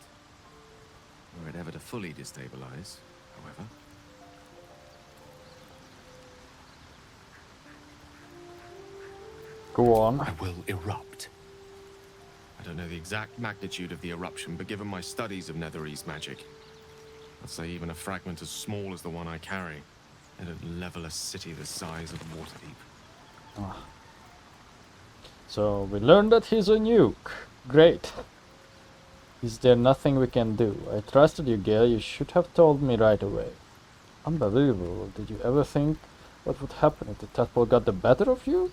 Were it ever to fully destabilize, however. Go on. I will erupt. I don't know the exact magnitude of the eruption, but given my studies of Netherese magic, I'd say even a fragment as small as the one I carry, it'd level a city the size of Waterdeep. Ah. So we learned that he's a nuke. Great. Is there nothing we can do? I trusted you, Gale. You should have told me right away. Unbelievable. Did you ever think what would happen if the tadpole got the better of you?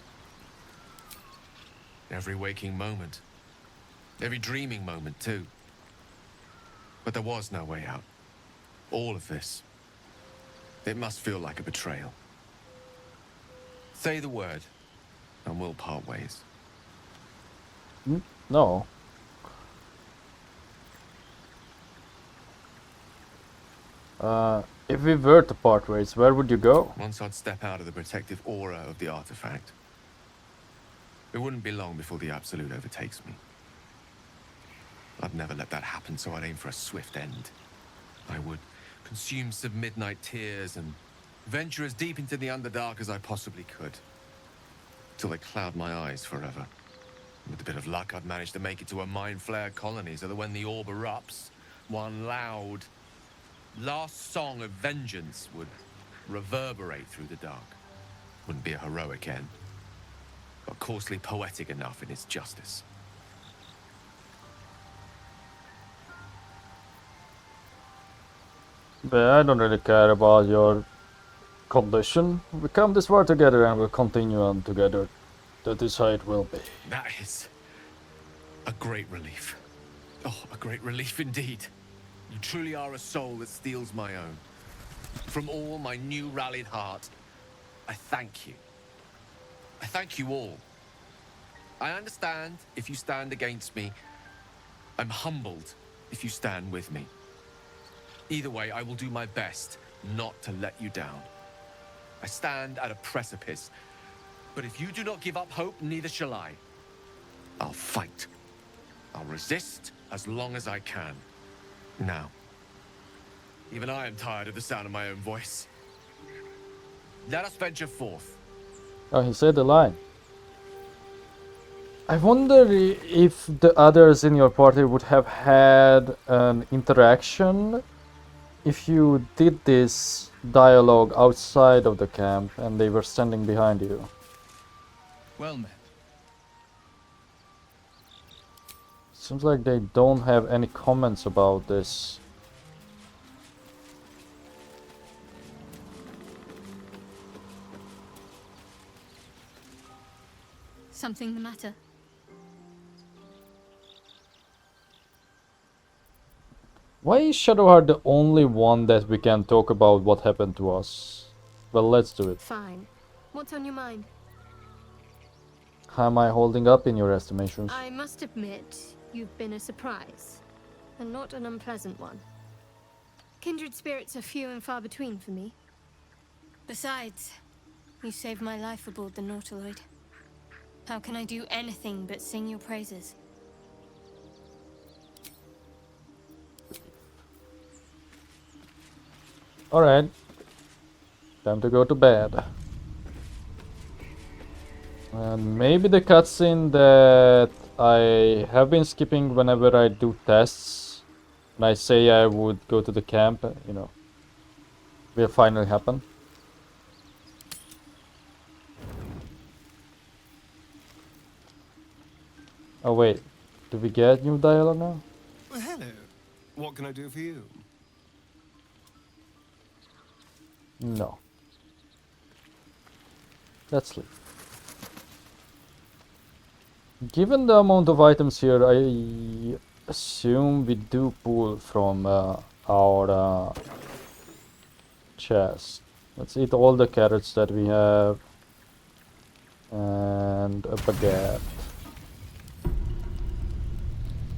Every waking moment. Every dreaming moment, too. But there was no way out. All of this. It must feel like a betrayal. Say the word, and we'll part ways. No. If we were to part ways, where would you go? Once I'd step out of the protective aura of the artifact, it wouldn't be long before the Absolute overtakes me. I'd never let that happen, so I'd aim for a swift end. I would consume some midnight tears and venture as deep into the Underdark as I possibly could, till they cloud my eyes forever. With a bit of luck, I'd manage to make it to a mind-flared colony, so that when the orb erupts, one loud, last song of vengeance would reverberate through the dark. Wouldn't be a heroic end, but coarsely poetic enough in its justice. But I don't really care about your condition. We come this far together and we'll continue on together. That is how it will be. That is a great relief. Oh, a great relief indeed. You truly are a soul that steals my own. From all my new rallied heart, I thank you. I thank you all. I understand if you stand against me. I'm humbled if you stand with me. Either way, I will do my best not to let you down. I stand at a precipice, but if you do not give up hope, neither shall I. I'll fight. I'll resist as long as I can. Now, even I am tired of the sound of my own voice. Let us venture forth. Oh, he said the line. I wonder if the others in your party would have had an interaction if you did this dialogue outside of the camp and they were standing behind you. Well met. Seems like they don't have any comments about this. Something the matter? Why is Shadowheart the only one that we can talk about what happened to us? Well, let's do it. Fine. What's on your mind? How am I holding up in your estimations? I must admit, you've been a surprise, and not an unpleasant one. Kindred spirits are few and far between for me. Besides, you saved my life aboard the Nautiloid. How can I do anything but sing your praises? Alright. Time to go to bed. And maybe the cutscene that I have been skipping whenever I do tests, and I say I would go to the camp, you know, will finally happen. Oh wait, do we get new dialogue now? Well, hello. What can I do for you? No. Let's leave. Given the amount of items here, I assume we do pull from our chest. Let's eat all the carrots that we have. And a baguette.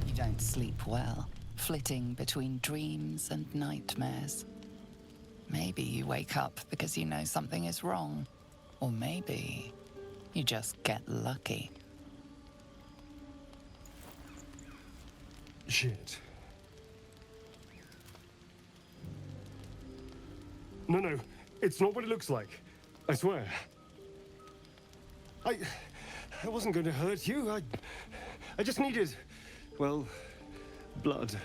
You don't sleep well, flitting between dreams and nightmares. Maybe you wake up because you know something is wrong. Or maybe you just get lucky. Shit. No, it's not what it looks like. I swear. I wasn't going to hurt you. I just needed, well, blood.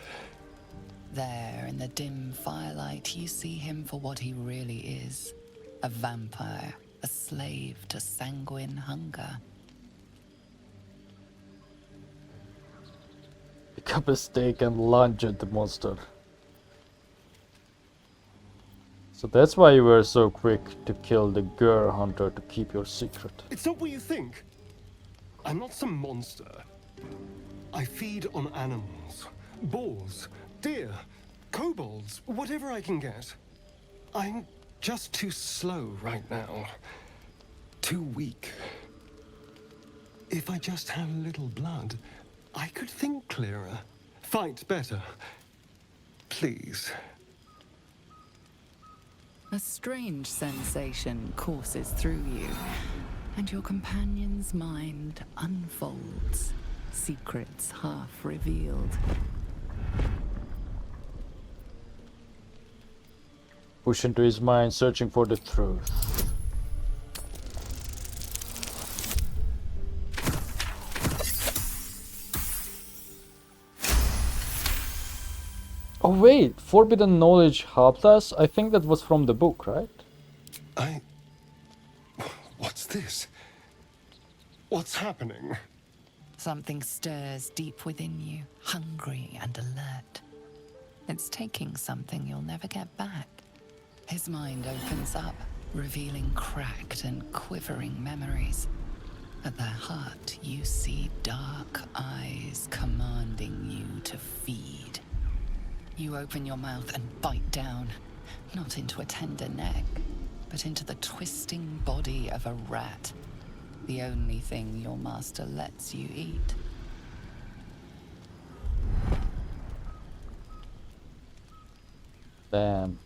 There, in the dim firelight, you see him for what he really is. A vampire, a slave to sanguine hunger. Pick up a stake and lunge at the monster. So that's why you were so quick to kill the girl hunter to keep your secret. It's not what you think. I'm not some monster. I feed on animals. Boars, deer, kobolds, whatever I can get. I'm just too slow right now. Too weak. If I just had a little blood, I could think clearer. Fight better. Please. A strange sensation courses through you, and your companion's mind unfolds, secrets half revealed. Push into his mind, searching for the truth. Oh wait, Forbidden Knowledge helped us? I think that was from the book, right? What's this? What's happening? Something stirs deep within you, hungry and alert. It's taking something you'll never get back. His mind opens up, revealing cracked and quivering memories. At their heart, you see dark eyes commanding you to feed. You open your mouth and bite down, not into a tender neck, but into the twisting body of a rat, the only thing your master lets you eat. Damn.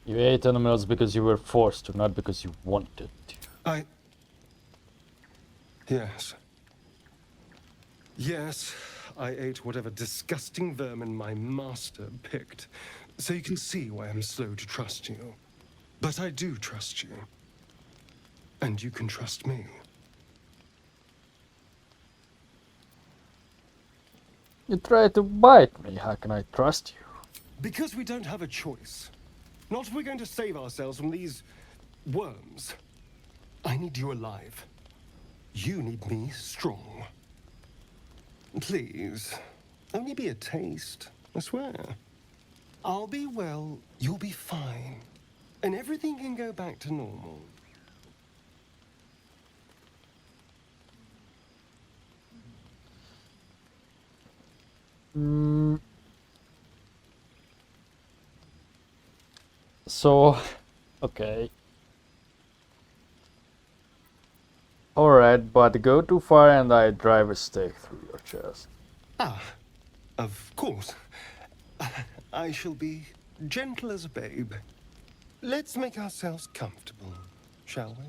You ate animals because you were forced to, not because you wanted to. Yes. Yes, I ate whatever disgusting vermin my master picked. So you can see why I'm slow to trust you. But I do trust you. And you can trust me. You tried to bite me, how can I trust you? Because we don't have a choice. Not if we're going to save ourselves from these worms. I need you alive. You need me strong. Please, only be a taste, I swear. I'll be well, you'll be fine. And everything can go back to normal. So, okay. Alright, but go too far and I drive a stake through your chest. Ah, of course. I shall be gentle as a babe. Let's make ourselves comfortable, shall we?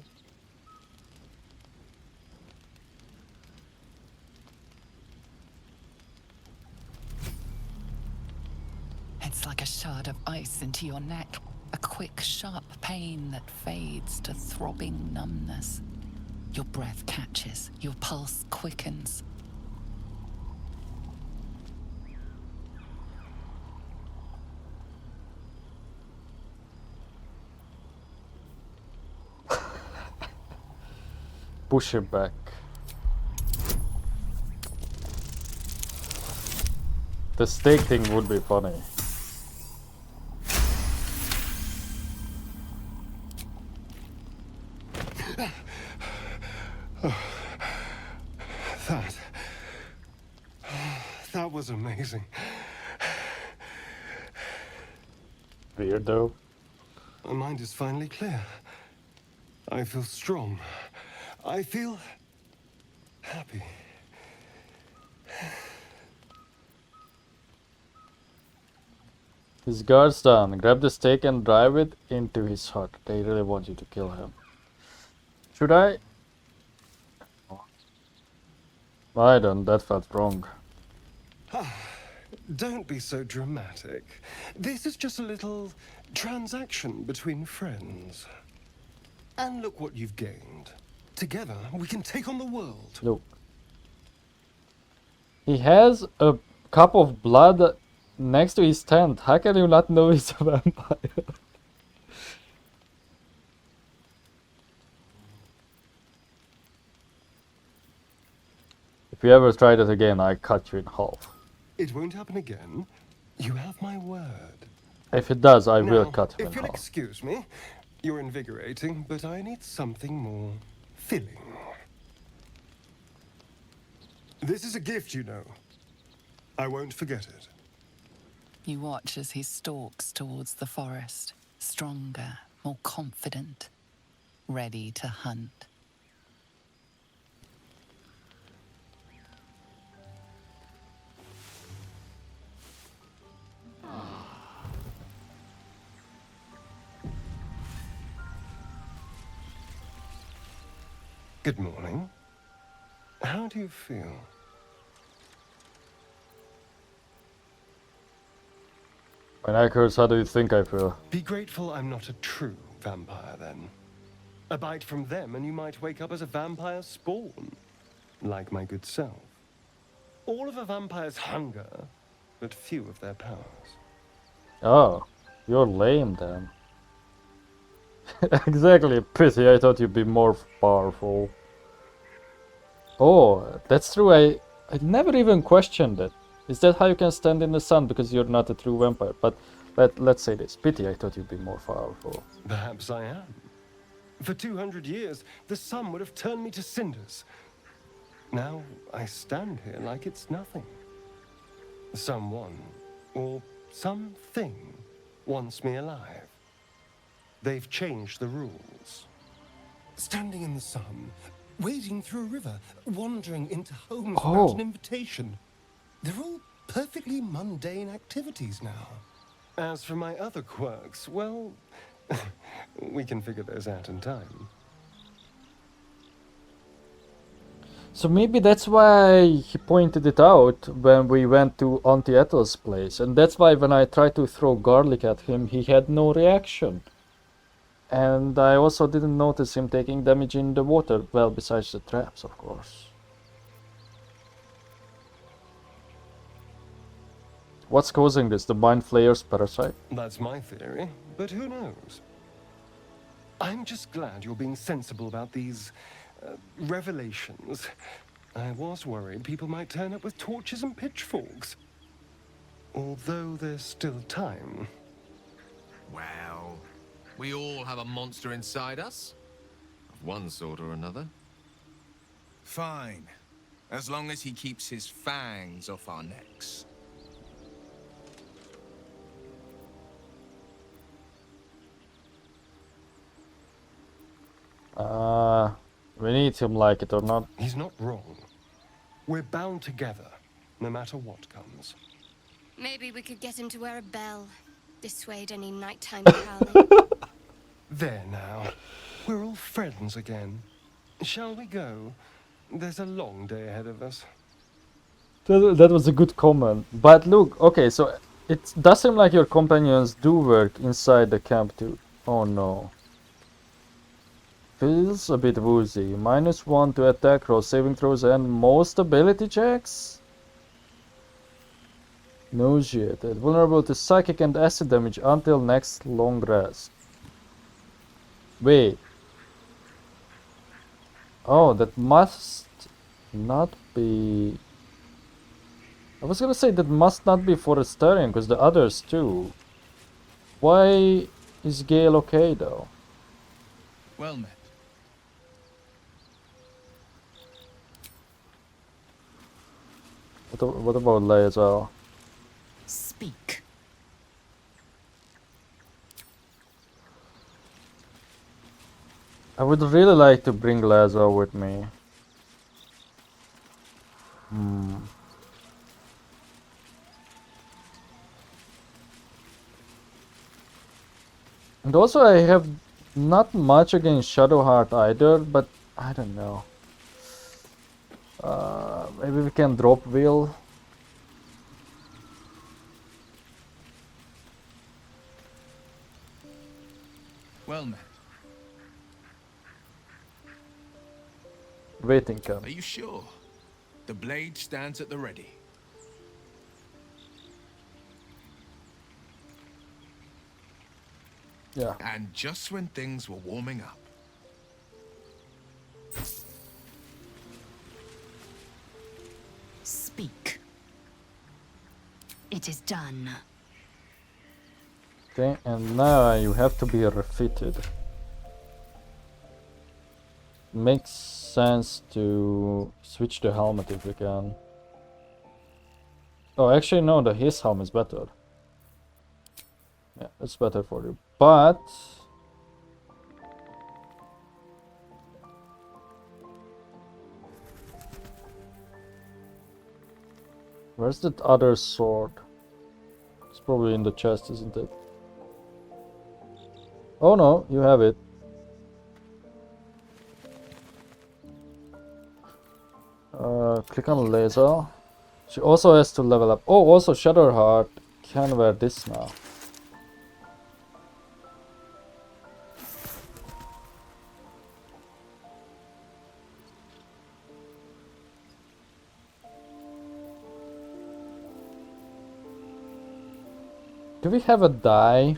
It's like a shard of ice into your neck. A quick, sharp pain that fades to throbbing numbness. Your breath catches, your pulse quickens. Push it back. The stake thing would be funny. That was amazing. Weirdo. My mind is finally clear. I feel strong. I feel happy. His guard's down. Grab the stake and drive it into his heart. They really want you to kill him. Should I? I don't. That felt wrong. Don't be so dramatic. This is just a little transaction between friends. And look what you've gained. Together, we can take on the world. Look. He has a cup of blood next to his tent. How can you not know he's a vampire? If you ever try that again, I cut you in half. It won't happen again. You have my word. If it does, I will Now, cut him in if you'll half. excuse me, you're invigorating, but I need something more filling. This is a gift, you know. I won't forget it. You watch as he stalks towards the forest, stronger, more confident, ready to hunt. Good morning. How do you feel? When I curse, how do you think I feel? Be grateful I'm not a true vampire, then. A bite from them and you might wake up as a vampire spawn, like my good self. All of a vampire's hunger, but few of their powers. Oh, you're lame then. Exactly, pity, I thought you'd be more powerful. Oh, that's true, I never even questioned it. Is that how you can stand in the sun because you're not a true vampire? But let's say this. Pity, I thought you'd be more powerful. Perhaps I am. For 200 years, the sun would have turned me to cinders. Now I stand here like it's nothing. Someone, or something, wants me alive. They've changed the rules. Standing in the sun, wading through a river, wandering into homes without an invitation. They're all perfectly mundane activities now. As for my other quirks, well, we can figure those out in time. So maybe that's why he pointed it out when we went to Auntie Ethel's place. And that's why when I tried to throw garlic at him, he had no reaction. And I also didn't notice him taking damage in the water. Well, besides the traps, of course. What's causing this? The Mind Flayer's parasite? That's my theory, but who knows? I'm just glad you're being sensible about these revelations. I was worried people might turn up with torches and pitchforks. Although there's still time. Well, we all have a monster inside us. Of one sort or another. Fine. As long as he keeps his fangs off our necks. We need him, like it or not. He's not wrong. We're bound together, no matter what comes. Maybe we could get him to wear a bell. Dissuade any nighttime prowling. There now. We're all friends again. Shall we go? There's a long day ahead of us. That was a good comment. But look, okay, so it does seem like your companions do work inside the camp too. Oh no. Feels a bit woozy. -1 to attack rolls, saving throws, and most ability checks? Nauseated. Vulnerable to psychic and acid damage until next long rest. Wait. Oh, that must not be... I was gonna say that must not be for Astarion, because the others too. Why is Gale okay though? Well met. What about Lay as well? Speak. I would really like to bring Lazo with me. And also I have not much against Shadowheart either, but I don't know. Maybe we can drop Will. Well met. Waiting camp. Are you sure? The blade stands at the ready. Yeah. And just when things were warming up. Speak. It is done. Okay, and now you have to be refitted. Makes sense to switch the helmet if we can. Oh, actually no, his helmet is better. Yeah, it's better for you. But where's that other sword? It's probably in the chest, isn't it? Oh no, you have it. Click on laser. She also has to level up. Oh, also Shadowheart can wear this now. Do we have a die?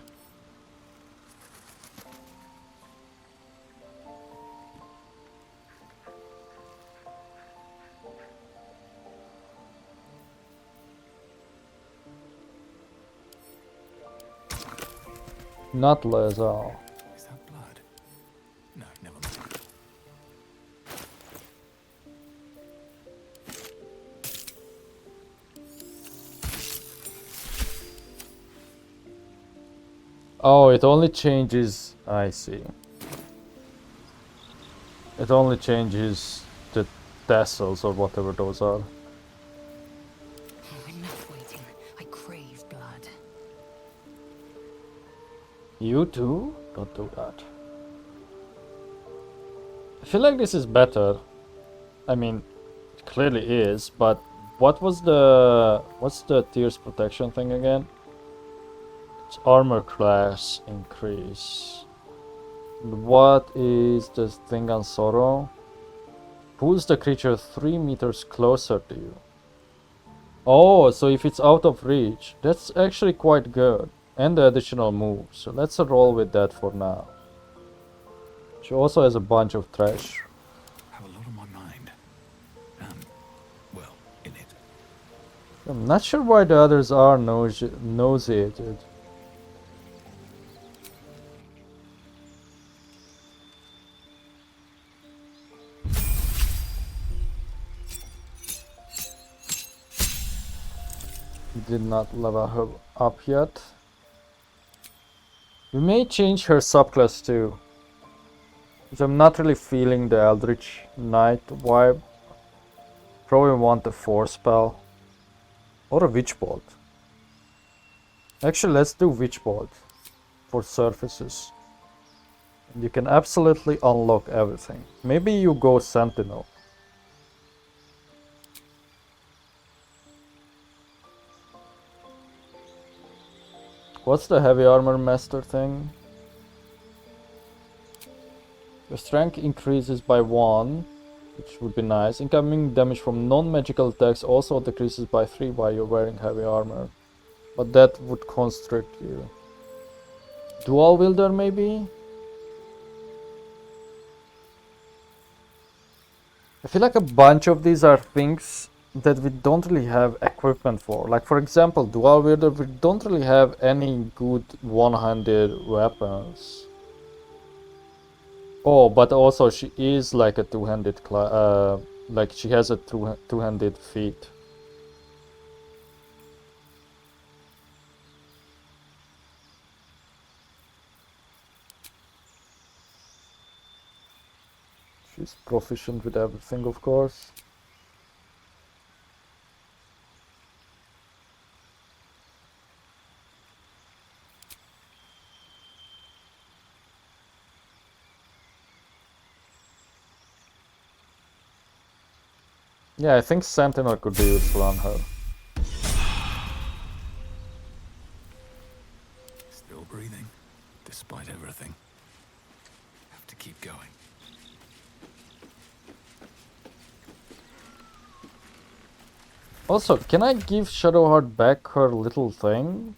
Not Lazar. Is that blood? No, never mind. Oh, it only changes. I see. It only changes the tassels or whatever those are. Enough waiting. I crave blood. You too? Don't do that. I feel like this is better. I mean, it clearly is, but what's the Tears protection thing again? It's armor class increase. What is the thing on Sorrow? Pulls the creature 3 meters closer to you. Oh, so if it's out of reach, that's actually quite good. And the additional move. So let's roll with that for now. She also has a bunch of trash. Have a lot on my mind. Well, in it. I'm not sure why the others are nauseated. Did not level her up yet. We may change her subclass too. Because I'm not really feeling the Eldritch Knight vibe. Probably want a Force spell. Or a Witch Bolt. Actually, let's do Witch Bolt. For surfaces. And you can absolutely unlock everything. Maybe you go Sentinel. What's the heavy armor master thing? Your strength increases by 1, which would be nice. Incoming damage from non-magical attacks also decreases by 3 while you're wearing heavy armor. But that would constrict you. Dual wielder maybe? I feel like a bunch of these are things that we don't really have equipment for. Like for example, dual wielder, we don't really have any good one-handed weapons. Oh, but also she is like a two-handed like she has a two-handed feat. She's proficient with everything, of course. Yeah, I think Sentinel could be useful on her. Still breathing, despite everything. Have to keep going. Also, can I give Shadowheart back her little thing?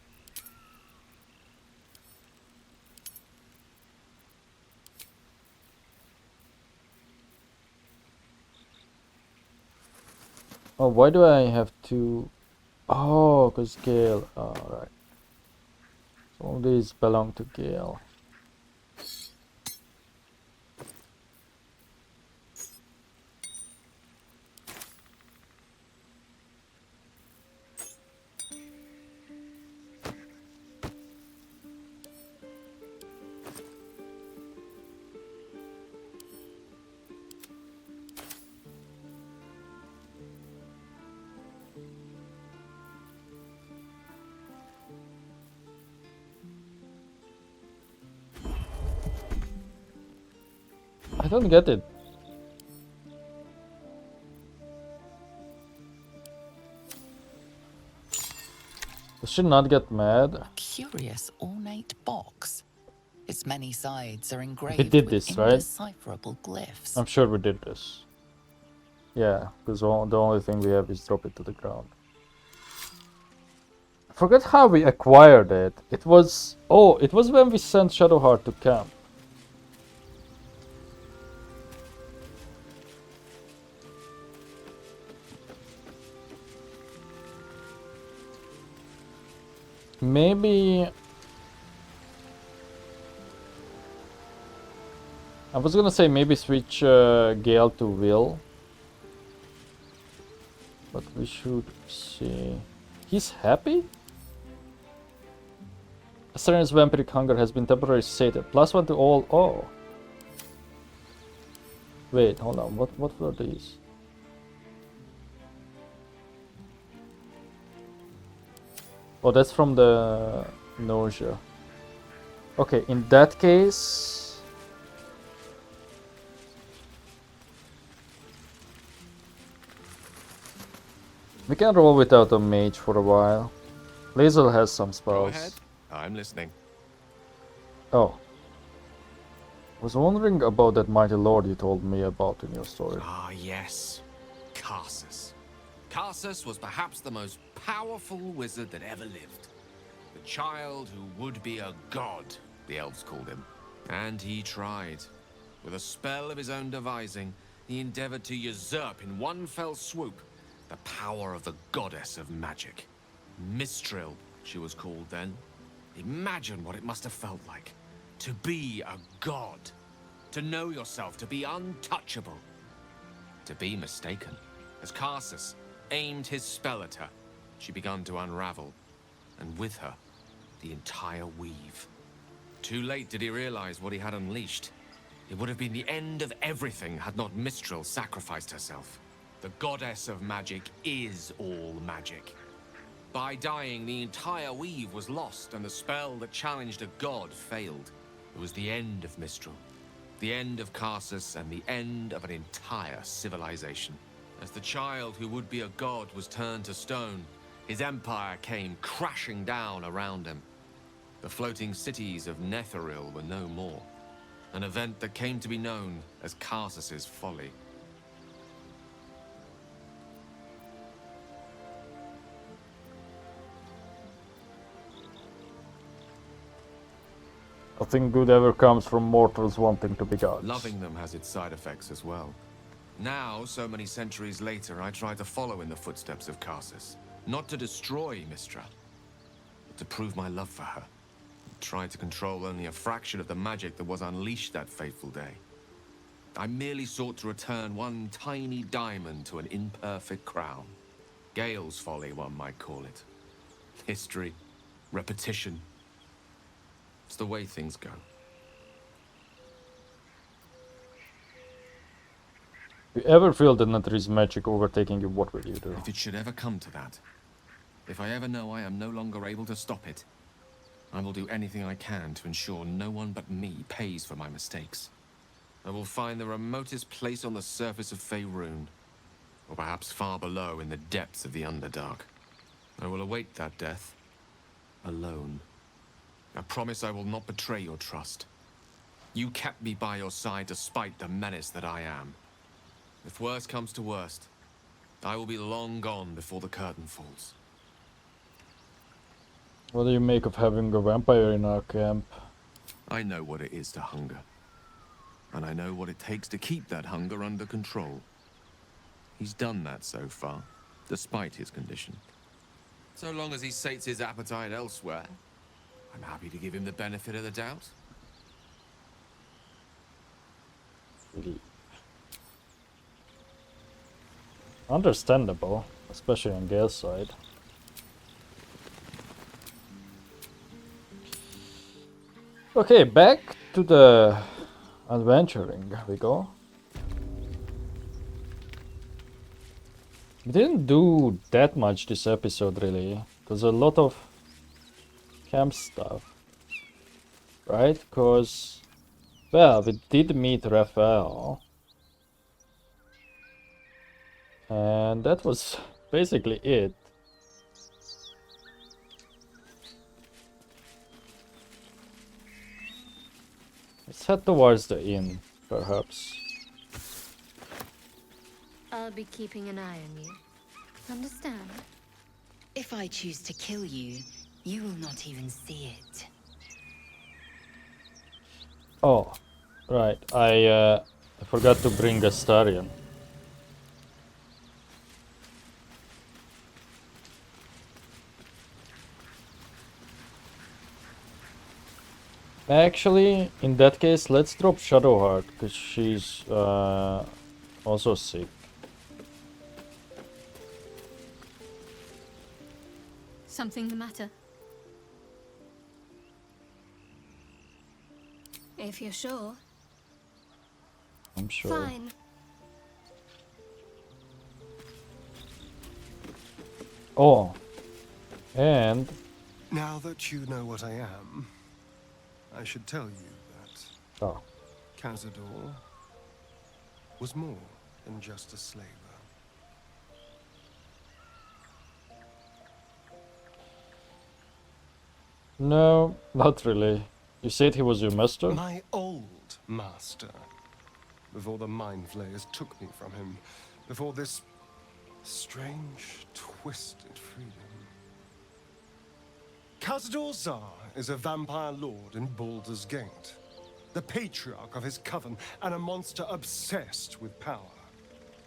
Oh, why do I have to... Oh, because Gale. Oh, right. So all these belong to Gale. I don't get it. Does she not get mad? A curious ornate box. Its many sides are We engraved did with this, right? indecipherable glyphs. I'm sure we did this. Yeah, because the only thing we have is drop it to the ground. I forgot how we acquired it. It was... Oh, it was when we sent Shadowheart to camp. Maybe... I was gonna say maybe switch Gale to Will. But we should see. He's happy? Astarion's vampiric hunger has been temporarily sated. +1 to all. Oh. Wait, hold on. What were these? Oh, that's from the nausea. Okay, in that case, we can roll without a mage for a while. Lazel has some spells. Go ahead. I'm listening. Oh. Was wondering about that mighty lord you told me about in your story. Ah, yes. Karsus. Karsus was perhaps the most powerful wizard that ever lived. The child who would be a god, the elves called him. And he tried. With a spell of his own devising, he endeavored to usurp in one fell swoop the power of the goddess of magic. Mistral, she was called then. Imagine what it must have felt like. To be a god. To know yourself, to be untouchable. To be mistaken. As Karsus aimed his spell at her, she began to unravel. And with her, the entire weave. Too late did he realize what he had unleashed. It would have been the end of everything had not Mistral sacrificed herself. The goddess of magic is all magic. By dying, the entire weave was lost, and the spell that challenged a god failed. It was the end of Mistral, the end of Karsus, and the end of an entire civilization. As the child who would be a god was turned to stone, his empire came crashing down around him. The floating cities of Netheril were no more, an event that came to be known as Karsus's folly. Nothing good ever comes from mortals wanting to be gods. Loving them has its side effects as well. Now, so many centuries later, I try to follow in the footsteps of Karsus. Not to destroy Mistra, but to prove my love for her. Try to control only a fraction of the magic that was unleashed that fateful day. I merely sought to return one tiny diamond to an imperfect crown. Gale's folly, one might call it. History, repetition. It's the way things go. If you ever feel that Natri's magic overtaking you, what will you do? If it should ever come to that, if I ever know I am no longer able to stop it, I will do anything I can to ensure no one but me pays for my mistakes. I will find the remotest place on the surface of Faerun, or perhaps far below in the depths of the Underdark. I will await that death, alone. I promise I will not betray your trust. You kept me by your side despite the menace that I am. If worst comes to worst, I will be long gone before the curtain falls. What do you make of having a vampire in our camp? I know what it is to hunger. And I know what it takes to keep that hunger under control. He's done that so far, despite his condition. So long as he sates his appetite elsewhere, I'm happy to give him the benefit of the doubt. Understandable, especially on Gale's side. Okay, back to the adventuring we go. We didn't do that much this episode really. There's a lot of camp stuff, right? Because, well, we did meet Raphael. And that was basically it. Let's head towards the inn, perhaps. I'll be keeping an eye on you. Understand? If I choose to kill you, you will not even see it. Oh, right. I forgot to bring Astarion. Actually, in that case, let's drop Shadowheart, because she's also sick. Something the matter? If you're sure. I'm sure. Fine. Oh, and Now that you know what I am, I should tell you that oh, Cazador was more than just a slaver. no, not really. You said he was your master? My old master. Before the Mind Flayers took me from him. Before this strange, twisted freedom. Cazador Zar is a vampire lord in Baldur's Gate. The patriarch of his coven, and a monster obsessed with power.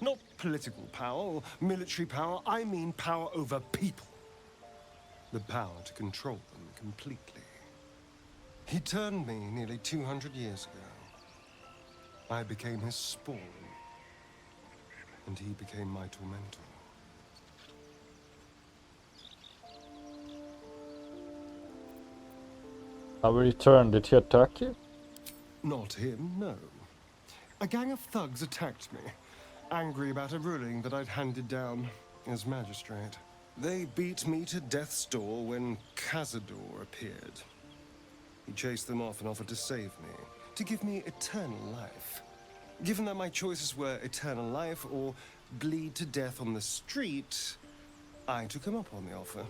Not political power or military power, I mean power over people. The power to control them completely. He turned me nearly 200 years ago. I became his spawn, and he became my tormentor. I returned. Did he attack you? Not him, no. A gang of thugs attacked me, angry about a ruling that I'd handed down as magistrate. They beat me to death's door when Cazador appeared. He chased them off and offered to save me, to give me eternal life. Given that my choices were eternal life or bleed to death on the street, I took him up on the offer.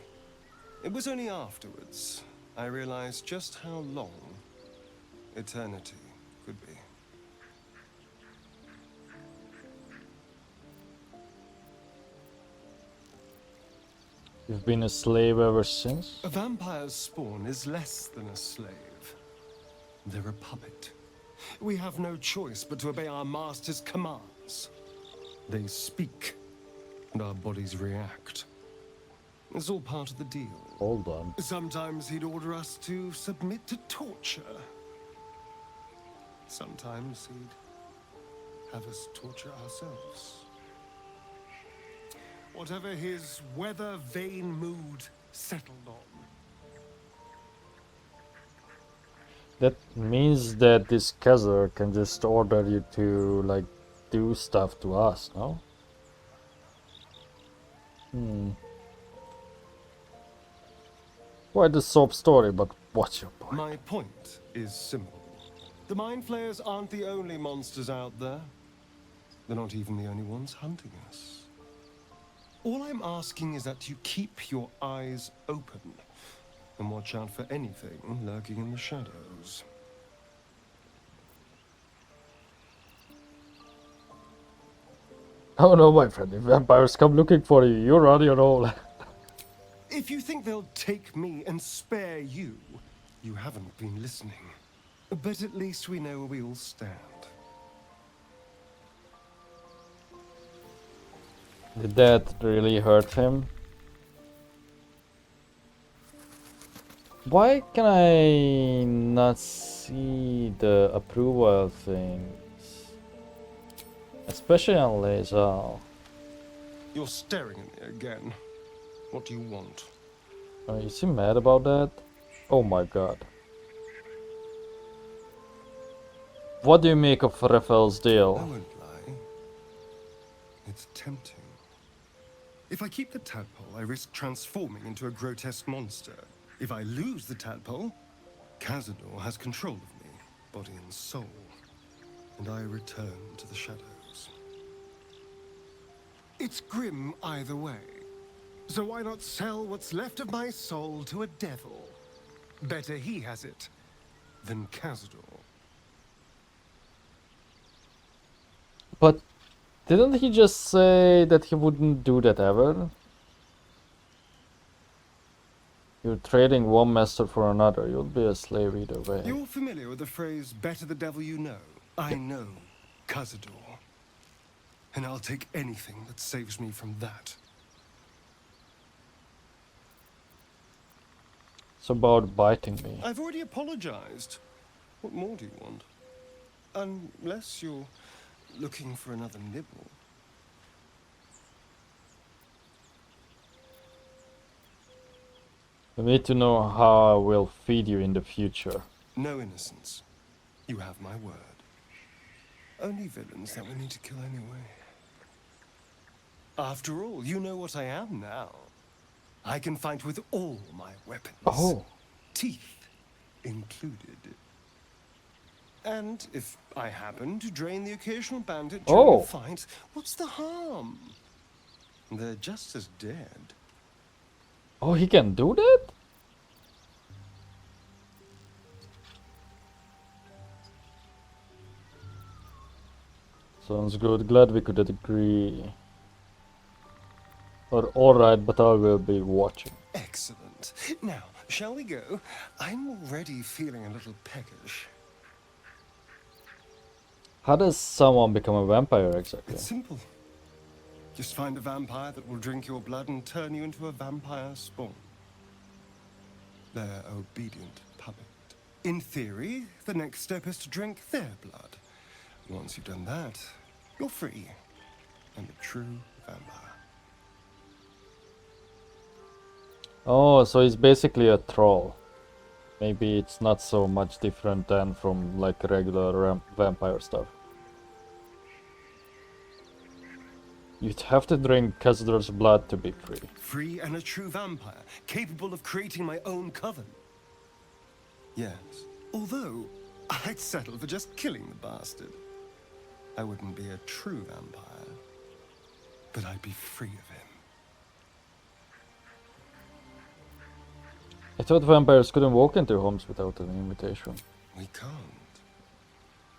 It was only afterwards I realized just how long eternity could be. You've been a slave ever since? A vampire's spawn is less than a slave. They're a puppet. We have no choice but to obey our master's commands. They speak, and our bodies react. It's all part of the deal. Hold on. Sometimes he'd order us to submit to torture. Sometimes he'd have us torture ourselves. Whatever his weather-vane mood settled on. That means that this Kazar can just order you to, like, do stuff to us, no? Quite a sob story, but what's your point? My point is simple. The Mind Flayers aren't the only monsters out there. They're not even the only ones hunting us. All I'm asking is that you keep your eyes open and watch out for anything lurking in the shadows. Oh no, my friend, if vampires come looking for you, you're on your own. If you think they'll take me and spare you, you haven't been listening. But at least we know where we all stand. Did that really hurt him? Why can I not see the approval things? Especially on Lae'zel. You're staring at me again. What do you want? Is he mad about that? Oh my god. What do you make of Raphael's deal? I won't lie. It's tempting. If I keep the tadpole, I risk transforming into a grotesque monster. If I lose the tadpole, Cazador has control of me, body and soul, and I return to the shadows. It's grim either way. So why not sell what's left of my soul to a devil? Better he has it than Cazador. But didn't he just say that he wouldn't do that ever? You're trading one master for another. You'll be a slave either way. You're familiar with the phrase, better the devil you know? I know Cazador. And I'll take anything that saves me from that. It's about biting me. I've already apologized. What more do you want? Unless you're looking for another nibble. I need to know how I will feed you in the future. No innocence. You have my word. Only villains that we need to kill anyway. After all, you know what I am now. I can fight with all my weapons. Oh. Teeth included. And if I happen to drain the occasional bandit during a fight, what's the harm? They're just as dead. Oh, he can do that? Sounds good. Glad we could agree. Or alright, but I will be watching. Excellent. Now, shall we go? I'm already feeling a little peckish. How does someone become a vampire exactly? It's simple. Just find a vampire that will drink your blood and turn you into a vampire spawn. Their obedient puppet. In theory, the next step is to drink their blood. Once you've done that, you're free and a true vampire. Oh, so he's basically a troll. Maybe it's not so much different than from like regular vampire stuff. You'd have to drink Casador's blood to be free. Free and a true vampire, capable of creating my own coven. Yes, although I'd settle for just killing the bastard. I wouldn't be a true vampire, but I'd be free of him. I thought vampires couldn't walk into homes without an invitation. We can't.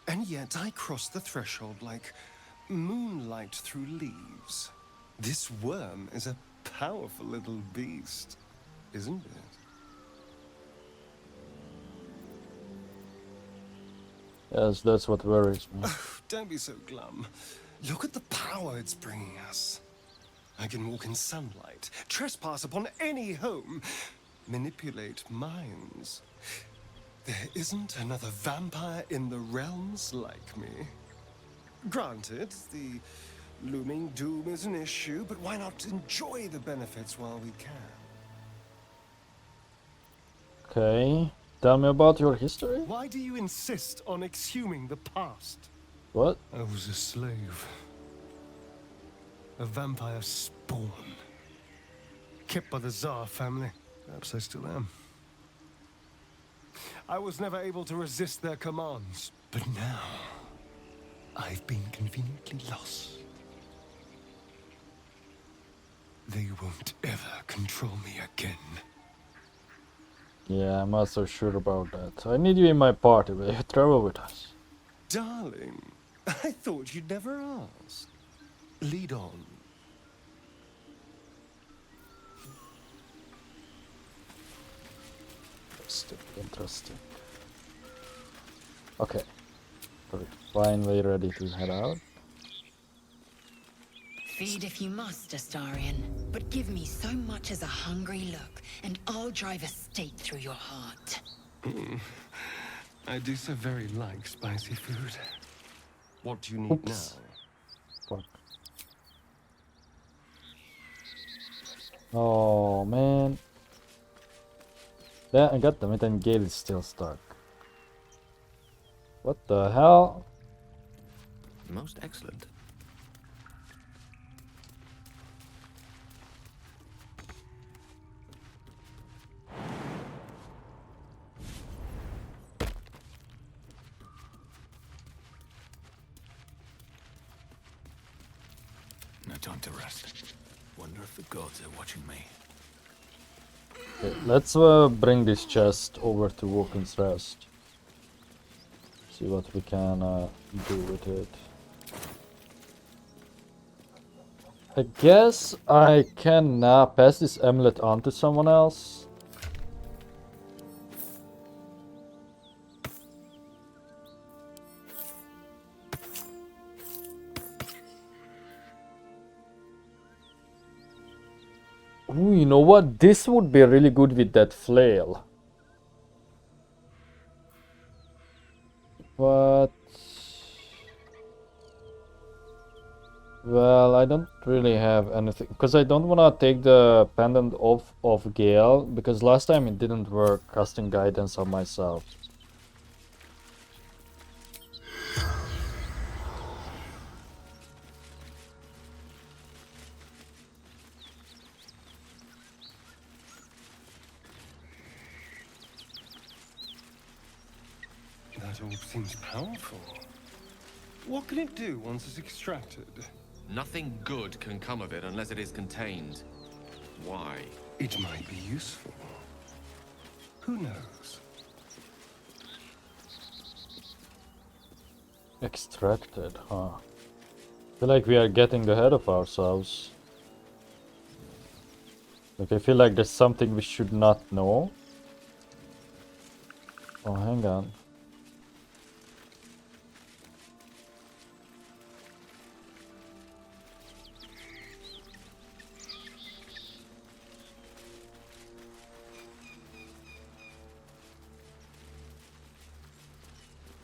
And yet I cross the threshold like moonlight through leaves. This worm is a powerful little beast, isn't it? Yes, that's what worries me. Oh, don't be so glum. Look at the power it's bringing us. I can walk in sunlight, trespass upon any home, manipulate minds. There isn't another vampire in the realms like me. Granted, the looming doom is an issue, but why not enjoy the benefits while we can? Okay, tell me about your history. Why do you insist on exhuming the past? What? I was a slave. A vampire spawn. Kept by the Tsar family. Perhaps I still am. I was never able to resist their commands. But now, I've been conveniently lost. They won't ever control me again. Yeah, I'm not so sure about that. I need you in my party. Will you travel with us? Darling, I thought you'd never ask. Lead on. Interesting. Okay. Finally ready to head out. Feed if you must, Astarion, but give me so much as a hungry look, and I'll drive a stake through your heart. I do so very like spicy food. What do you need now? Fuck. Oh man. Yeah, I got them, and Gale is still stuck. What the hell? Most excellent. No time to rest. Wonder if the gods are watching me. Okay, let's bring this chest over to Woken's Rest. See what we can do with it. I guess I can now pass this amulet on to someone else. Ooh, you know what? This would be really good with that flail. But well, I don't really have anything because I don't want to take the pendant off of Gale because last time it didn't work casting guidance on myself. That orb seems powerful. What can it do once it's extracted? Nothing good can come of it unless it is contained. Why? It might be useful. Who knows? Extracted, huh? I feel like we are getting ahead of ourselves. Like, I feel like there's something we should not know. Oh, hang on.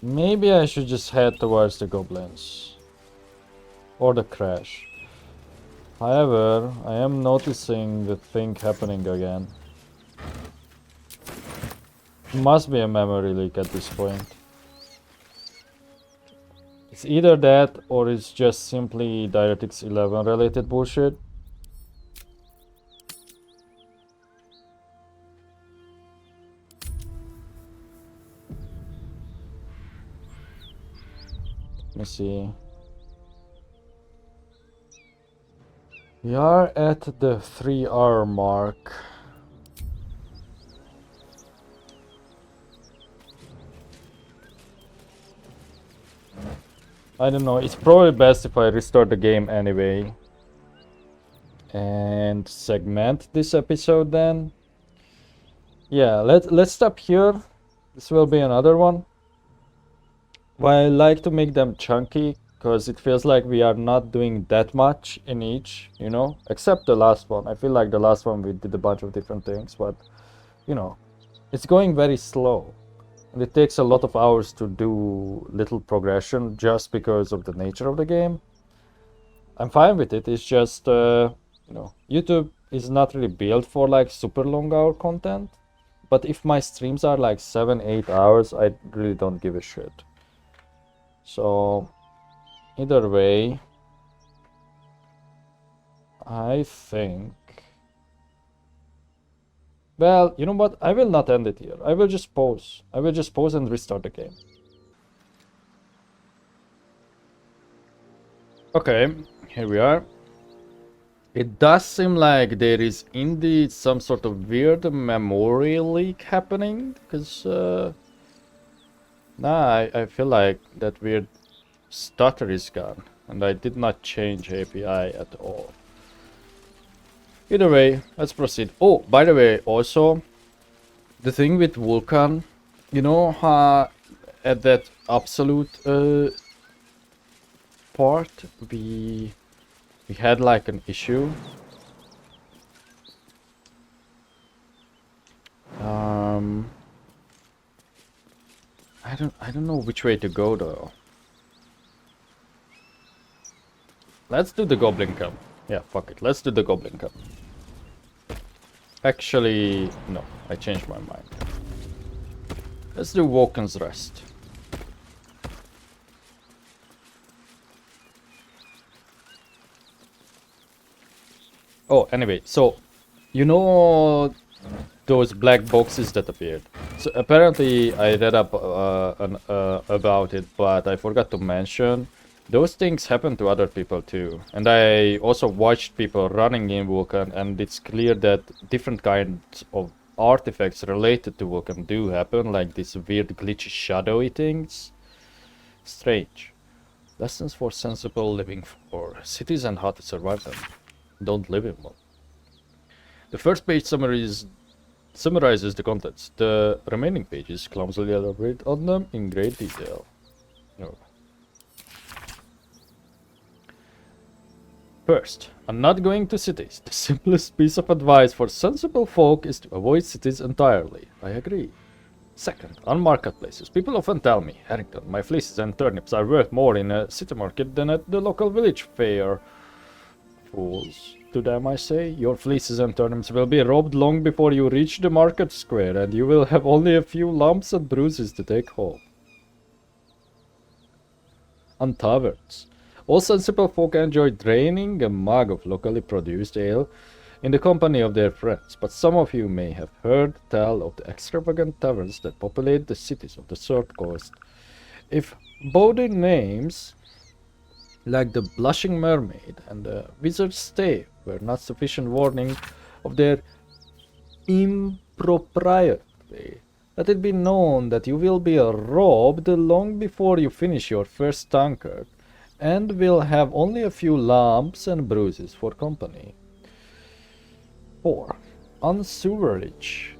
Maybe I should just head towards the goblins. Or the crash. However, I am noticing the thing happening again. Must be a memory leak at this point. It's either that or it's just simply DirectX 11 related bullshit. Let me see. We are at the 3-hour mark. I don't know, it's probably best if I restart the game anyway. And segment this episode then. Yeah, let's stop here. This will be another one. But I like to make them chunky, because it feels like we are not doing that much in each, you know? Except the last one. I feel like the last one we did a bunch of different things, but, you know, it's going very slow. And it takes a lot of hours to do little progression just because of the nature of the game. I'm fine with it, it's just, you know, YouTube is not really built for like super long hour content. But if my streams are like 7-8 hours, I really don't give a shit. So, either way, I think... Well, you know what? I will not end it here. I will just pause. I will just pause and restart the game. Okay, here we are. It does seem like there is indeed some sort of weird memory leak happening, because I feel like that weird stutter is gone, and I did not change API at all. Either way, let's proceed. Oh, by the way, also, the thing with Vulcan, you know how at that absolute part, we had like an issue. I don't know which way to go though. Let's do the Goblin Camp. Yeah, fuck it. Let's do the Goblin Camp. Actually, no. I changed my mind. Let's do Woken's Rest. Oh, anyway. So, you know those black boxes that appeared? So, apparently, I read up about it, but I forgot to mention. Those things happen to other people too. And I also watched people running in Vulcan, and it's clear that different kinds of artifacts related to Vulcan do happen, like these weird glitchy shadowy things. Strange. Lessons for sensible living for cities and how to survive them. Don't live in one. The first page summarizes the contents. The remaining pages clumsily elaborate on them in great detail. No. First, I'm not going to cities. The simplest piece of advice for sensible folk is to avoid cities entirely. I agree. Second, on marketplaces. People often tell me, Harrington, my fleeces and turnips are worth more in a city market than at the local village fair. Fools. To them I say, your fleeces and turnips will be robbed long before you reach the market square, and you will have only a few lumps and bruises to take home. On taverns. All sensible folk enjoy draining a mug of locally produced ale in the company of their friends, but some of you may have heard tell of the extravagant taverns that populate the cities of the Third Coast. If bawdy names like the Blushing Mermaid and the Wizard's Stave were not sufficient warning of their impropriety, let it be known that you will be robbed long before you finish your first tankard, and will have only a few lumps and bruises for company. 4. On sewerage.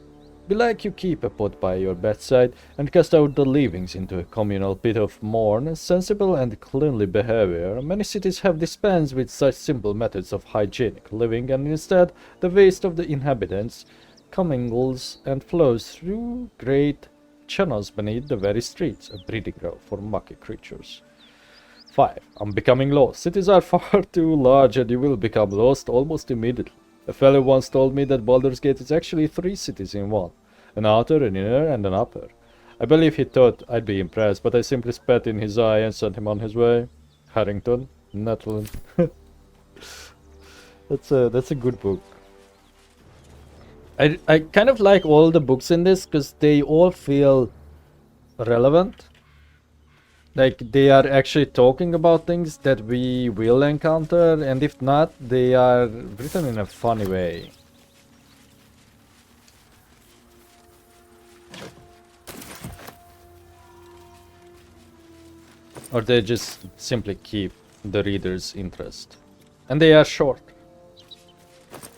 Belike you keep a pot by your bedside and cast out the leavings into a communal pit of mourn. Sensible and cleanly behavior. Many cities have dispensed with such simple methods of hygienic living, and instead the waste of the inhabitants commingles and flows through great channels beneath the very streets, a breeding ground for mucky creatures. 5. On becoming lost. Cities are far too large and you will become lost almost immediately. A fellow once told me that Baldur's Gate is actually 3 cities in one. An outer, an inner, and an upper. I believe he thought I'd be impressed, but I simply spat in his eye and sent him on his way. Harrington, Netherlands. That's a good book. I kind of like all the books in this because they all feel relevant. Like they are actually talking about things that we will encounter, and if not, they are written in a funny way. Or they just simply keep the reader's interest. And they are short.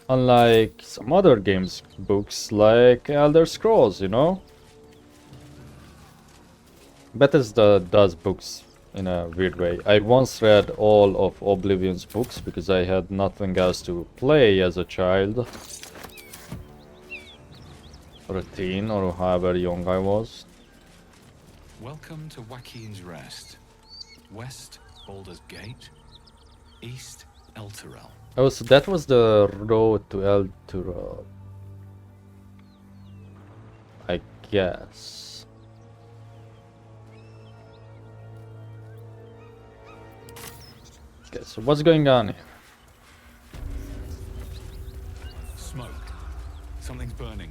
Unlike some other games books like Elder Scrolls, you know? Bethesda does books in a weird way. I once read all of Oblivion's books because I had nothing else to play as a child. Or a teen, or however young I was. Welcome to Joaquin's Rest. West, Baldur's Gate. East, Elturel. Oh, so that was the road to Elturel. I guess. Okay, so what's going on here? Smoke. Something's burning.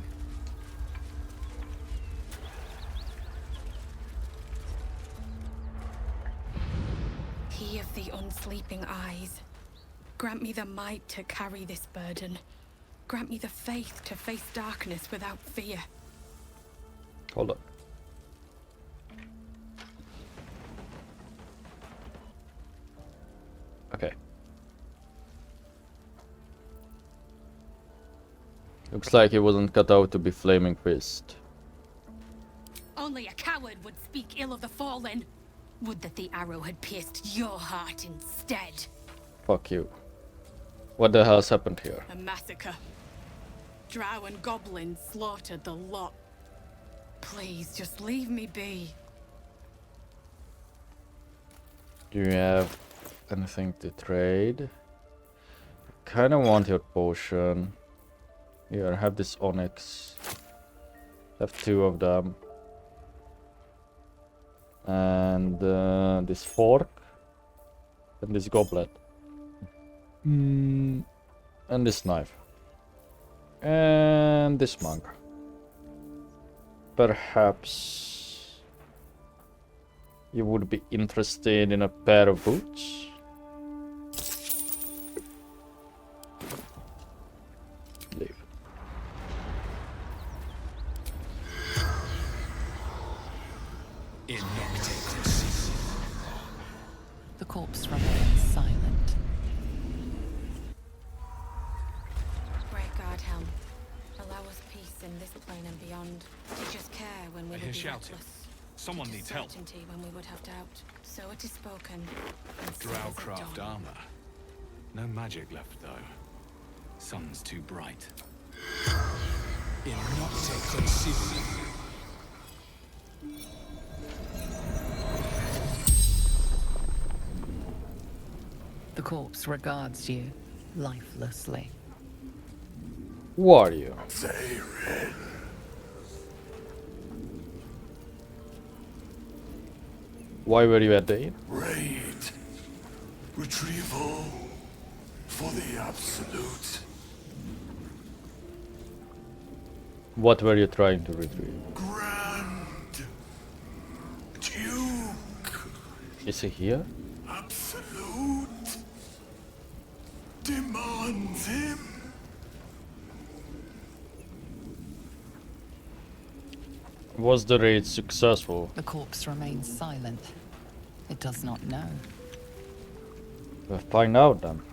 He of the unsleeping eyes, grant me the might to carry this burden. Grant me the faith to face darkness without fear. Hold on. Okay. Looks like he wasn't cut out to be Flaming Fist. Only a coward would speak ill of the fallen. Would that the arrow had pierced your heart instead. Fuck you. What the hell's happened here? A massacre. Drow and goblins slaughtered the lot. Please, just leave me be. Do you have anything to trade? Kinda want your potion. Here, have this onyx. Have 2 of them. And this fork. And this goblet. And this knife. And this mug. Perhaps you would be interested in a pair of boots? Leave. The corpse remains silent. Great God, Helm. Allow us peace in this plane and beyond. Teach us care when we I would hear be shouting. reckless. Someone Teach us needs help. certainty when we would have doubt. So it is spoken. And so is it Drowcraft done. armor. No magic left though. Sun's too bright. In Nocte Consiglio. The corpse regards you lifelessly. Who are you? Why were you at the inn? Raid. Retrieval. For the absolute. What were you trying to retrieve? Grand. Duke. Is he here? Absolute. Demands him. Was the raid successful? The corpse remains silent. It does not know. We'll find out then.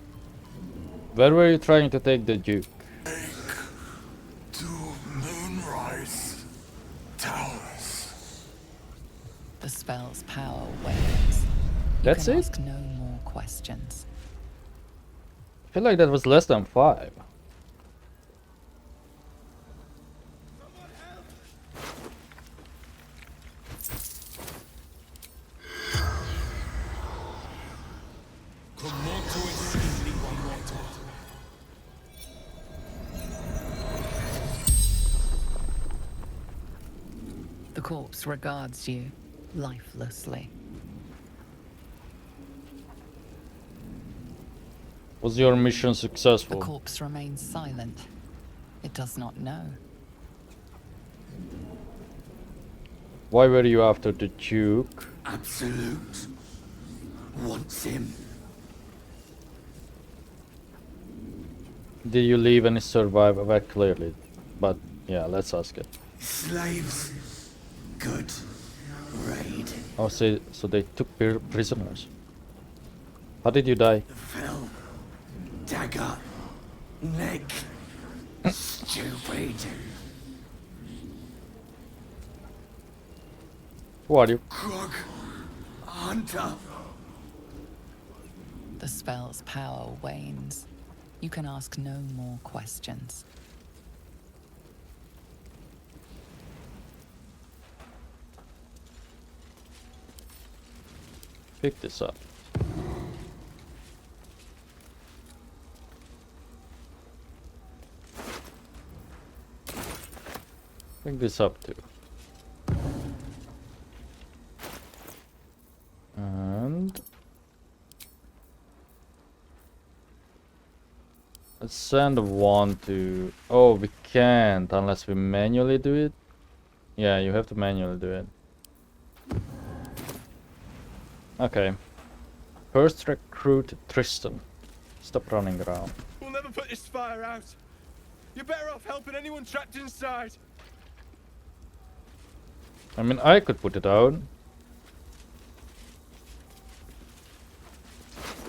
Where were you trying to take the Duke? To Moonrise Towers. The spell's power wanes. That's you can it? ask no more questions. I feel like that was less than 5. The corpse regards you lifelessly. Was your mission successful? The corpse remains silent. It does not know. Why were you after the Duke? Absolute. Wants him. Did you leave any survivor? Well, clearly. But yeah, let's ask it. Slaves. Good. Raid. Oh, so they took prisoners. How did you die? Fell. Dagger. Neck. Stupid. Who are you? Krog. Hunter. The spell's power wanes. You can ask no more questions. Pick this up. Pick this up too. And let's send one to... Oh, we can't unless we manually do it. Yeah, you have to manually do it. Okay. First recruit Tristan. Stop running around. We'll never put this fire out. You're better off helping anyone trapped inside. I mean, I could put it out.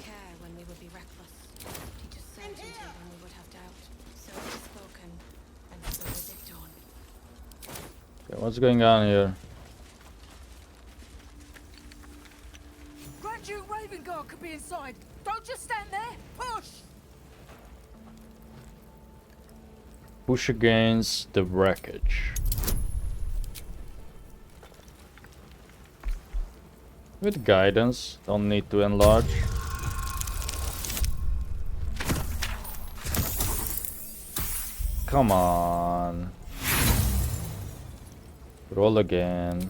Care when we would be reckless. Teach us certainty when we would have doubt. So it is spoken, and so is it done. Okay, what's going on here? Grand Duke Ravengard could be inside. Don't just stand there. Push! Push against the wreckage. With guidance, don't need to enlarge. Come on. Roll again.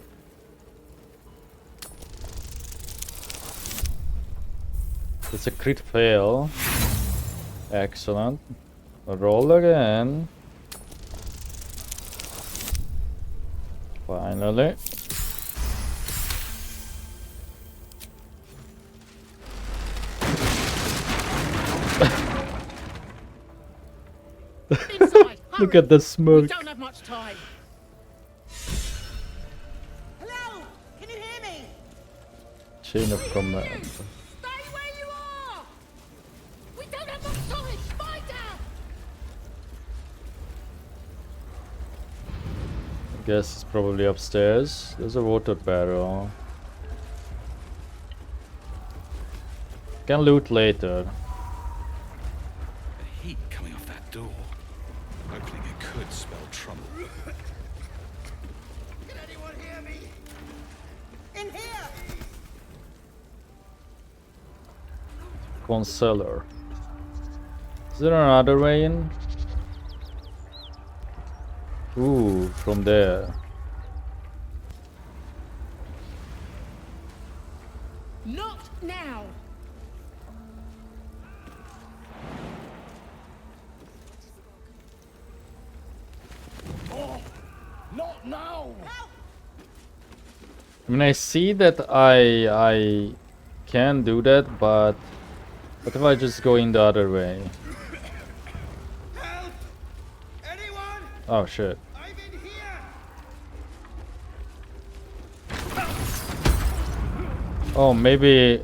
It's a crit fail. Excellent. Roll again. Finally. Inside, Look at the smoke. We don't have much time. Hello? Can you hear me? Chain of command. Stay where you are! We don't have much time! Spider! I guess it's probably upstairs. There's a water barrel. Can loot later. The heat coming off that door. Opening it could spell trouble. Can anyone hear me? In here! One cellar. Is there another way in? Ooh, from there. Not now! Oh, not now! I mean, I see that I can do that, but what if I just go in the other way? Help! Anyone? Oh shit. I'm in here! Oh, maybe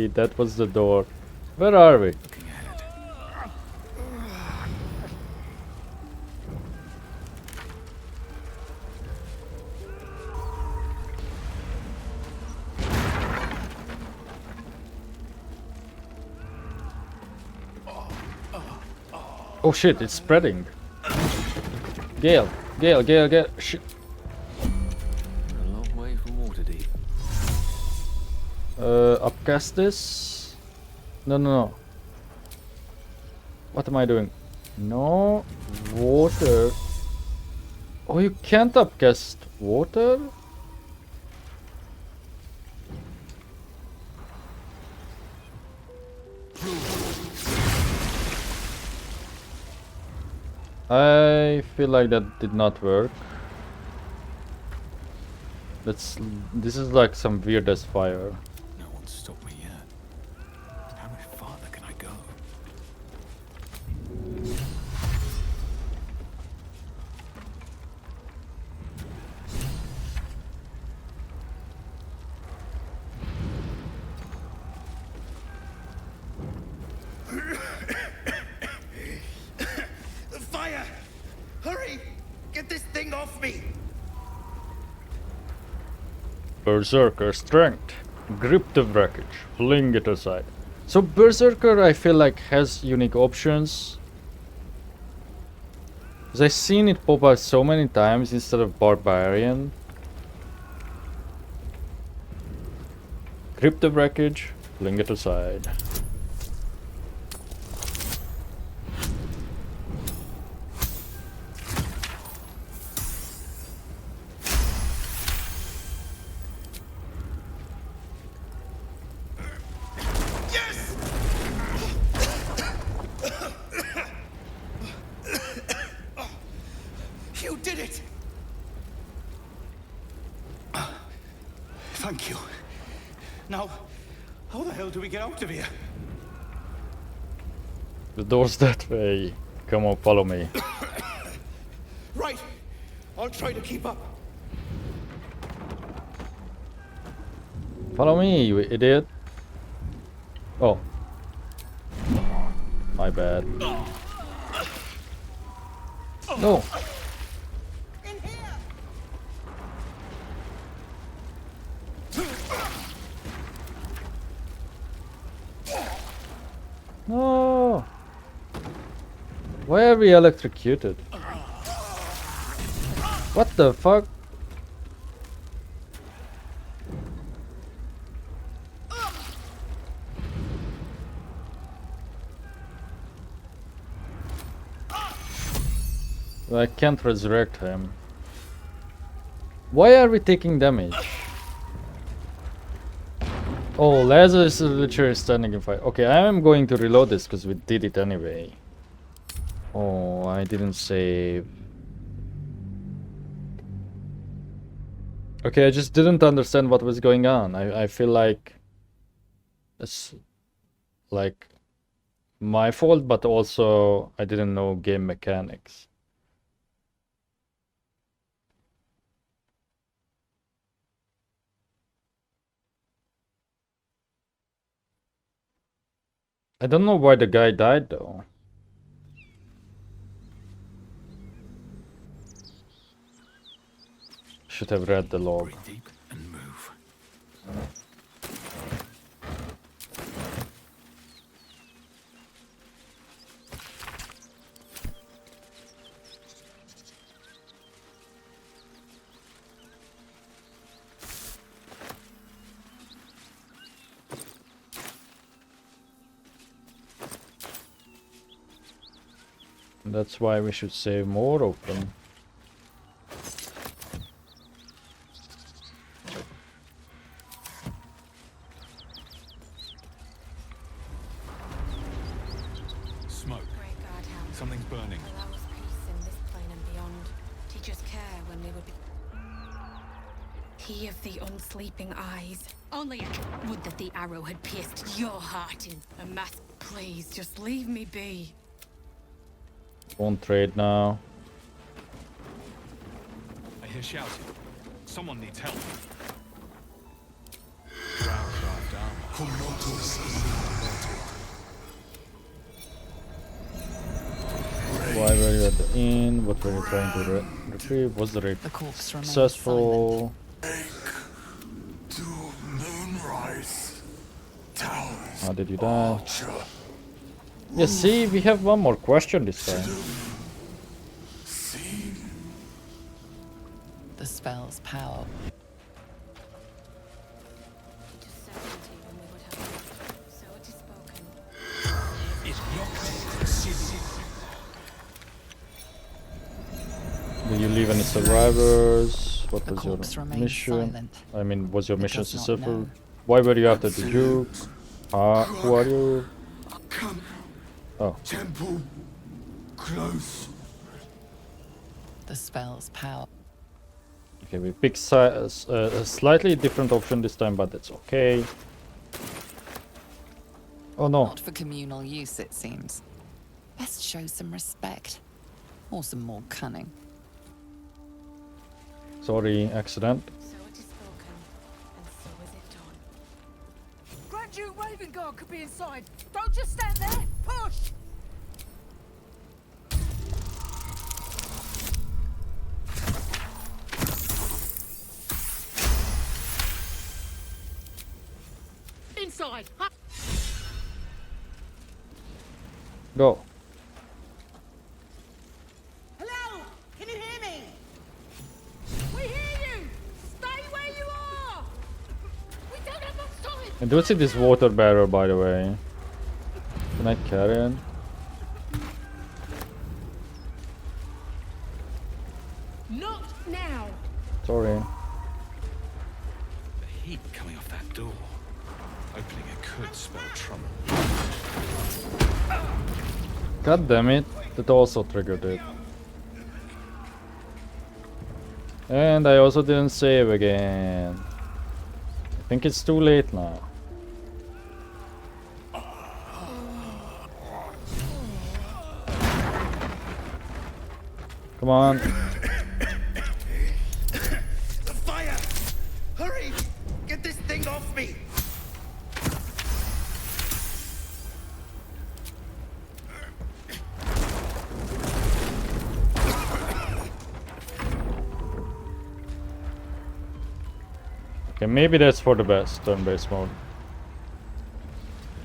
that was the door. Where are we? Oh shit, it's spreading. Gale, Gale. Shit. A long way from Waterdeep. Upcast this? No. What am I doing? No, water. Oh, you can't upcast water? I feel like that did not work. This is like some weirdest fire. No one's stopped me yet. How much farther can I go? Fire! Hurry! Get this thing off me! Berserker strength. Grip the wreckage. Fling it aside. So Berserker, I feel like, has unique options. Because I've seen it pop out so many times instead of Barbarian. Grip the wreckage. Fling it aside. You did it! Thank you. Now, how the hell do we get out of here? The door's that way. Come on, follow me. Right. I'll try to keep up. Follow me, you idiot. Oh. My bad. No. No. Why are we electrocuted? What the fuck? I can't resurrect him. Why are we taking damage? Oh, Lazarus is literally standing in fire. Okay, I am going to reload this because we did it anyway. Oh, I didn't save. Okay, I just didn't understand what was going on. I feel like it's like my fault, but also I didn't know game mechanics. I don't know why the guy died though. Should have read the log. Breathe deep and move. That's why we should save more open. Smoke. Something's burning. Allow us peace in this plane and beyond. Teach us care when we would be. He of the unsleeping eyes. Only I would that the arrow had pierced your heart in a mass. Please, just leave me be. Won't trade now. I hear shouting. Someone needs help. Why were you at the inn? What were you trying to retrieve? Was the raid successful? To Moonrise Towers. How did you die? Yeah, see, we have one more question this time. The spell's power. Did you leave any survivors? What was your mission? I mean, was your mission successful? Why were you after the Duke? Who are you? Oh. Temple close. The spell's power. Okay, we picked a slightly different option this time, but that's okay. Oh no. Not for communal use, it seems. Best show some respect. Or some more cunning. Sorry, accident. Grand Duke Ravengard could be inside. Don't just stand there. Push! Inside. Go. Hello? Can you hear me? We hear you! Stay where you are! We don't have much time! I do see this water barrel, by the way. Can I carry it? Not now! Sorry. The heat coming off that door. Opening it could spell trouble. God damn it. That also triggered it. And I also didn't save again. I think it's too late now. Come on. The fire! Hurry! Get this thing off me! Okay, maybe that's for the best turn-based mode.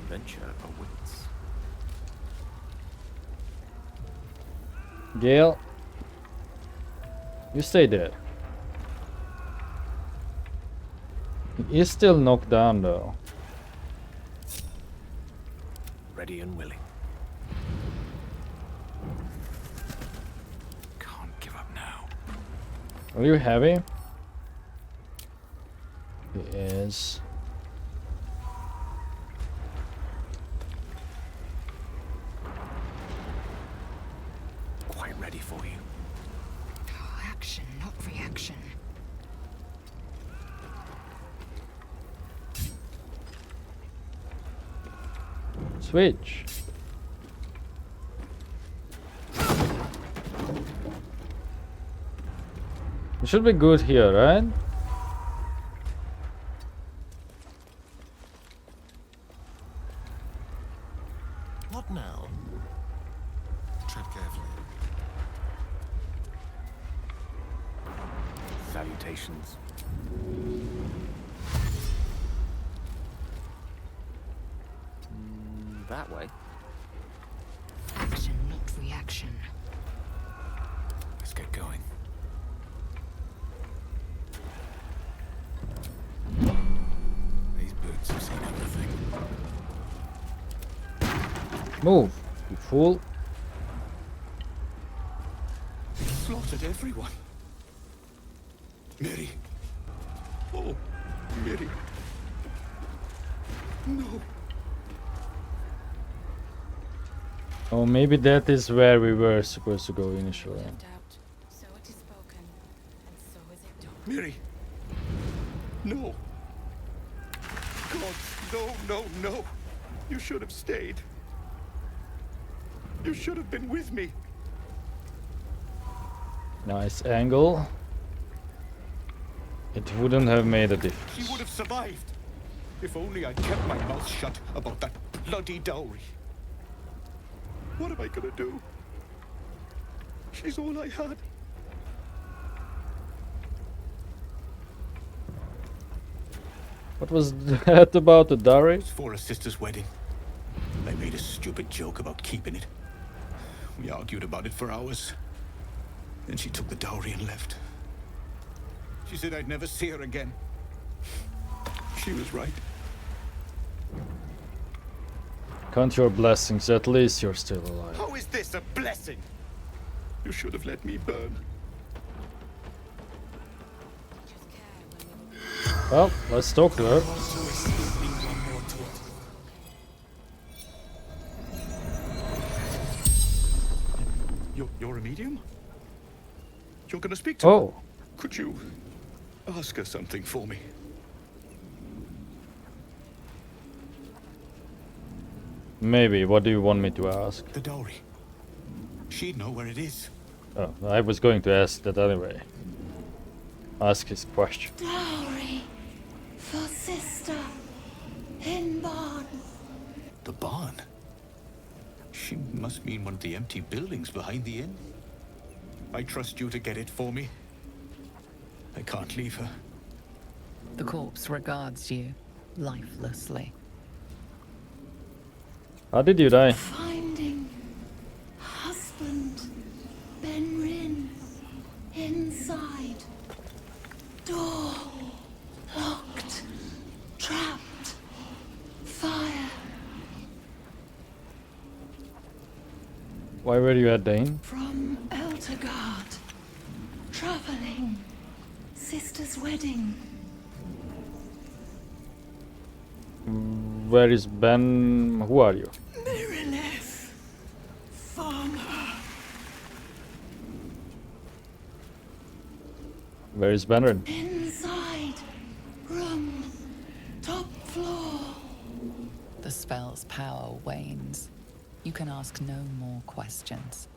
Adventure awaits. Gale, you stay there. He is still knocked down though. Ready and willing. Can't give up now. Are you heavy? He is. Quite ready for you. Oh, action, not reaction. Switch. It should be good here, right? Not now. Tread carefully. Salutations. That way. Action, not reaction. Let's get going. These boots have seen everything. Move, you fool. everyone. Mary. Oh, Mary. No. Oh, maybe that is where we were supposed to go initially. So it is spoken, and so is it done. Mary. No. God, no, no, no. You should have stayed. You should have been with me. Nice angle. It wouldn't have made a difference. She would have survived. If only I'd kept my mouth shut about that bloody dowry. What am I gonna do? She's all I had. What was that about the dowry? It's for her sister's wedding. I made a stupid joke about keeping it. We argued about it for hours. Then she took the dowry and left. She said I'd never see her again. She was right. Count your blessings, at least you're still alive. How is this a blessing? You should have let me burn. Well, let's talk to her. You're a medium? You're gonna speak to her? Could you ask her something for me? Maybe. What do you want me to ask? The dowry. She'd know where it is. Oh, I was going to ask that anyway. Ask his question. Dowry for sister in barn. The barn? She must mean one of the empty buildings behind the inn. I trust you to get it for me. I can't leave her. The corpse regards you lifelessly. How did you die? Finding husband Benrin inside. Door locked. Trapped. Fire. Why were you at the inn? From Eltergard. Traveling. Sister's wedding. Where is Ben? Who are you? Mirileth. Farmer. Where is Benrin? Inside. Room. Top floor. The spell's power wanes. You can ask no more questions.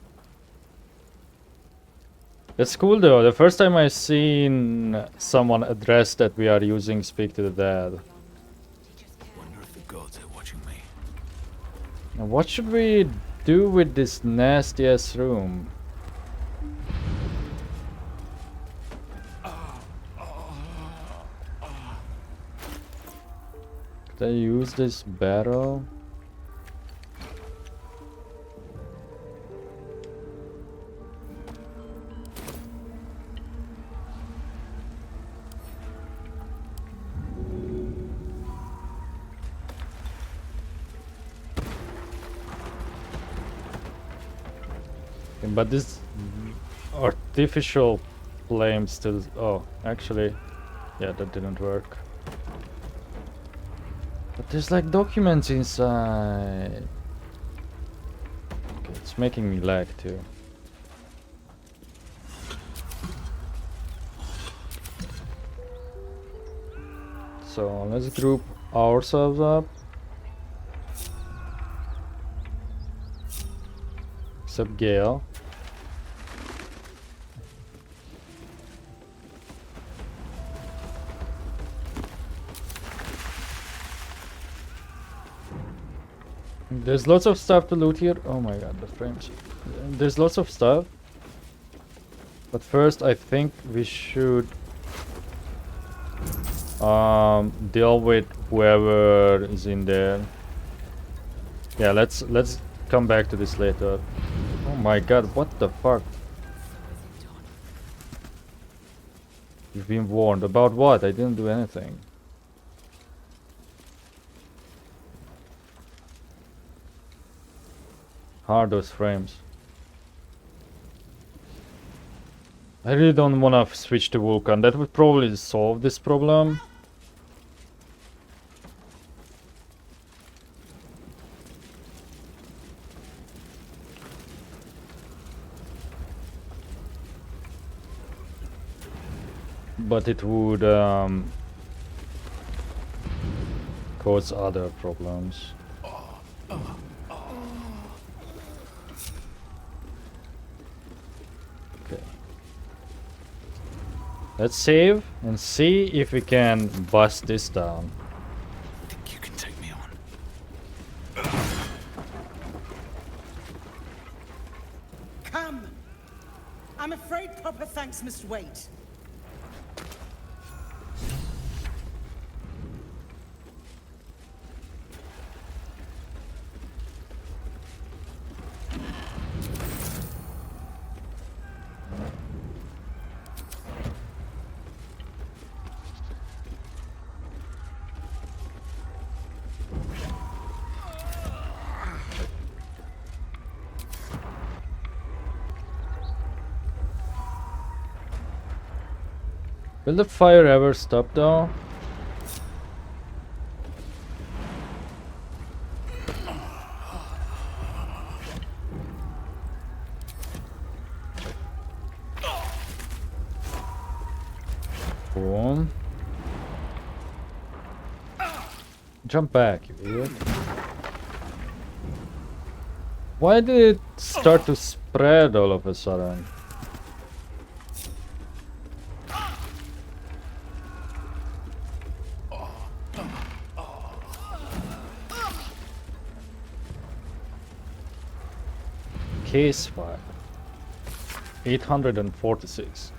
That's cool though. The first time I seen someone address that we are using Speak to the Dead. Wonder if the gods are watching me. Now what should we do with this nasty ass room? Could I use this barrel? But this artificial flame still... Oh, actually, yeah, that didn't work. But there's like documents inside. Okay, it's making me lag too. So let's group ourselves up. Except Gale. There's lots of stuff to loot here. Oh my god, the frames. There's lots of stuff. But first I think we should deal with whoever is in there. Yeah, let's come back to this later. Oh my god, what the fuck? You've been warned. About what? I didn't do anything. Hard those frames. I really don't want to switch to Vulcan. That would probably solve this problem. But it would cause other problems. Okay. Let's save and see if we can bust this down. Think you can take me on? Come! I'm afraid proper thanks must wait. Will the fire ever stop though? Boom. Jump back, you idiot. Why did it start to spread all of a sudden? Case file 846.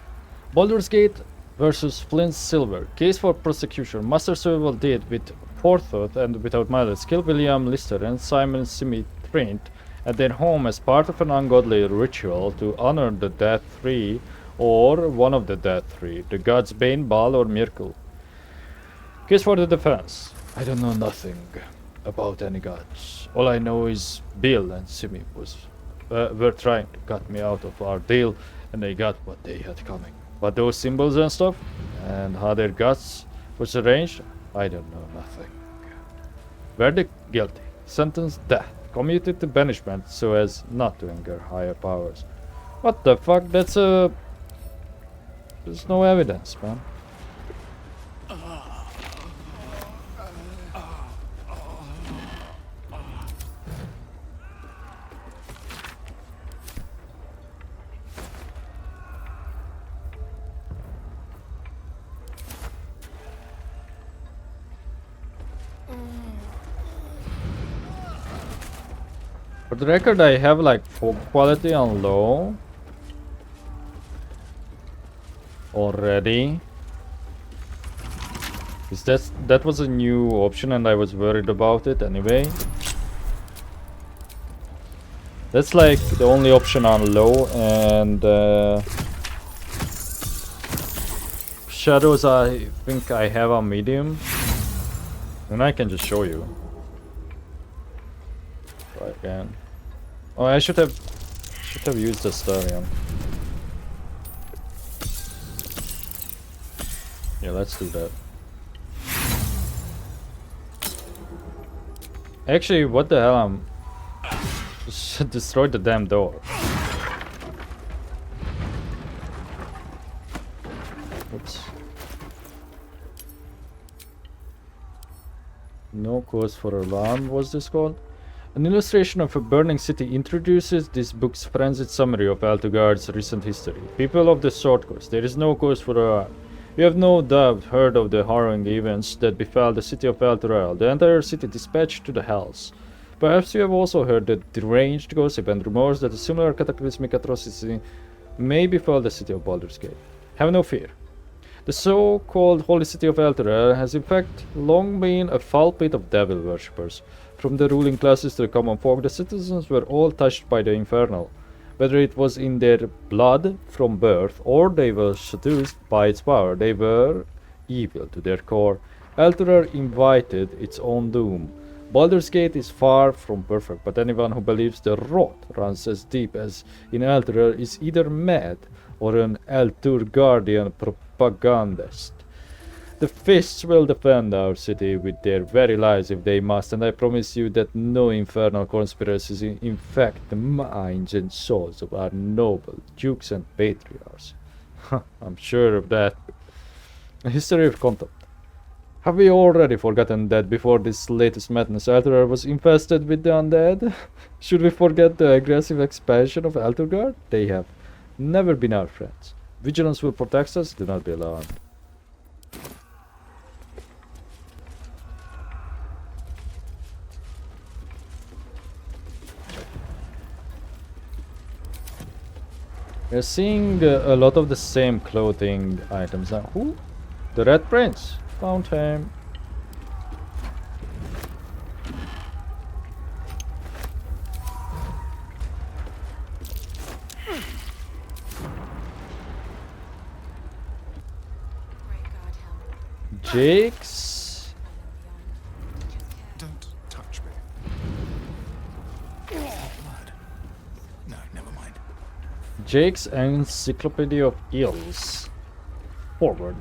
Baldur's Gate versus Flint Silver. Case for prosecution. Master Survival did with forethought and without malice kill William Lister and Simon Smith Trent at their home as part of an ungodly ritual to honor the Dead Three or one of the Dead Three, the gods Bane, Baal or Myrkul. Case for the defense. I don't know nothing about any gods. All I know is Bill and Simi were trying to cut me out of our deal, and they got what they had coming. But those symbols and stuff, and how their guts was arranged, I don't know nothing. Verdict: guilty. Sentence: death. Commuted to banishment so as not to anger higher powers. What the fuck? That's a... There's no evidence, man. For the record, I have like fog quality on low already. Because that was a new option and I was worried about it anyway. That's like the only option on low, and shadows I think I have on medium. And I can just show you. Try again. Oh, I should have used Astarion. Yeah, let's do that. Actually, what the hell? Just destroyed the damn door. Oops. No cause for alarm, was this called? An illustration of a burning city introduces this book's frenzied summary of Altugard's recent history. People of the Sword Coast, there is no cause for alarm. You have no doubt heard of the harrowing events that befell the city of Elturel, the entire city dispatched to the hells. Perhaps you have also heard the deranged gossip and rumors that a similar cataclysmic atrocity may befall the city of Baldur's Gate. Have no fear. The so-called holy city of Elturel has in fact long been a foul pit of devil worshippers. From the ruling classes to the common folk, the citizens were all touched by the infernal. Whether it was in their blood from birth or they were seduced by its power, they were evil to their core. Elturel invited its own doom. Baldur's Gate is far from perfect, but anyone who believes the rot runs as deep as in Elturel is either mad or an Elturgardian propagandist. The fists will defend our city with their very lives if they must, and I promise you that no infernal conspiracies infect the minds and souls of our noble dukes and patriarchs. I'm sure of that. A history of contempt. Have we already forgotten that before this latest madness, Elturgar was infested with the undead? Should we forget the aggressive expansion of Elturgar? They have never been our friends. Vigilance will protect us, do not be alarmed. We're seeing a lot of the same clothing items now. Who? The Red Prince. Found him. Jake's. Don't touch me. Blood. No, never mind. Jake's Encyclopedia of Eels. Forward.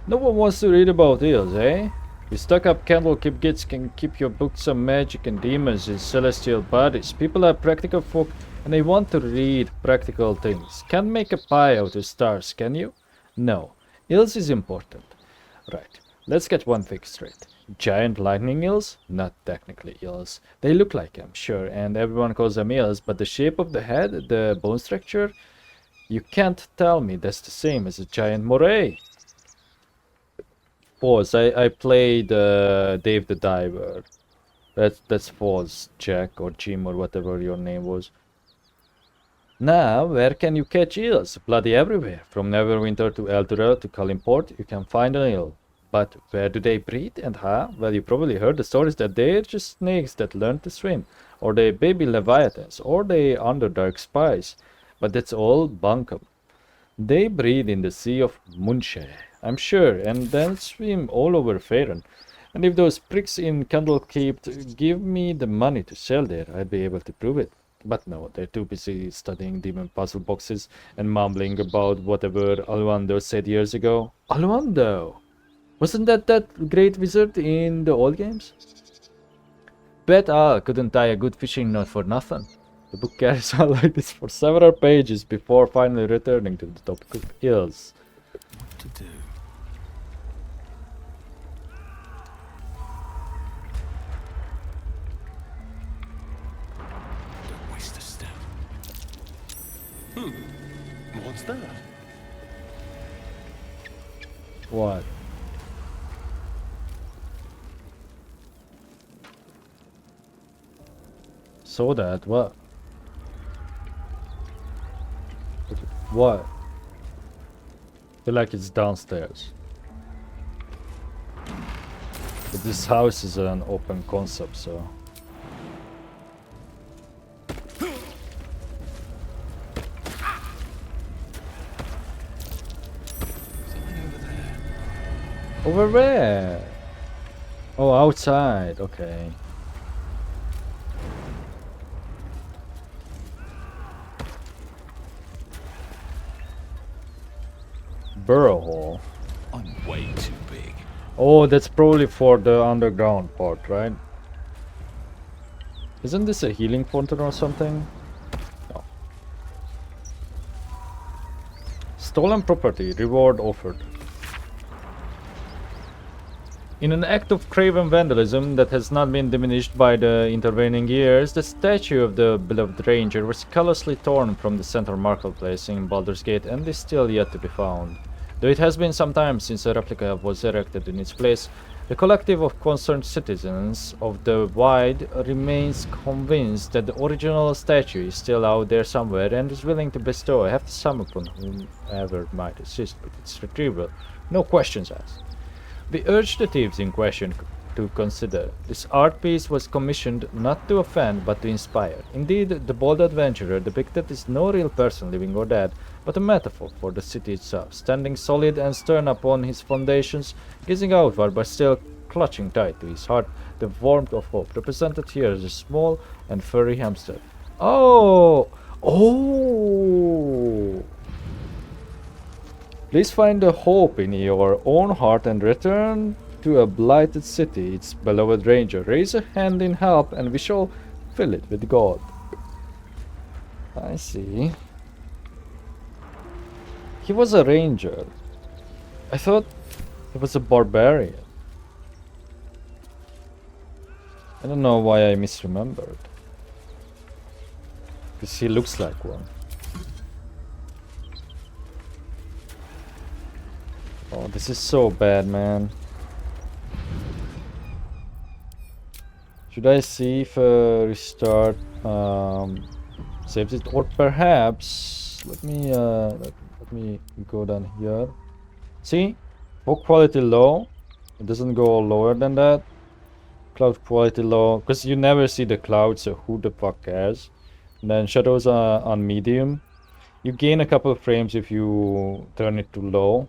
No one wants to read about eels, eh? You stuck up Candlekeep Gits can keep your books on magic and demons in celestial bodies. People are practical folk and they want to read practical things. Can't make a pie out of stars, can you? No. Eels is important. Right. Let's get one thing straight. Giant lightning eels? Not technically eels. They look like them, sure, and everyone calls them eels, but the shape of the head, the bone structure, you can't tell me that's the same as a giant moray. Pause. I played Dave the Diver. That's pause, Jack or Jim or whatever your name was. Now, where can you catch eels? Bloody everywhere. From Neverwinter to Eldorado to Kalimport, you can find an eel. But where do they breed and how? Well, you probably heard the stories that they're just snakes that learn to swim, or they baby leviathans, or they underdark spies. But that's all bunkum. They breed in the Sea of Munche, I'm sure, and then swim all over Faerun. And if those pricks in Candlekeep give me the money to sell there, I'd be able to prove it. But no, they're too busy studying demon puzzle boxes and mumbling about whatever Alwando said years ago. Alwando! Wasn't that great wizard in the old games? Bet Al couldn't tie a good fishing knot for nothing. The book carries on like this for several pages before finally returning to the topic of eels. What to do? Don't waste a step. What's that? What? So that what? What? I feel like it's downstairs. But this house is an open concept, so. Over where? Oh, outside. Okay. Burrow hole. I'm way too big. Oh, that's probably for the underground part, right? Isn't this a healing fountain or something? No. Stolen property, reward offered. In an act of craven vandalism that has not been diminished by the intervening years, the statue of the beloved ranger was callously torn from the central marketplace in Baldur's Gate and is still yet to be found. Though it has been some time since a replica was erected in its place, the collective of concerned citizens of the Wide remains convinced that the original statue is still out there somewhere and is willing to bestow a hefty sum upon whomever might assist with its retrieval. No questions asked. We urge the thieves in question to consider. This art piece was commissioned not to offend but to inspire. Indeed, the bold adventurer depicted is no real person living or dead, but a metaphor for the city itself, standing solid and stern upon his foundations, gazing outward but still clutching tight to his heart the warmth of hope, represented here as a small and furry hamster. Oh! Oh! Please find the hope in your own heart and return to a blighted city, its beloved ranger. Raise a hand in help and we shall fill it with God. I see. He was a ranger. I thought he was a barbarian. I don't know why I misremembered. Because he looks like one. Oh, this is so bad, man. Should I see if restart saves it, or perhaps let me go down here. See, book quality low. It doesn't go lower than that. Cloud quality low, because you never see the cloud, so who the fuck cares? And then shadows are on medium. You gain a couple of frames if you turn it to low.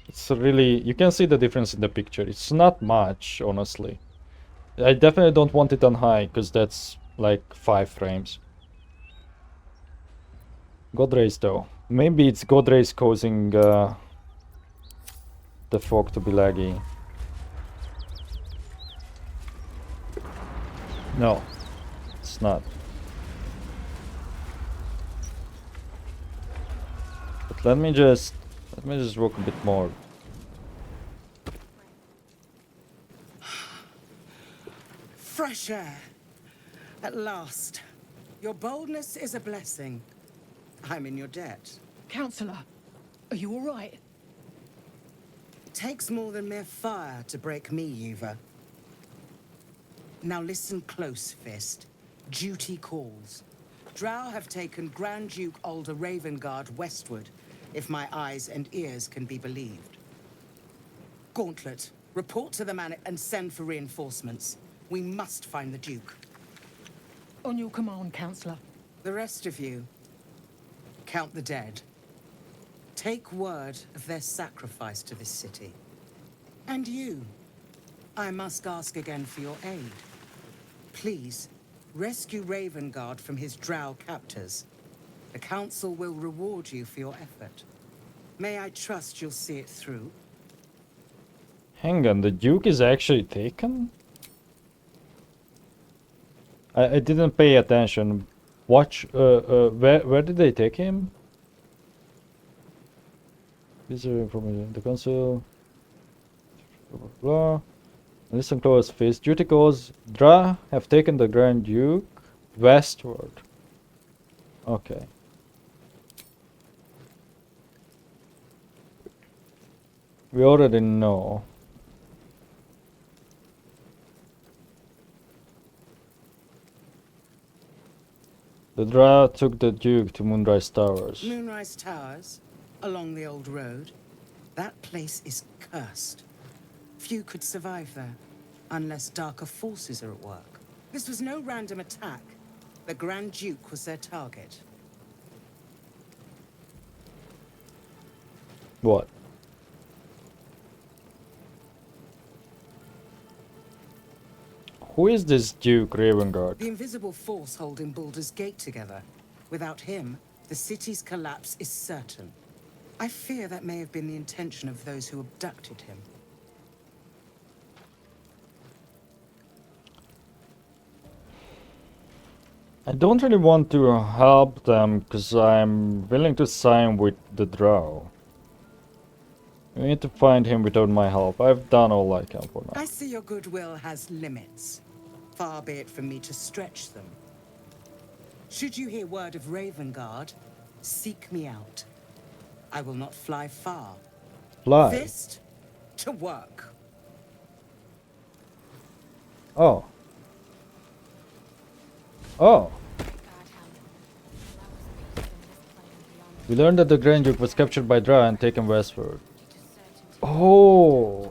It's really, you can see the difference in the picture. It's not much, honestly. I definitely don't want it on high, because that's like 5 frames. God rays though. Maybe it's God rays causing the fog to be laggy. No, it's not. But let me just work a bit more. Fresh air. At last. Your boldness is a blessing. I'm in your debt. Counselor, are you all right? Takes more than mere fire to break me, Yuva. Now listen close, Fist. Duty calls. Drow have taken Grand Duke Alder Ravengard westward, if my eyes and ears can be believed. Gauntlet, report to the man and send for reinforcements. We must find the Duke. On your command, Counselor. The rest of you, count the dead. Take word of their sacrifice to this city. And you, I must ask again for your aid. Please, rescue Ravengard from his drow captors. The Council will reward you for your effort. May I trust you'll see it through? Hang on, the Duke is actually taken? I didn't pay attention. Watch, where did they take him? These are information. The Council. Blah blah blah. Listen close, Fist. Duty calls. Dra have taken the Grand Duke westward. Okay. We already know. The Dra took the Duke to Moonrise Towers. Moonrise Towers, along the old road. That place is cursed. Few could survive there, unless darker forces are at work. This was no random attack. The Grand Duke was their target. What? Who is this Duke Ravengard? The invisible force holding Baldur's Gate together. Without him, the city's collapse is certain. I fear that may have been the intention of those who abducted him. I don't really want to help them because I'm willing to sign with the Drow. We need to find him without my help. I've done all I can for now. I see your goodwill has limits. Far be it from me to stretch them. Should you hear word of Ravengard, seek me out. I will not fly far. Fly? Fist to work. Oh. Oh. We learned that the Grand Duke was captured by Dra and taken westward. Oh.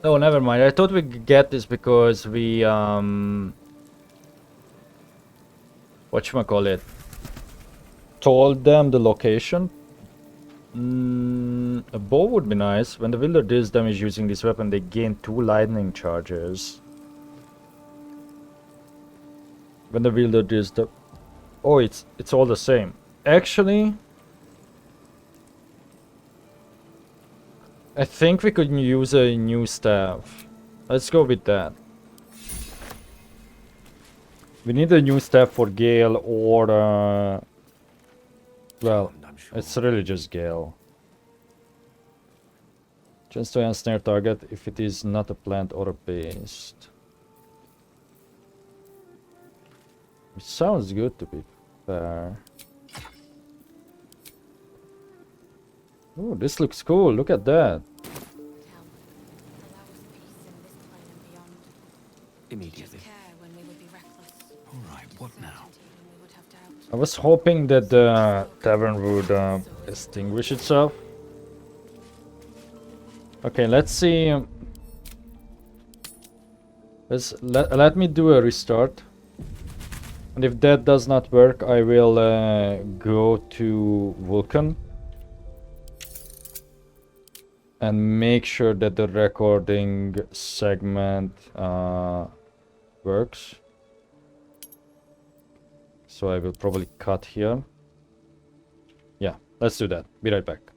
No, never mind. I thought we could get this because we whatchamacallit, told them the location. A bow would be nice. When the wielder deals damage using this weapon, they gain 2 lightning charges. When the wielder deals the Oh, it's all the same. Actually, I think we could use a new staff. Let's go with that. We need a new staff for Gale or well, it's really just Gale. Just to ensnare target if it is not a plant or a beast. It sounds good to be fair. Oh, this looks cool. Look at that. Immediately. Alright, what now? I was hoping that the tavern would extinguish itself. Okay, let's see. Let me do a restart. And if that does not work, I will go to Vulcan and make sure that the recording segment works. So I will probably cut here. Yeah, let's do that. Be right back.